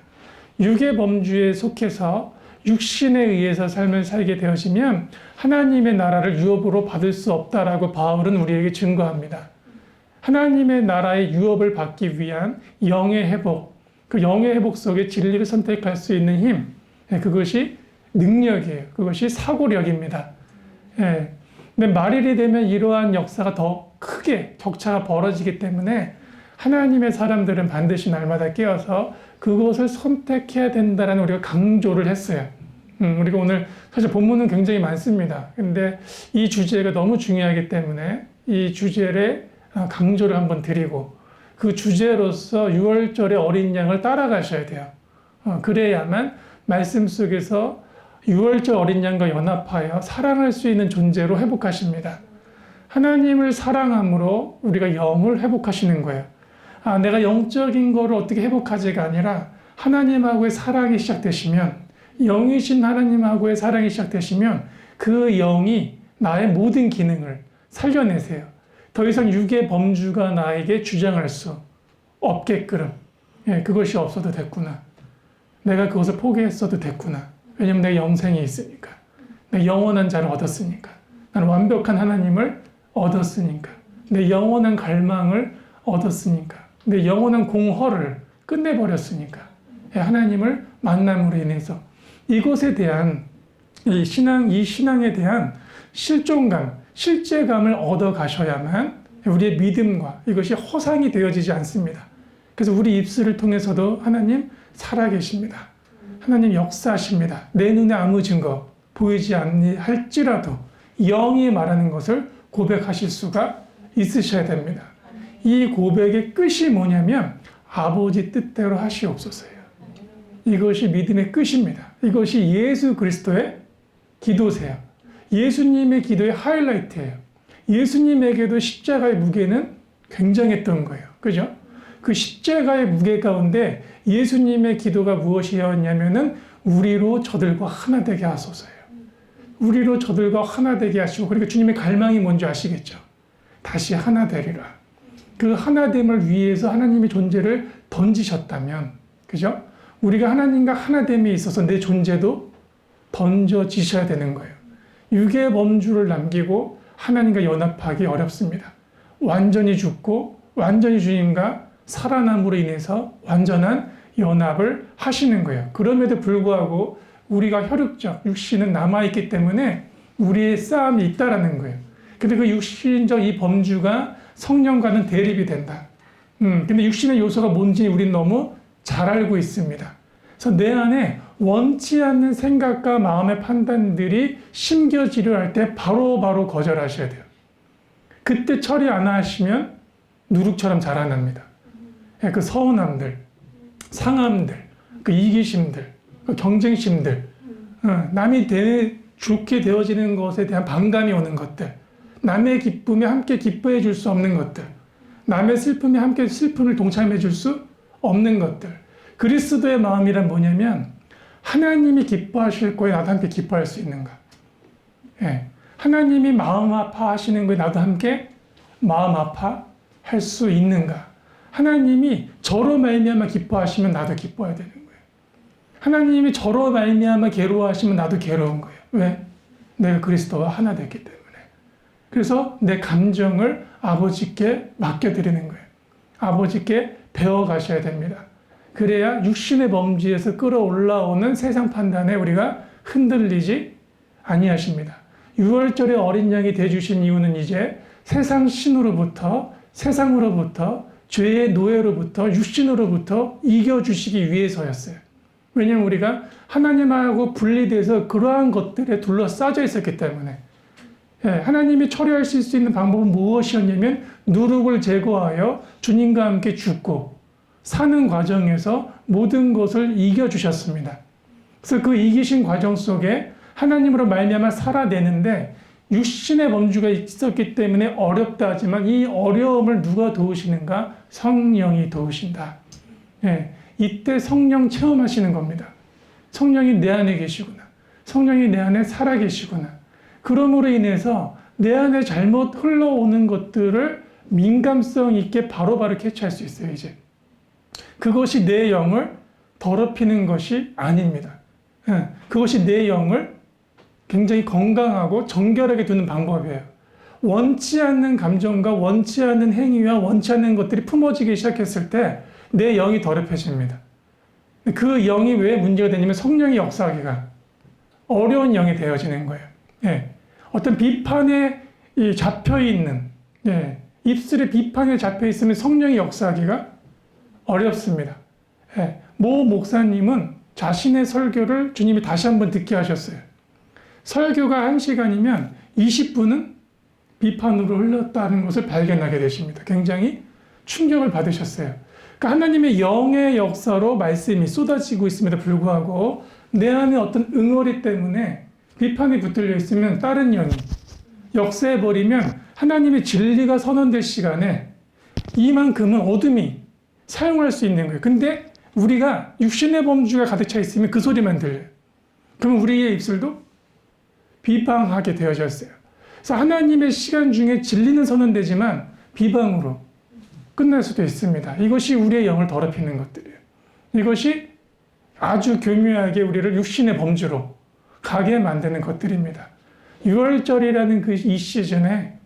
[SPEAKER 1] 육의 범주에 속해서 육신에 의해서 삶을 살게 되어지면 하나님의 나라를 유업으로 받을 수 없다라고 바울은 우리에게 증거합니다. 하나님의 나라의 유업을 받기 위한 영의 회복, 그 영의 회복 속에 진리를 선택할 수 있는 힘, 그것이 능력이에요. 그것이 사고력입니다. 근데 말일이 되면 이러한 역사가 더 크게 격차가 벌어지기 때문에 하나님의 사람들은 반드시 날마다 깨어서 그것을 선택해야 된다는 우리가 강조를 했어요. 우리가 오늘 사실 본문은 굉장히 많습니다. 근데 이 주제가 너무 중요하기 때문에 이 주제를 강조를 한번 드리고 그 주제로서 6월절의 어린 양을 따라가셔야 돼요. 그래야만 말씀 속에서 6월절 어린 양과 연합하여 사랑할 수 있는 존재로 회복하십니다. 하나님을 사랑함으로 우리가 영을 회복하시는 거예요. 내가 영적인 거를 어떻게 회복하지가 아니라 하나님하고의 사랑이 시작되시면, 영이신 하나님하고의 사랑이 시작되시면 그 영이 나의 모든 기능을 살려내세요. 더 이상 육의 범주가 나에게 주장할 수 없게끔, 그것이 없어도 됐구나. 내가 그것을 포기했어도 됐구나. 왜냐면 내가 영생이 있으니까. 내가 영원한 자를 얻었으니까. 나는 완벽한 하나님을 얻었으니까. 내 영원한 갈망을 얻었으니까. 내 영원한 공허를 끝내버렸으니까. 하나님을 만남으로 인해서 이것에 대한 이 신앙에 대한 실존감, 실제감을 얻어 가셔야만 우리의 믿음과 이것이 허상이 되어지지 않습니다. 그래서 우리 입술을 통해서도 하나님 살아계십니다. 하나님 역사하십니다. 내 눈에 아무 증거 보이지 않할지라도 영이 말하는 것을 고백하실 수가 있으셔야 됩니다. 이 고백의 끝이 뭐냐면 아버지 뜻대로 하시옵소서예요. 이것이 믿음의 끝입니다. 이것이 예수 그리스도의 기도세요. 예수님의 기도의 하이라이트예요. 예수님에게도 십자가의 무게는 굉장했던 거예요. 그죠? 그 십자가의 무게 가운데 예수님의 기도가 무엇이었냐면은 우리로 저들과 하나 되게 하소서예요. 우리로 저들과 하나 되게 하시고, 그러니까 주님의 갈망이 뭔지 아시겠죠? 다시 하나 되리라. 그 하나됨을 위해서 하나님의 존재를 던지셨다면, 그죠? 우리가 하나님과 하나됨에 있어서 내 존재도 던져지셔야 되는 거예요. 육의 범주를 남기고 하나님과 연합하기 어렵습니다. 완전히 죽고 완전히 주님과 살아남으로 인해서 완전한 연합을 하시는 거예요. 그럼에도 불구하고 우리가 혈육적 육신은 남아있기 때문에 우리의 싸움이 있다라는 거예요. 근데 그 육신적 이 범주가 성령과는 대립이 된다. 근데 육신의 요소가 뭔지 우리는 너무 잘 알고 있습니다. 그래서 내 안에 원치 않는 생각과 마음의 판단들이 심겨지려 할 때 바로바로 거절하셔야 돼요. 그때 처리 안 하시면 누룩처럼 자라납니다. 그 서운함들, 상함들, 그 이기심들, 그 경쟁심들, 남이 좋게 되어지는 것에 대한 반감이 오는 것들, 남의 기쁨에 함께 기뻐해 줄 수 없는 것들, 남의 슬픔에 함께 슬픔을 동참해 줄 수 없는 것들. 그리스도의 마음이란 뭐냐면 하나님이 기뻐하실 거에 나도 함께 기뻐할 수 있는가? 예. 하나님이 마음 아파하시는 거에 나도 함께 마음 아파할 수 있는가? 하나님이 저로 말미암아 기뻐하시면 나도 기뻐해야 되는 거예요. 하나님이 저로 말미암아 괴로워하시면 나도 괴로운 거예요. 왜? 내가 그리스도와 하나 됐기 때문에. 그래서 내 감정을 아버지께 맡겨드리는 거예요. 아버지께 배워가셔야 됩니다. 그래야 육신의 범주에서 끌어올라오는 세상 판단에 우리가 흔들리지 아니하십니다. 6월절에 어린 양이 되어주신 이유는 이제 세상 신으로부터, 세상으로부터, 죄의 노예로부터, 육신으로부터 이겨주시기 위해서였어요. 왜냐하면 우리가 하나님하고 분리돼서 그러한 것들에 둘러싸여 있었기 때문에. 하나님이 처리하실 수 있는 방법은 무엇이었냐면 누룩을 제거하여 주님과 함께 죽고 사는 과정에서 모든 것을 이겨주셨습니다. 그래서 그 이기신 과정 속에 하나님으로 말미암아 살아내는데 육신의 범주가 있었기 때문에 어렵다 하지만 이 어려움을 누가 도우시는가? 성령이 도우신다. 이때 성령 체험하시는 겁니다. 성령이 내 안에 계시구나. 성령이 내 안에 살아 계시구나. 그러므로 인해서 내 안에 잘못 흘러오는 것들을 민감성 있게 바로바로 캐치할 수 있어요, 이제. 그것이 내 영을 더럽히는 것이 아닙니다. 그것이 내 영을 굉장히 건강하고 정결하게 두는 방법이에요. 원치 않는 감정과 원치 않는 행위와 원치 않는 것들이 품어지기 시작했을 때 내 영이 더럽혀집니다. 그 영이 왜 문제가 되냐면 성령이 역사하기가 어려운 영이 되어지는 거예요. 어떤 비판에 잡혀있는, 입술에 비판에 잡혀있으면 성령이 역사하기가 어렵습니다. 모 목사님은 자신의 설교를 주님이 다시 한번 듣게 하셨어요. 설교가 1시간이면 20분은 비판으로 흘렀다는 것을 발견하게 되십니다. 굉장히 충격을 받으셨어요. 그러니까 하나님의 영의 역사로 말씀이 쏟아지고 있음에도 불구하고 내 안에 어떤 응어리 때문에 비판이 붙들려 있으면 다른 영이 역사해버리면 하나님의 진리가 선언될 시간에 이만큼은 어둠이 사용할 수 있는 거예요. 근데 우리가 육신의 범주가 가득 차 있으면 그 소리만 들려요. 그럼 우리의 입술도 비방하게 되어졌어요. 그래서 하나님의 시간 중에 진리는 선언되지만 비방으로 끝날 수도 있습니다. 이것이 우리의 영을 더럽히는 것들이에요. 이것이 아주 교묘하게 우리를 육신의 범주로 가게 만드는 것들입니다. 6월절이라는 그 이 시즌에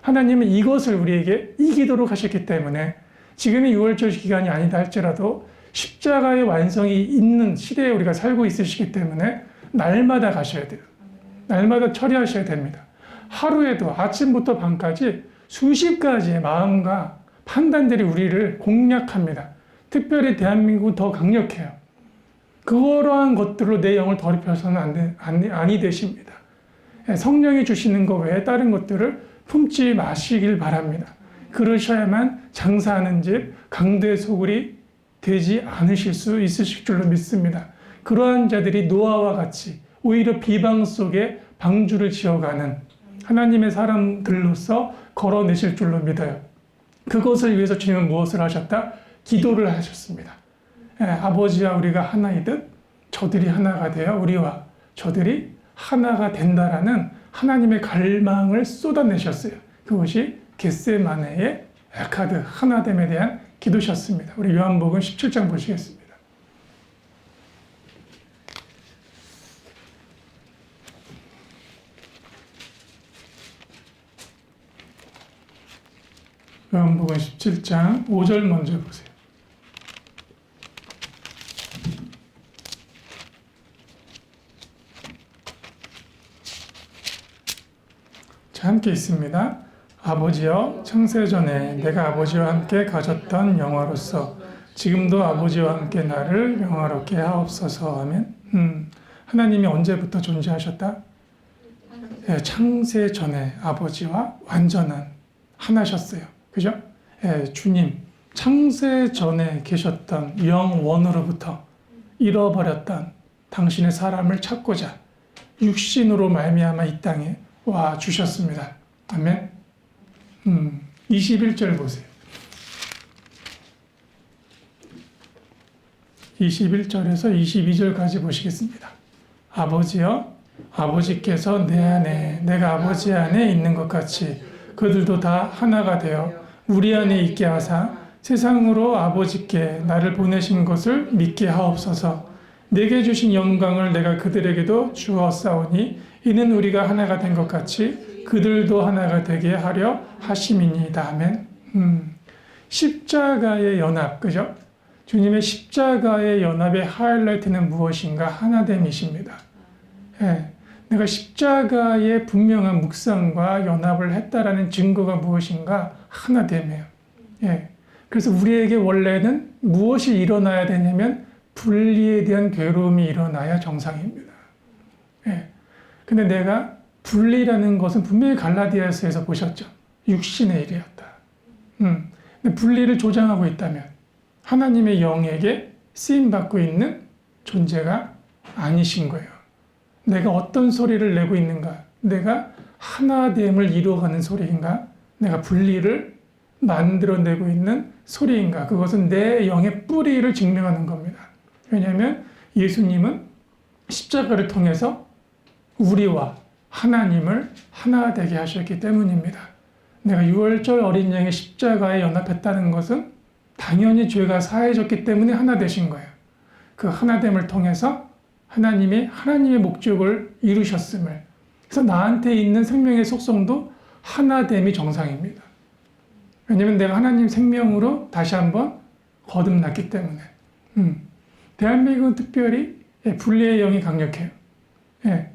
[SPEAKER 1] 하나님은 이것을 우리에게 이기도록 하셨기 때문에 지금이 6월절 기간이 아니다 할지라도 십자가의 완성이 있는 시대에 우리가 살고 있으시기 때문에 날마다 가셔야 돼요. 날마다 처리하셔야 됩니다. 하루에도 아침부터 밤까지 수십 가지의 마음과 판단들이 우리를 공략합니다. 특별히 대한민국은 더 강력해요. 그러한 것들로 내 영을 더럽혀서는 아니 되십니다. 성령이 주시는 것 외에 다른 것들을 품지 마시길 바랍니다. 그러셔야만 장사하는 집 강도의 소굴이 되지 않으실 수 있으실 줄로 믿습니다. 그러한 자들이 노아와 같이 오히려 비방 속에 방주를 지어가는 하나님의 사람들로서 걸어내실 줄로 믿어요. 그것을 위해서 주님은 무엇을 하셨다? 기도를 하셨습니다. 아버지와 우리가 하나이듯 저들이 하나가 되어 우리와 저들이 하나가 된다라는 하나님의 갈망을 쏟아내셨어요. 그것이 겟세마네의 에카드 하나됨에 대한 기도셨습니다. 우리 요한복음 17장 보시겠습니다. 요한복음 17장 5절 먼저 보세요. 자, 함께 있습니다. 아버지여, 창세전에 내가 아버지와 함께 가졌던 영화로서 지금도 아버지와 함께 나를 영화롭게 하옵소서. 아멘. 하나님이 언제부터 존재하셨다? 창세전에 아버지와 완전한 하나셨어요. 그죠? 주님, 창세전에 계셨던 영원으로부터 잃어버렸던 당신의 사람을 찾고자 육신으로 말미암아 이 땅에 와 주셨습니다. 아멘. 21절 보세요. 21절에서 22절까지 보시겠습니다. 아버지여, 아버지께서 내 안에, 내가 아버지 안에 있는 것 같이 그들도 다 하나가 되어 우리 안에 있게 하사 세상으로 아버지께 나를 보내신 것을 믿게 하옵소서. 내게 주신 영광을 내가 그들에게도 주었사오니 이는 우리가 하나가 된 것 같이 그들도 하나가 되게 하려 하심이니이다. 아멘. 십자가의 연합, 그죠? 주님의 십자가의 연합의 하이라이트는 무엇인가? 하나됨이십니다. 예, 내가 십자가의 분명한 묵상과 연합을 했다라는 증거가 무엇인가? 하나됨이에요. 예, 그래서 우리에게 원래는 무엇이 일어나야 되냐면 분리에 대한 괴로움이 일어나야 정상입니다. 예, 근데 내가 분리라는 것은 분명히 갈라디아서에서 보셨죠. 육신의 일이었다. 근데 분리를 조장하고 있다면 하나님의 영에게 쓰임받고 있는 존재가 아니신 거예요. 내가 어떤 소리를 내고 있는가? 내가 하나됨을 이루어가는 소리인가? 내가 분리를 만들어내고 있는 소리인가? 그것은 내 영의 뿌리를 증명하는 겁니다. 왜냐하면 예수님은 십자가를 통해서 우리와 하나님을 하나 되게 하셨기 때문입니다. 내가 6월절 어린 양의 십자가에 연합했다는 것은 당연히 죄가 사해졌기 때문에 하나 되신 거예요. 그 하나됨을 통해서 하나님의 목적을 이루셨음을. 그래서 나한테 있는 생명의 속성도 하나됨이 정상입니다. 왜냐하면 내가 하나님 생명으로 다시 한번 거듭났기 때문에. 대한민국은 특별히 분리의 영이 강력해요. 예,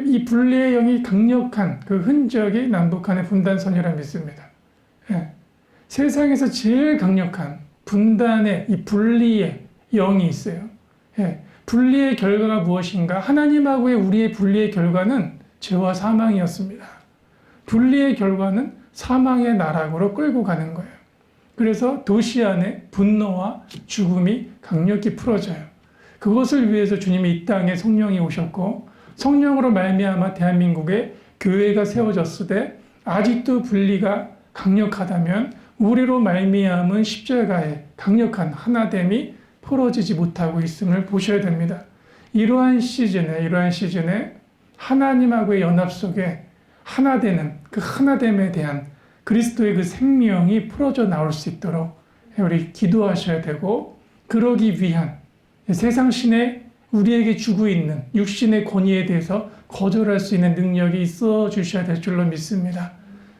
[SPEAKER 1] 이 분리의 영이 강력한 그 흔적이 남북한의 분단선이라 믿습니다. 예, 세상에서 제일 강력한 분단의 이 분리의 영이 있어요. 예, 분리의 결과가 무엇인가? 하나님하고의 우리의 분리의 결과는 죄와 사망이었습니다. 분리의 결과는 사망의 나락으로 끌고 가는 거예요. 그래서 도시 안에 분노와 죽음이 강력히 풀어져요. 그것을 위해서 주님이 이 땅에 성령이 오셨고 성령으로 말미암아 대한민국에 교회가 세워졌을 때 아직도 분리가 강력하다면 우리로 말미암은 십자가의 강력한 하나됨이 풀어지지 못하고 있음을 보셔야 됩니다. 이러한 시즌에 하나님하고의 연합 속에 하나 되는 그 하나됨에 대한 그리스도의 그 생명이 풀어져 나올 수 있도록 우리 기도하셔야 되고, 그러기 위한 세상 신에 우리에게 주고 있는 육신의 권위에 대해서 거절할 수 있는 능력이 있어 주셔야 될 줄로 믿습니다.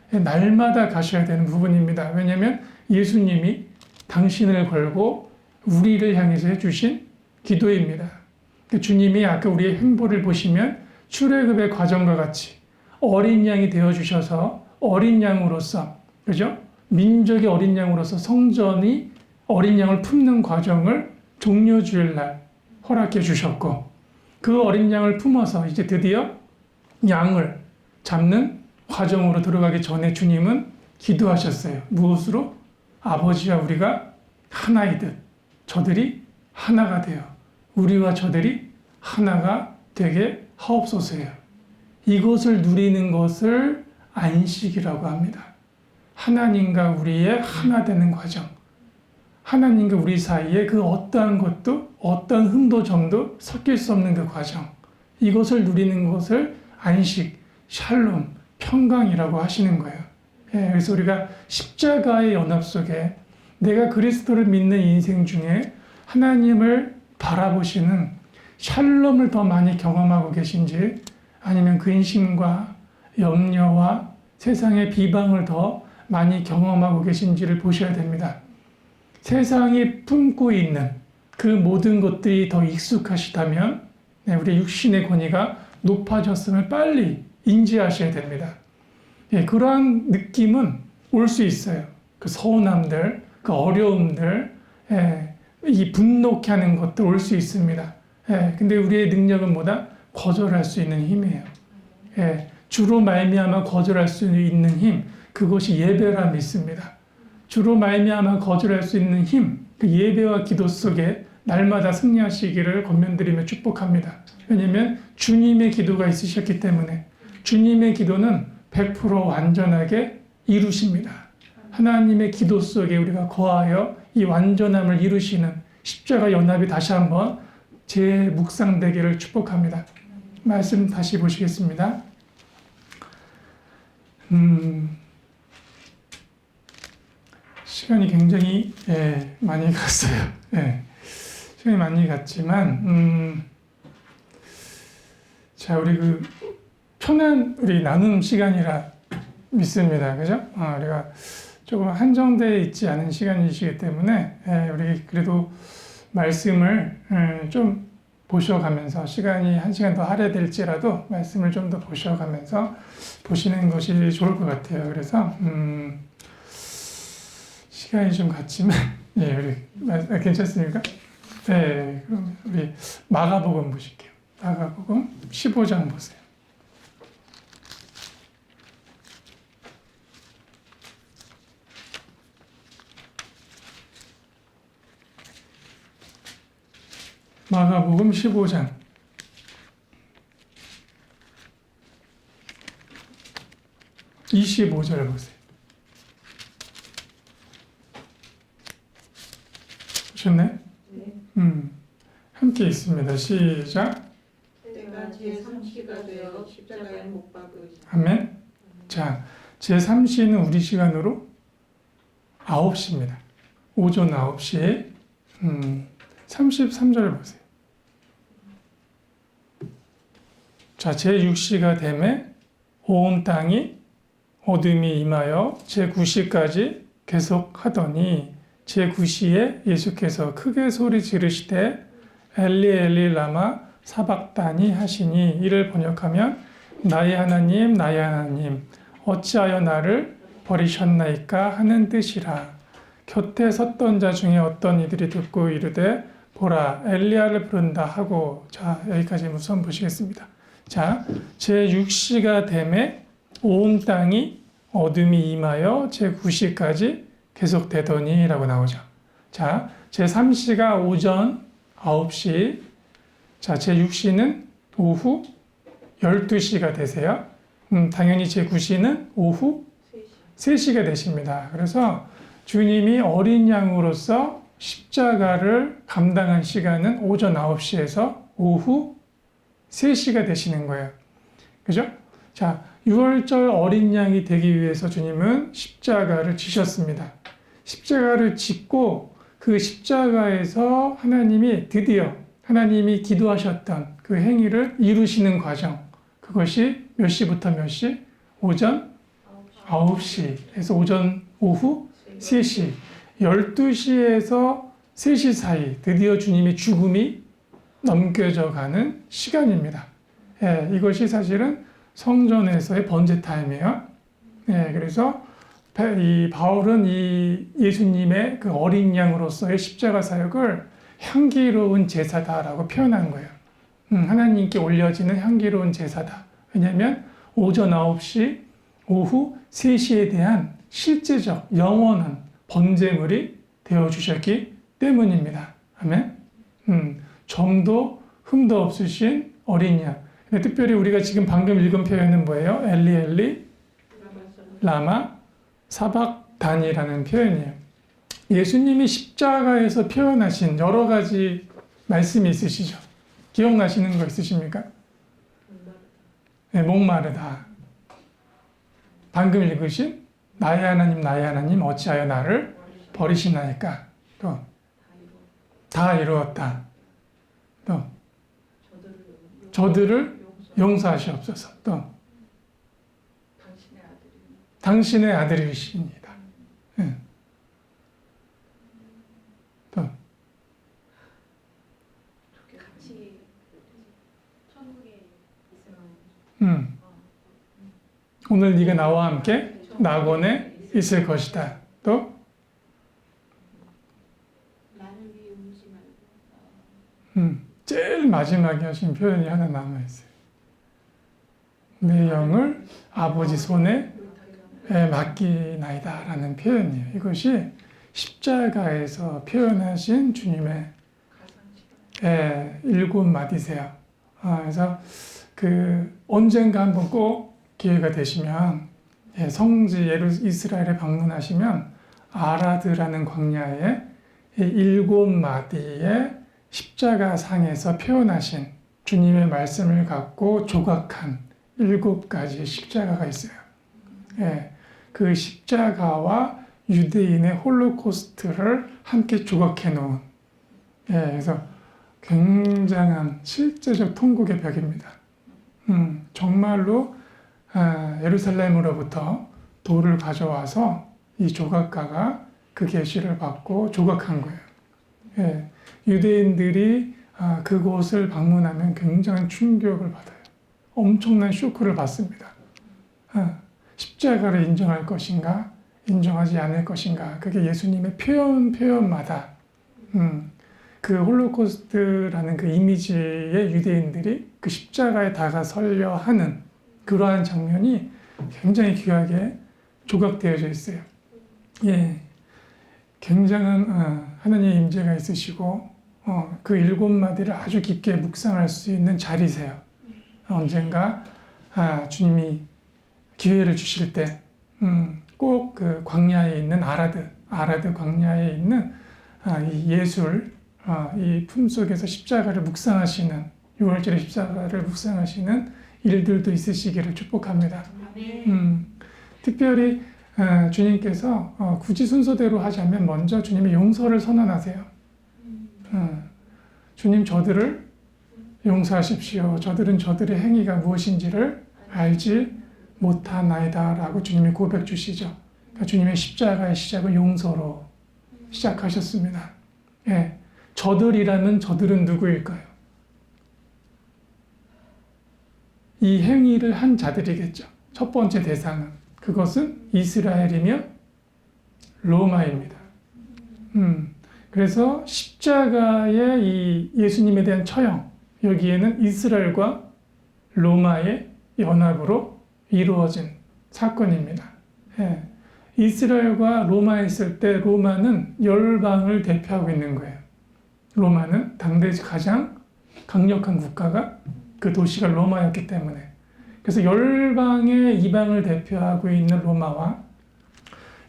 [SPEAKER 1] 날마다 가셔야 되는 부분입니다. 왜냐하면 예수님이 당신을 걸고 우리를 향해서 해주신 기도입니다. 주님이 아까 우리의 행보를 보시면 출애굽의 과정과 같이 어린 양이 되어주셔서 어린 양으로서, 그죠? 민족의 어린 양으로서 성전이 어린 양을 품는 과정을 종려주일날 허락해 주셨고, 그 어린 양을 품어서 이제 드디어 양을 잡는 과정으로 들어가기 전에 주님은 기도하셨어요. 무엇으로? 아버지와 우리가 하나이듯 저들이 하나가 되어 우리와 저들이 하나가 되게 하옵소서예요. 이것을 누리는 것을 안식이라고 합니다. 하나님과 우리의 하나 되는 과정. 하나님과 우리 사이에 그 어떠한 것도 어떤 흠도 점도 섞일 수 없는 그 과정. 이것을 누리는 것을 안식, 샬롬, 평강이라고 하시는 거예요. 그래서 우리가 십자가의 연합 속에 내가 그리스도를 믿는 인생 중에 하나님을 바라보시는 샬롬을 더 많이 경험하고 계신지, 아니면 근심과 염려와 세상의 비방을 더 많이 경험하고 계신지를 보셔야 됩니다. 세상이 품고 있는 그 모든 것들이 더 익숙하시다면 우리 육신의 권위가 높아졌음을 빨리 인지하셔야 됩니다. 그러한 느낌은 올 수 있어요. 그 서운함들, 그 어려움들, 이 분노케 하는 것도 올 수 있습니다. 근데 우리의 능력은 뭐다? 거절할 수 있는 힘이에요. 주로 말미암아 거절할 수 있는 힘, 그것이 예배라 믿습니다. 주로 말미암아 거절할 수 있는 힘, 그 예배와 기도 속에 날마다 승리하시기를 권면드리며 축복합니다. 왜냐하면 주님의 기도가 있으셨기 때문에 주님의 기도는 100% 완전하게 이루십니다. 하나님의 기도 속에 우리가 거하여 이 완전함을 이루시는 십자가 연합이 다시 한번 재묵상되기를 축복합니다. 말씀 다시 보시겠습니다. 시간이 굉장히 많이 갔어요. 시간이 많이 갔지만 자, 우리 편한 우리 나눔 시간이라 믿습니다. 그죠? 우리가 조금 한정되어 있지 않은 시간이시기 때문에 우리 그래도 말씀을 좀 보셔가면서 시간이 한 시간 더 할애될지라도 말씀을 좀 더 보셔가면서 보시는 것이 좋을 것 같아요. 그래서 시간이 좀 갔지만 우리 괜찮습니까? 네, 그럼 우리 마가복음 보실게요. 마가복음 15장 보세요. 마가복음 15장 25절 보세요. 보셨나요? 네. 함께 있습니다. 시작.
[SPEAKER 2] 내가 제3시가 되어 십자가에 못 박으시.
[SPEAKER 1] 아멘. 자, 제3시는 우리 시간으로 9시입니다. 오전 9시에 33절 보세요. 자, 제6시가 되매 온 땅이 어둠이 임하여 제9시까지 계속하더니 제9시에 예수께서 크게 소리 지르시되 엘리 엘리 라마 사박다니 하시니 이를 번역하면 나의 하나님 나의 하나님 어찌하여 나를 버리셨나이까 하는 뜻이라. 곁에 섰던 자 중에 어떤 이들이 듣고 이르되 보라 엘리야를 부른다 하고. 자, 여기까지 우선 보시겠습니다. 자, 제6시가 되매 온 땅이 어둠이 임하여 제9시까지 계속되더니 라고 나오죠. 자, 제3시가 오전 9시, 자, 제6시는 오후 12시가 되세요. 당연히 제9시는 오후 3시가 되십니다. 그래서 주님이 어린 양으로서 십자가를 감당한 시간은 오전 9시에서 오후 3시가 되시는 거예요. 그죠? 자, 6월절 어린 양이 되기 위해서 주님은 십자가를 지셨습니다. 십자가를 짓고 그 십자가에서 하나님이 드디어 하나님이 기도하셨던 그 행위를 이루시는 과정. 그것이 몇 시부터 몇 시? 오전 9시에서 오후 3시. 12시에서 3시 사이 드디어 주님의 죽음이 넘겨져 가는 시간입니다. 이것이 사실은 성전에서의 번제 타임이에요. 그래서 이 바울은 이 예수님의 그 어린 양으로서의 십자가 사역을 향기로운 제사다라고 표현한 거예요. 하나님께 올려지는 향기로운 제사다. 왜냐하면 오전 9시, 오후 3시에 대한 실제적 영원한 번제물이 되어주셨기 때문입니다. 아멘. 점도 흠도 없으신 어린 양. 근데 특별히 우리가 지금 방금 읽은 표현은 뭐예요? 엘리 엘리 라마 사박단이라는 표현이에요. 예수님이 십자가에서 표현하신 여러 가지 말씀이 있으시죠? 기억나시는 거 있으십니까? 목마르다. 방금 읽으신 나의 하나님 어찌하여 나를 버리시나이까. 또 다 이루었다. 또 저들을 용서하시옵소서. 또 당신의 아들이십니다. 또
[SPEAKER 2] 같이 천국에 있으면
[SPEAKER 1] 오늘 네가 나와 함께 낙원에 있을 것이다. 또
[SPEAKER 2] 나를 위해 울지 말고
[SPEAKER 1] 제일 마지막에 하신 표현이 하나 남아있어요. 내 영을 아버지 손에 맡기나이다 라는 표현이에요. 이것이 십자가에서 표현하신 주님의 7마디세요. 그래서 언젠가 한번 꼭 기회가 되시면 성지 이스라엘에 방문하시면 아라드라는 광야에 이 7마디의 십자가 상에서 표현하신 주님의 말씀을 갖고 조각한 7가지의 십자가가 있어요. 예, 그 십자가와 유대인의 홀로코스트를 함께 조각해 놓은, 예, 그래서 굉장한 실제적 통곡의 벽입니다. 정말로 예루살렘으로부터 돌을 가져와서 이 조각가가 그 계시를 받고 조각한 거예요. 예, 유대인들이 그곳을 방문하면 굉장한 충격을 받아요. 엄청난 쇼크를 받습니다. 십자가를 인정할 것인가, 인정하지 않을 것인가. 그게 예수님의 표현마다 그 홀로코스트라는 그 이미지의 유대인들이 그 십자가에 다가서려 하는 그러한 장면이 굉장히 귀하게 조각되어져 있어요. 예, 굉장한 하나님의 임재가 있으시고 그 7마디를 아주 깊게 묵상할 수 있는 자리세요. 언젠가 주님이 기회를 주실 때 꼭 그 광야에 있는 아라드 광야에 있는 이 예술, 이 품속에서 십자가를 묵상하시는 6월절의 십자가를 묵상하시는 일들도 있으시기를 축복합니다. 특별히 주님께서 굳이 순서대로 하자면 먼저 주님의 용서를 선언하세요. 주님, 저들을 용서하십시오. 저들은 저들의 행위가 무엇인지를 알지 못하나이다 라고 주님이 고백 주시죠. 그러니까 주님의 십자가의 시작은 용서로 시작하셨습니다. 예, 저들이라면 저들은 누구일까요? 이 행위를 한 자들이겠죠. 첫 번째 대상은 그것은 이스라엘이며 로마입니다. 그래서 십자가의 이 예수님에 대한 처형, 여기에는 이스라엘과 로마의 연합으로 이루어진 사건입니다. 예. 이스라엘과 로마에 있을 때 로마는 열방을 대표하고 있는 거예요. 로마는 당대 가장 강력한 국가가 그 도시가 로마였기 때문에. 그래서 열방의 이방을 대표하고 있는 로마와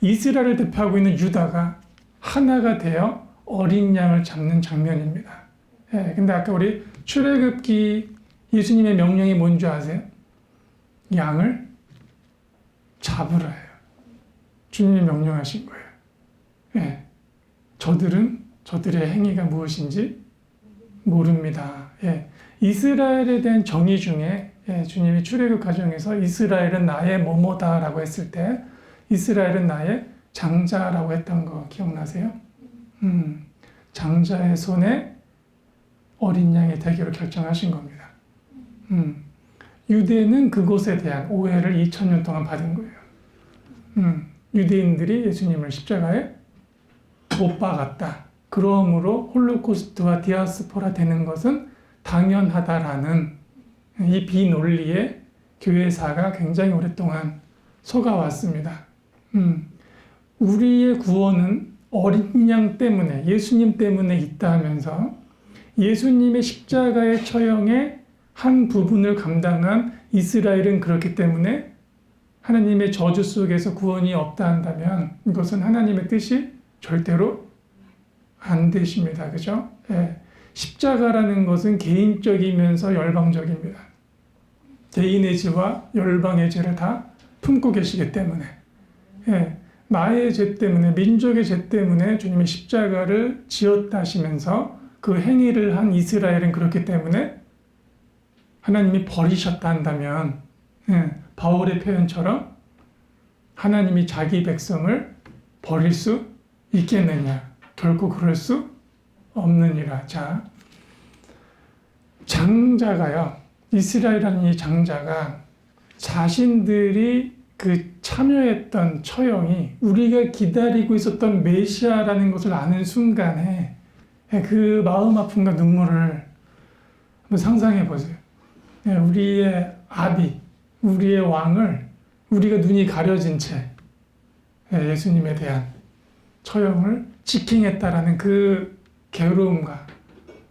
[SPEAKER 1] 이스라엘을 대표하고 있는 유다가 하나가 되어 어린 양을 잡는 장면입니다. 예, 근데 아까 우리 출애굽기 예수님의 명령이 뭔지 아세요? 양을 잡으라 해요. 주님이 명령하신 거예요. 예, 저들은 저들의 행위가 무엇인지 모릅니다. 예, 이스라엘에 대한 정의 중에 주님이 출애굽 과정에서 이스라엘은 나의 뭐뭐다라고 했을 때 이스라엘은 나의 장자라고 했던 거 기억나세요? 장자의 손에 어린 양의 대교를 결정하신 겁니다. 유대는 그것에 대한 오해를 2000년 동안 받은 거예요. 유대인들이 예수님을 십자가에 못 박았다. 그러므로 홀로코스트와 디아스포라 되는 것은 당연하다라는 이 비논리에 교회사가 굉장히 오랫동안 속아왔습니다. 우리의 구원은 어린 양 때문에, 예수님 때문에 있다 하면서 예수님의 십자가의 처형의 한 부분을 감당한 이스라엘은 그렇기 때문에 하나님의 저주 속에서 구원이 없다 한다면 이것은 하나님의 뜻이 절대로 안 되십니다. 그죠? 예. 십자가라는 것은 개인적이면서 열방적입니다. 개인의 죄와 열방의 죄를 다 품고 계시기 때문에 예. 나의 죄 때문에, 민족의 죄 때문에 주님의 십자가를 지었다 하시면서 그 행위를 한 이스라엘은 그렇기 때문에 하나님이 버리셨다 한다면 바울의 표현처럼 하나님이 자기 백성을 버릴 수 있겠느냐? 결코 그럴 수 없느니라. 자, 장자가요. 이스라엘이라는 이 장자가 자신들이 그 참여했던 처형이 우리가 기다리고 있었던 메시아라는 것을 아는 순간에 그 마음 아픔과 눈물을 한번 상상해 보세요. 우리의 아비, 우리의 왕을 우리가 눈이 가려진 채 예수님에 대한 처형을 직행했다라는 그 괴로움과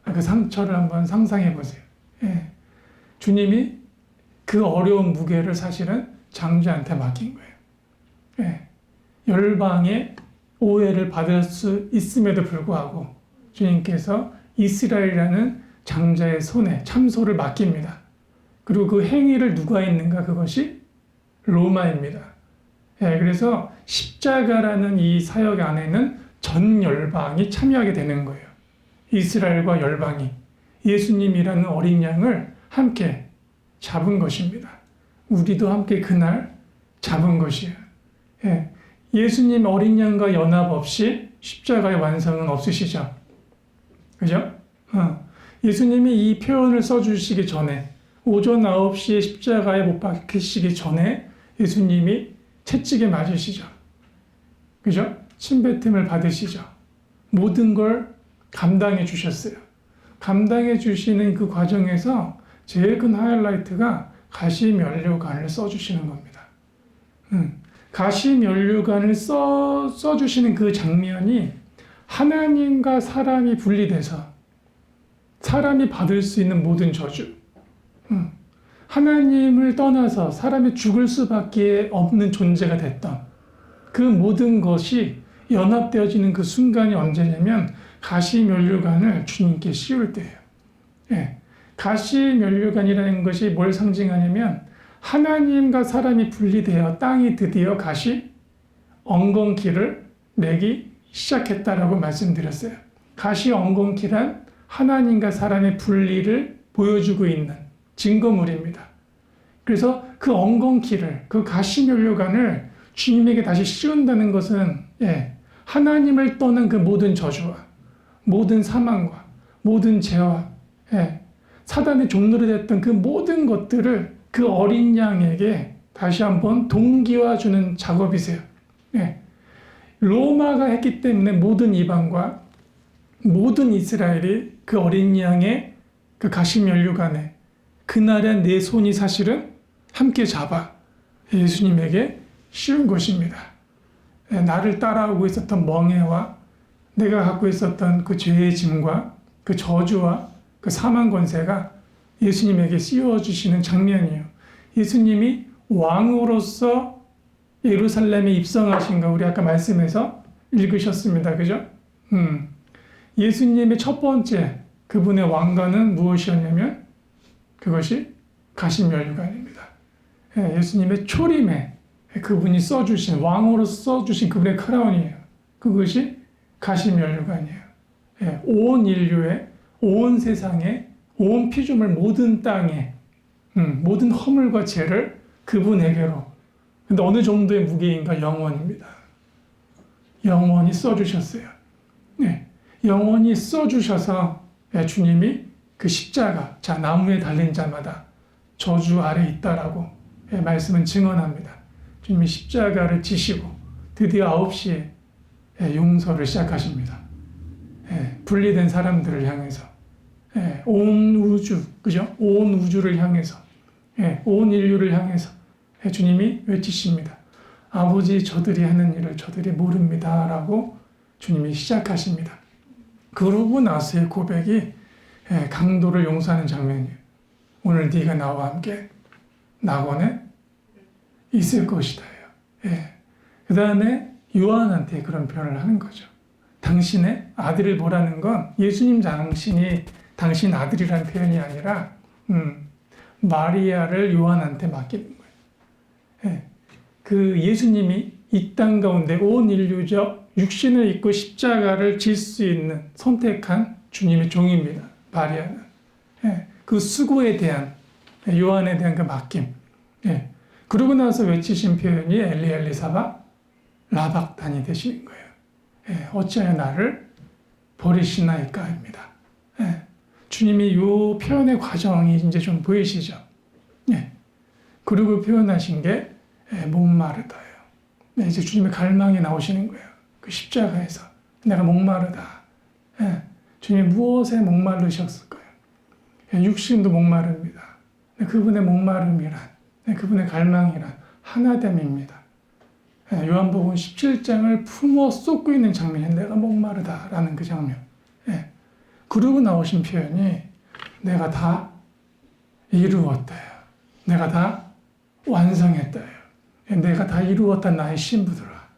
[SPEAKER 1] 그 상처를 한번 상상해 보세요. 주님이 그 어려운 무게를 사실은 장자한테 맡긴 거예요. 열방의 오해를 받을 수 있음에도 불구하고 주님께서 이스라엘이라는 장자의 손에 참소를 맡깁니다. 그리고 그 행위를 누가 했는가? 그것이 로마입니다. 예, 그래서 십자가라는 이 사역 안에는 전 열방이 참여하게 되는 거예요. 이스라엘과 열방이 예수님이라는 어린 양을 함께 잡은 것입니다. 우리도 함께 그날 잡은 것이에요. 예, 예수님 어린 양과 연합 없이 십자가의 완성은 없으시죠. 그죠? 예수님이 이 표현을 써주시기 전에 오전 9시에 십자가에 못 박히시기 전에 예수님이 채찍에 맞으시죠. 그죠? 침뱉음을 받으시죠. 모든 걸 감당해 주셨어요. 감당해 주시는 그 과정에서 제일 큰 하이라이트가 가시면류관을 써주시는 겁니다. 가시면류관을 써주시는 그 장면이 하나님과 사람이 분리돼서 사람이 받을 수 있는 모든 저주, 하나님을 떠나서 사람이 죽을 수밖에 없는 존재가 됐던 그 모든 것이 연합되어지는 그 순간이 언제냐면 가시면류관을 주님께 씌울 때예요. 예. 가시면류관이라는 것이 뭘 상징하냐면 하나님과 사람이 분리되어 땅이 드디어 가시 엉겅퀴를 내기 시작했다라고 말씀드렸어요. 가시 엉겅퀴란 하나님과 사람의 분리를 보여주고 있는 증거물입니다. 그래서 그 엉겅퀴를, 그 가시면류관을 주님에게 다시 씌운다는 것은 하나님을 떠난 그 모든 저주와 모든 사망과 모든 죄와 사단의 종노릇 했던 그 모든 것들을 그 어린 양에게 다시 한번 동기화주는 작업이세요. 로마가 했기 때문에 모든 이방과 모든 이스라엘이 그 어린 양의 그 가시면류관에 그날의 내 손이 사실은 함께 잡아 예수님에게 씌운 것입니다. 나를 따라오고 있었던 멍에와 내가 갖고 있었던 그 죄의 짐과 그 저주와 그 사망 권세가 예수님에게 씌워주시는 장면이에요. 예수님이 왕으로서 예루살렘에 입성하신 거 우리 아까 말씀에서 읽으셨습니다. 그죠? 예수님의 첫 번째 그분의 왕관은 무엇이었냐면 그것이 가시면류관입니다. 예수님의 초림에 그분이 써주신 왕으로 써주신 그분의 크라운이에요. 그것이 가시면류관이에요. 온 인류의 온 세상에 온 피조물 모든 땅에 모든 허물과 죄를 그분에게로 근데 어느 정도의 무게인가? 영원입니다. 영원히 써주셨어요. 영원히 써주셔서 주님이 그 십자가, 자 나무에 달린 자마다 저주 아래 있다라고 말씀은 증언합니다. 주님이 십자가를 지시고 드디어 9시에 용서를 시작하십니다. 분리된 사람들을 향해서 온 우주, 그죠? 온 우주를 향해서 온 인류를 향해서 주님이 외치십니다. 아버지 저들이 하는 일을 저들이 모릅니다 라고 주님이 시작하십니다. 그러고 나서의 고백이 강도를 용서하는 장면이에요. 오늘 네가 나와 함께 낙원에 있을 것이다. 그 다음에 요한한테 그런 표현을 하는 거죠. 당신의 아들을 보라는 건 예수님 당신이 당신 아들이라는 표현이 아니라 마리아를 요한한테 맡기는 거예요. 그 예수님이 이 땅 가운데 온 인류적 육신을 입고 십자가를 질 수 있는 선택한 주님의 종입니다. 마리아는. 그 수고에 대한 요한에 대한 그 맡김. 그러고 나서 외치신 표현이 엘리 엘리 사바 라박단이 되시는 거예요. 어찌하여 나를 버리시나이까입니다. 주님이 이 표현의 과정이 이제 좀 보이시죠? 그리고 표현하신 게 목마르다예요. 이제 주님의 갈망이 나오시는 거예요. 그 십자가에서 내가 목마르다. 주님이 무엇에 목마르셨을까요? 육신도 목마릅니다. 그분의 목마름이란, 그분의 갈망이란 하나됨입니다. 요한복음 17장을 품어 쏟고 있는 장면이 내가 목마르다라는 그 장면. 그러고 나오신 표현이 내가 다 이루었다요. 내가 다 완성했다요. 내가 다 이루었다 나의 신부들아.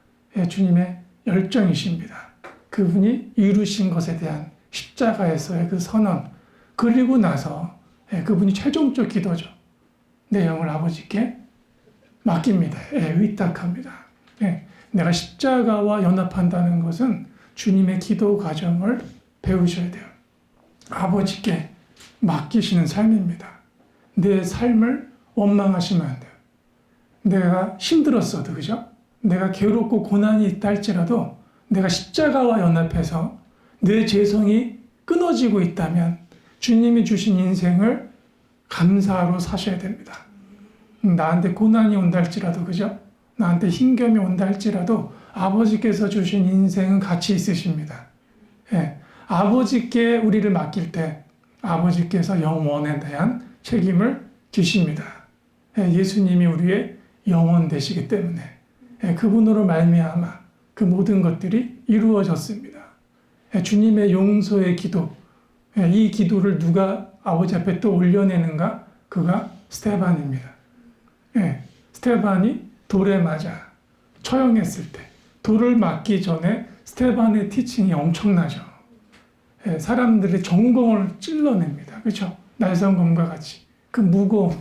[SPEAKER 1] 주님의 열정이십니다. 그분이 이루신 것에 대한 십자가에서의 그 선언, 그리고 나서 그분이 최종적 기도죠. 내 영을 아버지께 맡깁니다. 의탁합니다. 내가 십자가와 연합한다는 것은 주님의 기도 과정을 배우셔야 돼요. 아버지께 맡기시는 삶입니다. 내 삶을 원망하시면 안 돼요. 내가 힘들었어도, 그죠? 내가 괴롭고 고난이 있다 할지라도 내가 십자가와 연합해서 내 죄성이 끊어지고 있다면 주님이 주신 인생을 감사로 사셔야 됩니다. 나한테 고난이 온다 할지라도, 그죠? 나한테 힘겨움이 온다 할지라도 아버지께서 주신 인생은 가치 있으십니다. 아버지께 우리를 맡길 때 아버지께서 영원에 대한 책임을 지십니다. 예수님이 우리의 영원 되시기 때문에 그분으로 말미암아 그 모든 것들이 이루어졌습니다. 주님의 용서의 기도, 이 기도를 누가 아버지 앞에 또 올려내는가? 그가 스데반입니다. 스데반이 돌에 맞아 처형했을 때 돌을 맞기 전에 스데반의 티칭이 엄청나죠. 사람들의 정공을 찔러냅니다. 그렇죠? 날성검과 같이 그 무거움,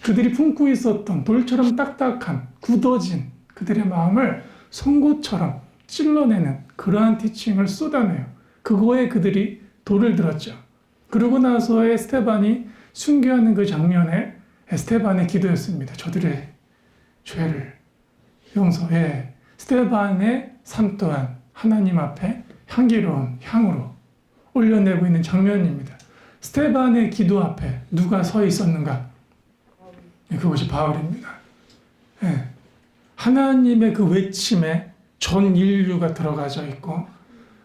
[SPEAKER 1] 그들이 품고 있었던 돌처럼 딱딱한 굳어진 그들의 마음을 송곳처럼 찔러내는 그러한 티칭을 쏟아내요. 그거에 그들이 돌을 들었죠. 그러고 나서의 스데반이 순교하는 그 장면에 스데반의 기도였습니다. 저들의 죄를 용서해. 스데반의 삶 또한 하나님 앞에 향기로운 향으로 올려내고 있는 장면입니다. 스데반의 기도 앞에 누가 서 있었는가? 그것이 바울입니다. 하나님의 그 외침에 전 인류가 들어가져 있고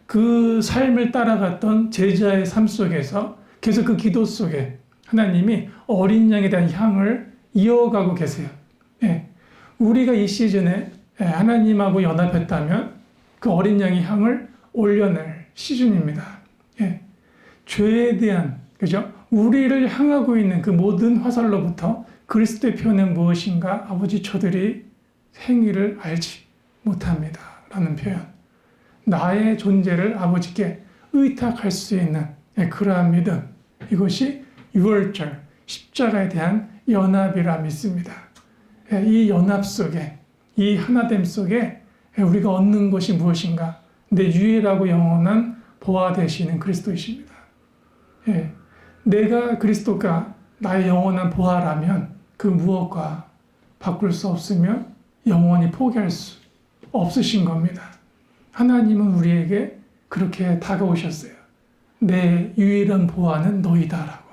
[SPEAKER 1] 그 삶을 따라갔던 제자의 삶 속에서 계속 그 기도 속에 하나님이 어린 양에 대한 향을 이어가고 계세요. 우리가 이 시즌에 하나님하고 연합했다면 그 어린 양의 향을 올려낼 시즌입니다. 죄에 대한, 그죠? 우리를 향하고 있는 그 모든 화살로부터 그리스도의 표현은 무엇인가? 아버지, 저들이 행위를 알지 못합니다. 라는 표현. 나의 존재를 아버지께 의탁할 수 있는 그러한 믿음. 이것이 유월절, 십자가에 대한 연합이라 믿습니다. 이 연합 속에, 이 하나됨 속에 우리가 얻는 것이 무엇인가? 내 유일하고 영원한 보화 되시는 그리스도이십니다. 내가 그리스도가 나의 영원한 보화라면 그 무엇과 바꿀 수 없으며 영원히 포기할 수 없으신 겁니다. 하나님은 우리에게 그렇게 다가오셨어요. 내 유일한 보화는 너희다라고.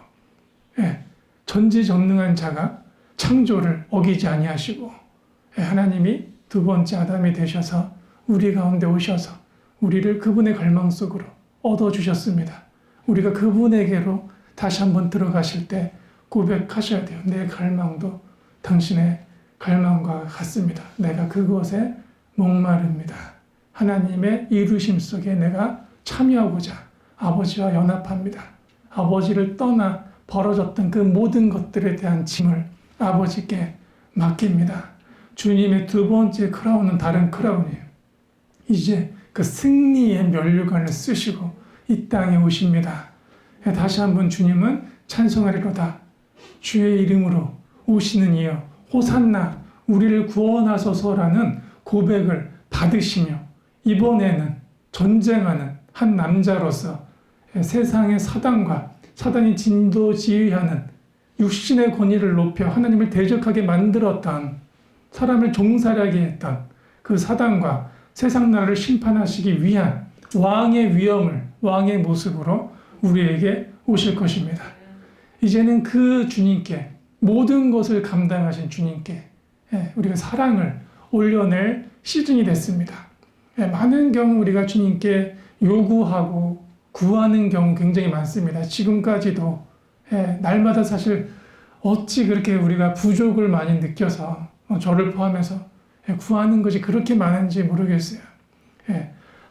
[SPEAKER 1] 전지전능한 자가 창조를 어기지 아니하시고 하나님이 두 번째 아담이 되셔서 우리 가운데 오셔서 우리를 그분의 갈망 속으로 얻어주셨습니다. 우리가 그분에게로 다시 한번 들어가실 때 고백하셔야 돼요. 내 갈망도 당신의 갈망과 같습니다. 내가 그곳에 목마릅니다. 하나님의 이루심 속에 내가 참여하고자 아버지와 연합합니다. 아버지를 떠나 벌어졌던 그 모든 것들에 대한 짐을 아버지께 맡깁니다. 주님의 두 번째 크라운은 다른 크라운이에요. 이제 그 승리의 면류관을 쓰시고 이 땅에 오십니다. 다시 한번 주님은 찬송하리로다. 주의 이름으로 오시는 이여 호산나 우리를 구원하소서라는 고백을 받으시며 이번에는 전쟁하는 한 남자로서 세상의 사단과 사단이 진도지휘하는 육신의 권위를 높여 하나님을 대적하게 만들었던 사람을 종살이하게 했던 그 사단과 세상 나라를 심판하시기 위한 왕의 위엄을 왕의 모습으로 우리에게 오실 것입니다. 이제는 그 주님께 모든 것을 감당하신 주님께 우리가 사랑을 올려낼 시즌이 됐습니다. 많은 경우 우리가 주님께 요구하고 구하는 경우 굉장히 많습니다. 지금까지도 날마다 사실 어찌 그렇게 우리가 부족을 많이 느껴서 저를 포함해서 구하는 것이 그렇게 많은지 모르겠어요.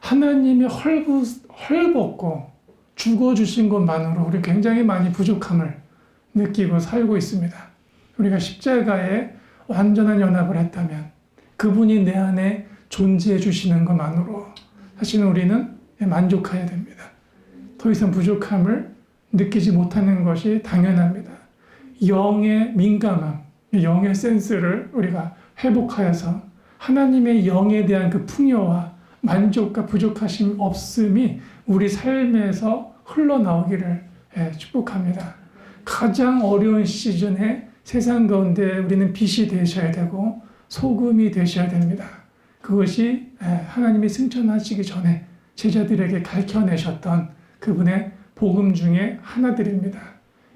[SPEAKER 1] 하나님이 헐벗고 죽어주신 것만으로 우리 굉장히 많이 부족함을 느끼고 살고 있습니다. 우리가 십자가에 완전한 연합을 했다면 그분이 내 안에 존재해 주시는 것만으로 사실은 우리는 만족해야 됩니다. 더 이상 부족함을 느끼지 못하는 것이 당연합니다. 영의 민감함, 영의 센스를 우리가 회복하여서 하나님의 영에 대한 그 풍요와 만족과 부족하심 없음이 우리 삶에서 흘러나오기를 축복합니다. 가장 어려운 시즌에 세상 가운데 우리는 빛이 되셔야 되고 소금이 되셔야 됩니다. 그것이 하나님이 승천하시기 전에 제자들에게 가르쳐내셨던 그분의 복음 중에 하나들입니다.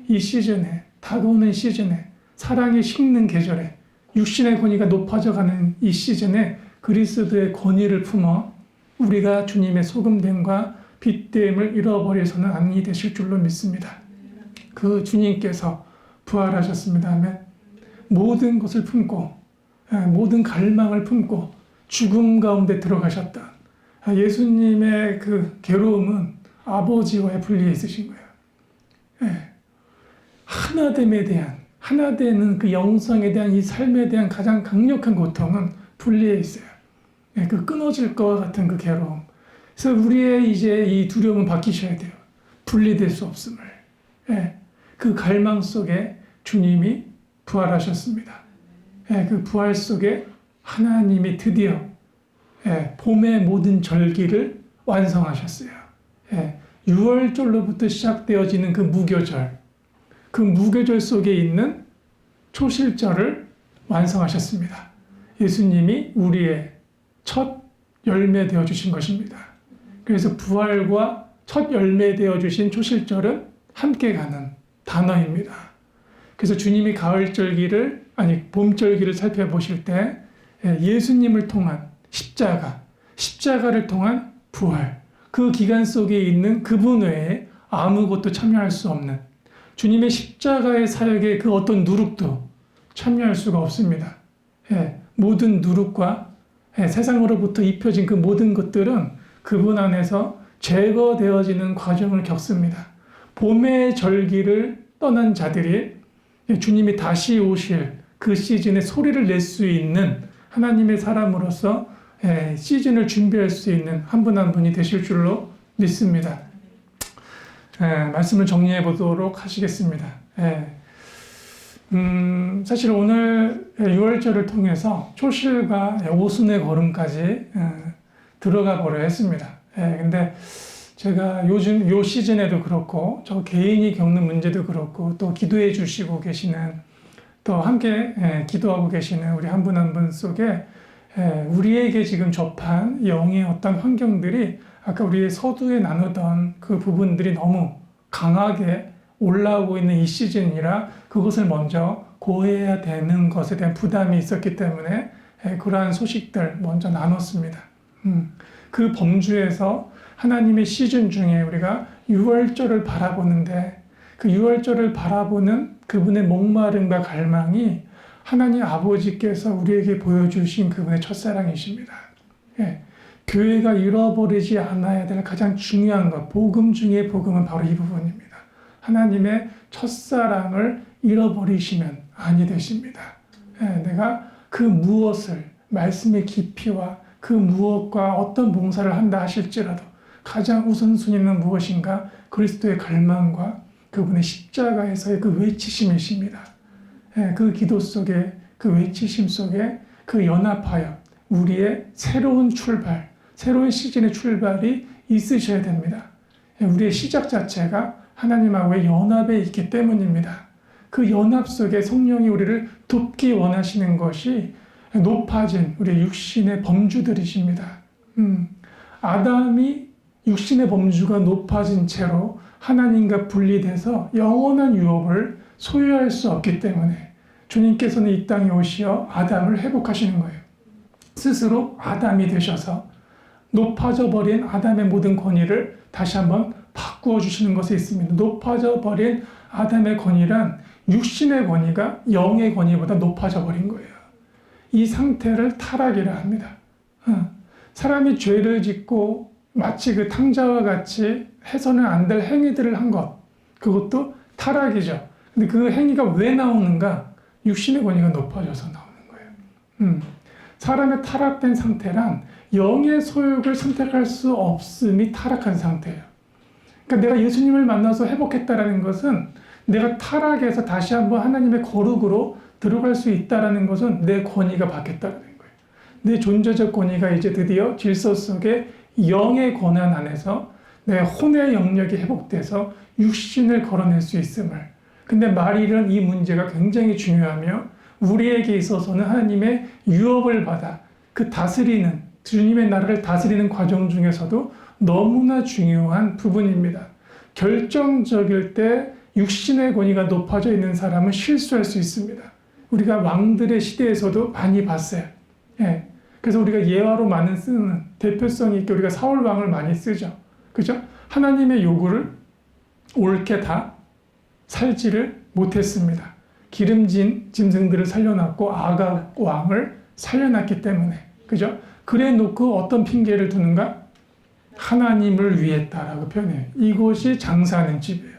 [SPEAKER 1] 이 시즌에, 다가오는 시즌에, 사랑이 식는 계절에, 육신의 권위가 높아져가는 이 시즌에 그리스도의 권위를 품어 우리가 주님의 소금됨과 빛됨을 잃어버려서는 아니 되실 줄로 믿습니다. 그 주님께서 부활하셨습니다. 아멘. 모든 것을 품고 모든 갈망을 품고 죽음 가운데 들어가셨다. 예수님의 그 괴로움은 아버지와의 분리에 있으신 거예요. 하나됨에 대한, 하나되는 그 영성에 대한 이 삶에 대한 가장 강력한 고통은 분리에 있어요. 그 끊어질 것과 같은 그 괴로움. 그래서 우리의 이제 이 두려움은 바뀌셔야 돼요. 분리될 수 없음을. 그 갈망 속에 주님이 부활하셨습니다. 그 부활 속에 하나님이 드디어 봄의 모든 절기를 완성하셨어요. 6월절로부터 시작되어지는 그 무교절, 그 무교절 속에 있는 초실절을 완성하셨습니다. 예수님이 우리의 첫 열매 되어 주신 것입니다. 그래서 부활과 첫 열매 되어 주신 초실절은 함께 가는 단어입니다. 그래서 주님이 가을절기를, 아니 봄절기를 살펴보실 때 예수님을 통한 십자가를 통한 부활, 그 기간 속에 있는 그분 외에 아무것도 참여할 수 없는 주님의 십자가의 사역에 그 어떤 누룩도 참여할 수가 없습니다. 모든 누룩과 세상으로부터 입혀진 그 모든 것들은 그분 안에서 제거되어지는 과정을 겪습니다. 봄의 절기를 떠난 자들이 주님이 다시 오실 그 시즌에 소리를 낼 수 있는 하나님의 사람으로서 시즌을 준비할 수 있는 한 분 한 분이 되실 줄로 믿습니다. 말씀을 정리해 보도록 하시겠습니다. 사실 오늘 6월절을 통해서 초실과 오순의 걸음까지 들어가 보려 했습니다. 근데 제가 요즘 요 시즌에도 그렇고 저 개인이 겪는 문제도 그렇고 또 기도해 주시고 계시는 또 함께 기도하고 계시는 우리 한 분 한 분 속에 우리에게 지금 접한 영의 어떤 환경들이 아까 우리 서두에 나누던 그 부분들이 너무 강하게 올라오고 있는 이 시즌이라 그것을 먼저 고해야 되는 것에 대한 부담이 있었기 때문에 그러한 소식들 먼저 나눴습니다. 그 범주에서 하나님의 시즌 중에 우리가 6월절을 바라보는데 그 6월절을 바라보는 그분의 목마름과 갈망이 하나님 아버지께서 우리에게 보여주신 그분의 첫사랑이십니다. 교회가 잃어버리지 않아야 될 가장 중요한 것, 복음 중에 복음은 바로 이 부분입니다. 하나님의 첫사랑을 잃어버리시면 아니 되십니다. 내가 그 무엇을, 말씀의 깊이와 그 무엇과 어떤 봉사를 한다 하실지라도 가장 우선순위는 무엇인가? 그리스도의 갈망과 그분의 십자가에서의 그 외치심이십니다. 그 기도 속에, 그 외치심 속에 그 연합하여 우리의 새로운 출발, 새로운 시즌의 출발이 있으셔야 됩니다. 우리의 시작 자체가 하나님하고의 연합에 있기 때문입니다. 그 연합 속에 성령이 우리를 돕기 원하시는 것이 높아진 우리 육신의 범주들이십니다. 아담이 육신의 범주가 높아진 채로 하나님과 분리돼서 영원한 유업을 소유할 수 없기 때문에 주님께서는 이 땅에 오시어 아담을 회복하시는 거예요. 스스로 아담이 되셔서 높아져 버린 아담의 모든 권위를 다시 한번 바꾸어 주시는 것에 있습니다. 높아져 버린 아담의 권위란 육신의 권위가 영의 권위보다 높아져 버린 거예요. 이 상태를 타락이라 합니다. 사람이 죄를 짓고 마치 그 탕자와 같이 해서는 안 될 행위들을 한 것, 그것도 타락이죠. 근데 그 행위가 왜 나오는가? 육신의 권위가 높아져서 나오는 거예요. 사람의 타락된 상태란 영의 소욕을 선택할 수 없음이 타락한 상태예요. 그러니까 내가 예수님을 만나서 회복했다라는 것은 내가 타락해서 다시 한번 하나님의 거룩으로 들어갈 수 있다라는 것은 내 권위가 바뀌었다는 거예요. 내 존재적 권위가 이제 드디어 질서 속에 영의 권한 안에서 내 혼의 영역이 회복돼서 육신을 걸어낼 수 있음을. 근데 말일은 이 문제가 굉장히 중요하며 우리에게 있어서는 하나님의 유업을 받아 그 다스리는 주님의 나라를 다스리는 과정 중에서도 너무나 중요한 부분입니다. 결정적일 때 육신의 권위가 높아져 있는 사람은 실수할 수 있습니다. 우리가 왕들의 시대에서도 많이 봤어요. 예. 그래서 우리가 예화로 많이 쓰는 대표성 있게 우리가 사울 왕을 많이 쓰죠. 그죠? 하나님의 요구를 옳게 다 살지를 못했습니다. 기름진 짐승들을 살려놨고 아각 왕을 살려놨기 때문에. 그죠? 그래 놓고 어떤 핑계를 두는가? 하나님을 위했다라고 표현해요. 이것이 장사하는 집이에요.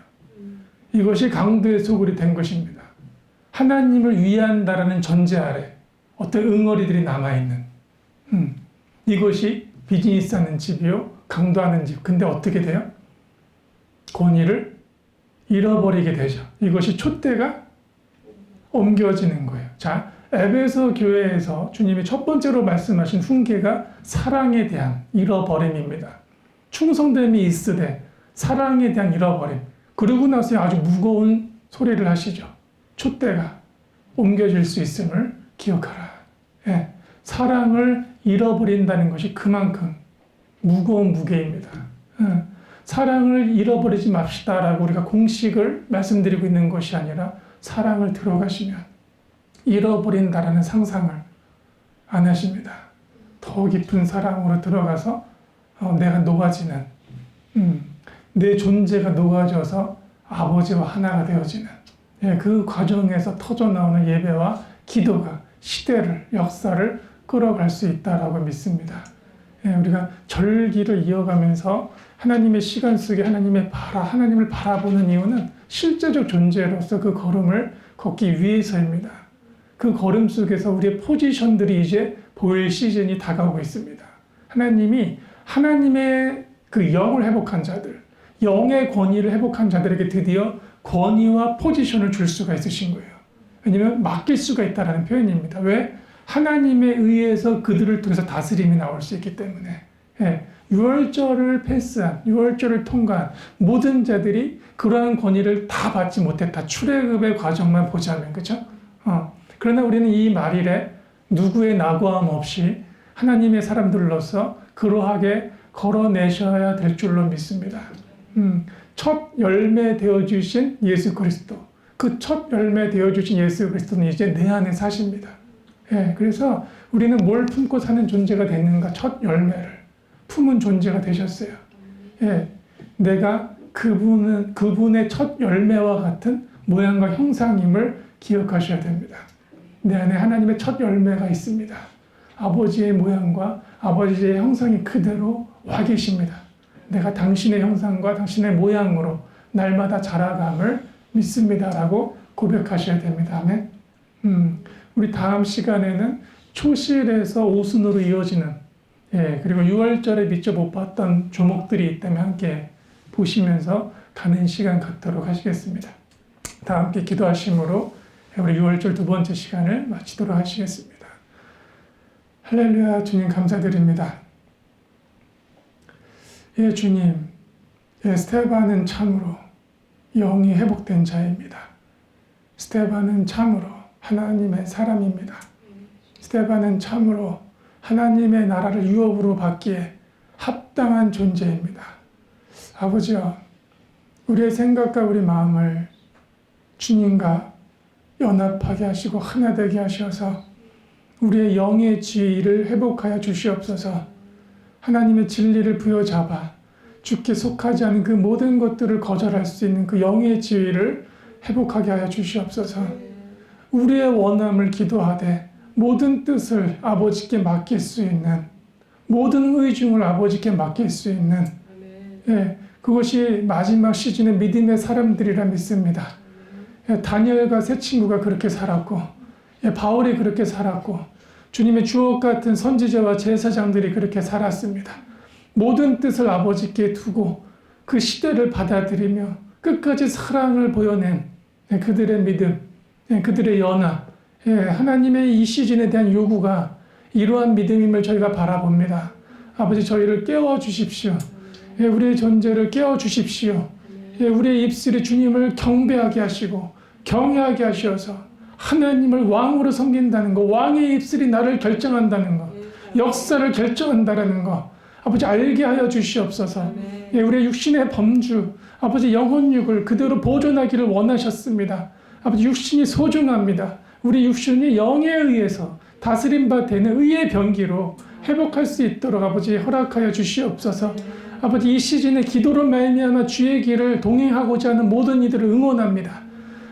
[SPEAKER 1] 이것이 강도의 소굴이 된 것입니다. 하나님을 위한다라는 전제 아래 어떤 응어리들이 남아있는 이것이 비즈니스 하는 집이요. 강도하는 집. 근데 어떻게 돼요? 권위를 잃어버리게 되죠. 이것이 촛대가 옮겨지는 거예요. 자, 에베소 교회에서 주님이 첫 번째로 말씀하신 훈계가 사랑에 대한 잃어버림입니다. 충성됨이 있으되 사랑에 대한 잃어버림. 그러고 나서 아주 무거운 소리를 하시죠. 촛대가 옮겨질 수 있음을 기억하라. 예, 사랑을 잃어버린다는 것이 그만큼 무거운 무게입니다. 사랑을 잃어버리지 맙시다라고 우리가 공식을 말씀드리고 있는 것이 아니라 사랑을 들어가시면 잃어버린다라는 상상을 안 하십니다. 더 깊은 사랑으로 들어가서 내가 녹아지는 내 존재가 녹아져서 아버지와 하나가 되어지는 그 과정에서 터져나오는 예배와 기도가 시대를 역사를 끌어갈 수 있다라고 믿습니다. 우리가 절기를 이어가면서 하나님의 시간 속에 하나님을 바라보는 이유는 실제적 존재로서 그 걸음을 걷기 위해서입니다. 그 걸음 속에서 우리의 포지션들이 이제 보일 시즌이 다가오고 있습니다. 하나님이 하나님의 그 영을 회복한 자들, 영의 권위를 회복한 자들에게 드디어 권위와 포지션을 줄 수가 있으신 거예요. 왜냐하면 맡길 수가 있다는 표현입니다. 왜? 하나님에 의해서 그들을 통해서 다스림이 나올 수 있기 때문에. 유월절을 패스한, 유월절을 통과한 모든 자들이 그러한 권위를 다 받지 못했다. 출애굽의 과정만 보자면, 그렇죠? 그러나 우리는 이 말일에 누구의 낙오함 없이 하나님의 사람들로서 그러하게 걸어내셔야 될 줄로 믿습니다. 첫 열매 되어주신 예수 그리스도, 그 첫 열매 되어주신 예수 그리스도는 이제 내 안에 사십니다. 그래서 우리는 뭘 품고 사는 존재가 됐는가? 첫 열매를 품은 존재가 되셨어요. 내가 그분의 첫 열매와 같은 모양과 형상임을 기억하셔야 됩니다. 내 안에 하나님의 첫 열매가 있습니다. 아버지의 모양과 아버지의 형상이 그대로 와 계십니다. 내가 당신의 형상과 당신의 모양으로 날마다 자라감을 믿습니다라고 고백하셔야 됩니다. 아멘. 우리 다음 시간에는 초실에서 오순으로 이어지는 그리고 6월절에 미처 못 봤던 조목들이 있다면 함께 보시면서 가는 시간 갖도록 하시겠습니다. 다 함께 기도하심으로 우리 6월절 두 번째 시간을 마치도록 하시겠습니다. 할렐루야. 주님 감사드립니다. 주님, 스테반은 참으로 영이 회복된 자입니다. 스테반은 참으로 하나님의 사람입니다. 스테반은 참으로 하나님의 나라를 유업으로 받기에 합당한 존재입니다. 아버지여, 우리의 생각과 우리 마음을 주님과 연합하게 하시고 하나 되게 하셔서 우리의 영의 지위를 회복하여 주시옵소서. 하나님의 진리를 부여잡아 주께 속하지 않은 그 모든 것들을 거절할 수 있는 그 영의 지위를 회복하게 하여 주시옵소서. 우리의 원함을 기도하되 모든 뜻을 아버지께 맡길 수 있는, 모든 의중을 아버지께 맡길 수 있는 그것이 마지막 시즌의 믿음의 사람들이라 믿습니다. 다니엘과 세 친구가 그렇게 살았고 바울이 그렇게 살았고 주님의 주옥 같은 선지자와 제사장들이 그렇게 살았습니다. 모든 뜻을 아버지께 두고 그 시대를 받아들이며 끝까지 사랑을 보여낸 그들의 믿음, 그들의 연합, 하나님의 이 시즌에 대한 요구가 이러한 믿음임을 저희가 바라봅니다. 아버지 저희를 깨워주십시오. 우리의 존재를 깨워주십시오. 우리의 입술이 주님을 경배하게 하시고 경외하게 하셔서 하나님을 왕으로 섬긴다는 것, 왕의 입술이 나를 결정한다는 것, 역사를 결정한다는 것, 아버지 알게 하여 주시옵소서. 우리의 육신의 범주, 아버지 영혼육을 그대로 보존하기를 원하셨습니다. 아버지 육신이 소중합니다. 우리 육신이 영에 의해서 다스림 되는 의의 병기로 회복할 수 있도록 아버지 허락하여 주시옵소서. 아버지 이 시즌에 기도로 말미암아 주의 길을 동행하고자 하는 모든 이들을 응원합니다.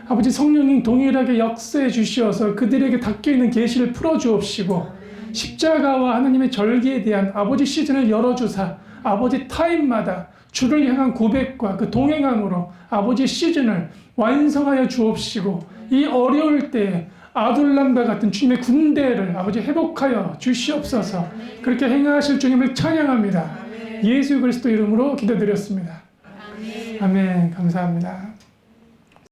[SPEAKER 1] 아버지 성령님 동일하게 역사해 주시어서 그들에게 닫혀있는 계시를 풀어주옵시고 십자가와 하나님의 절기에 대한 아버지 시즌을 열어주사 아버지 타임마다 주를 향한 고백과 그 동행함으로 아버지 시즌을 완성하여 주옵시고 이 어려울 때에 아둘람과 같은 주님의 군대를 아버지 회복하여 주시옵소서. 그렇게 행하실 주님을 찬양합니다. 예수 그리스도 이름으로 기도드렸습니다. 아멘. 감사합니다.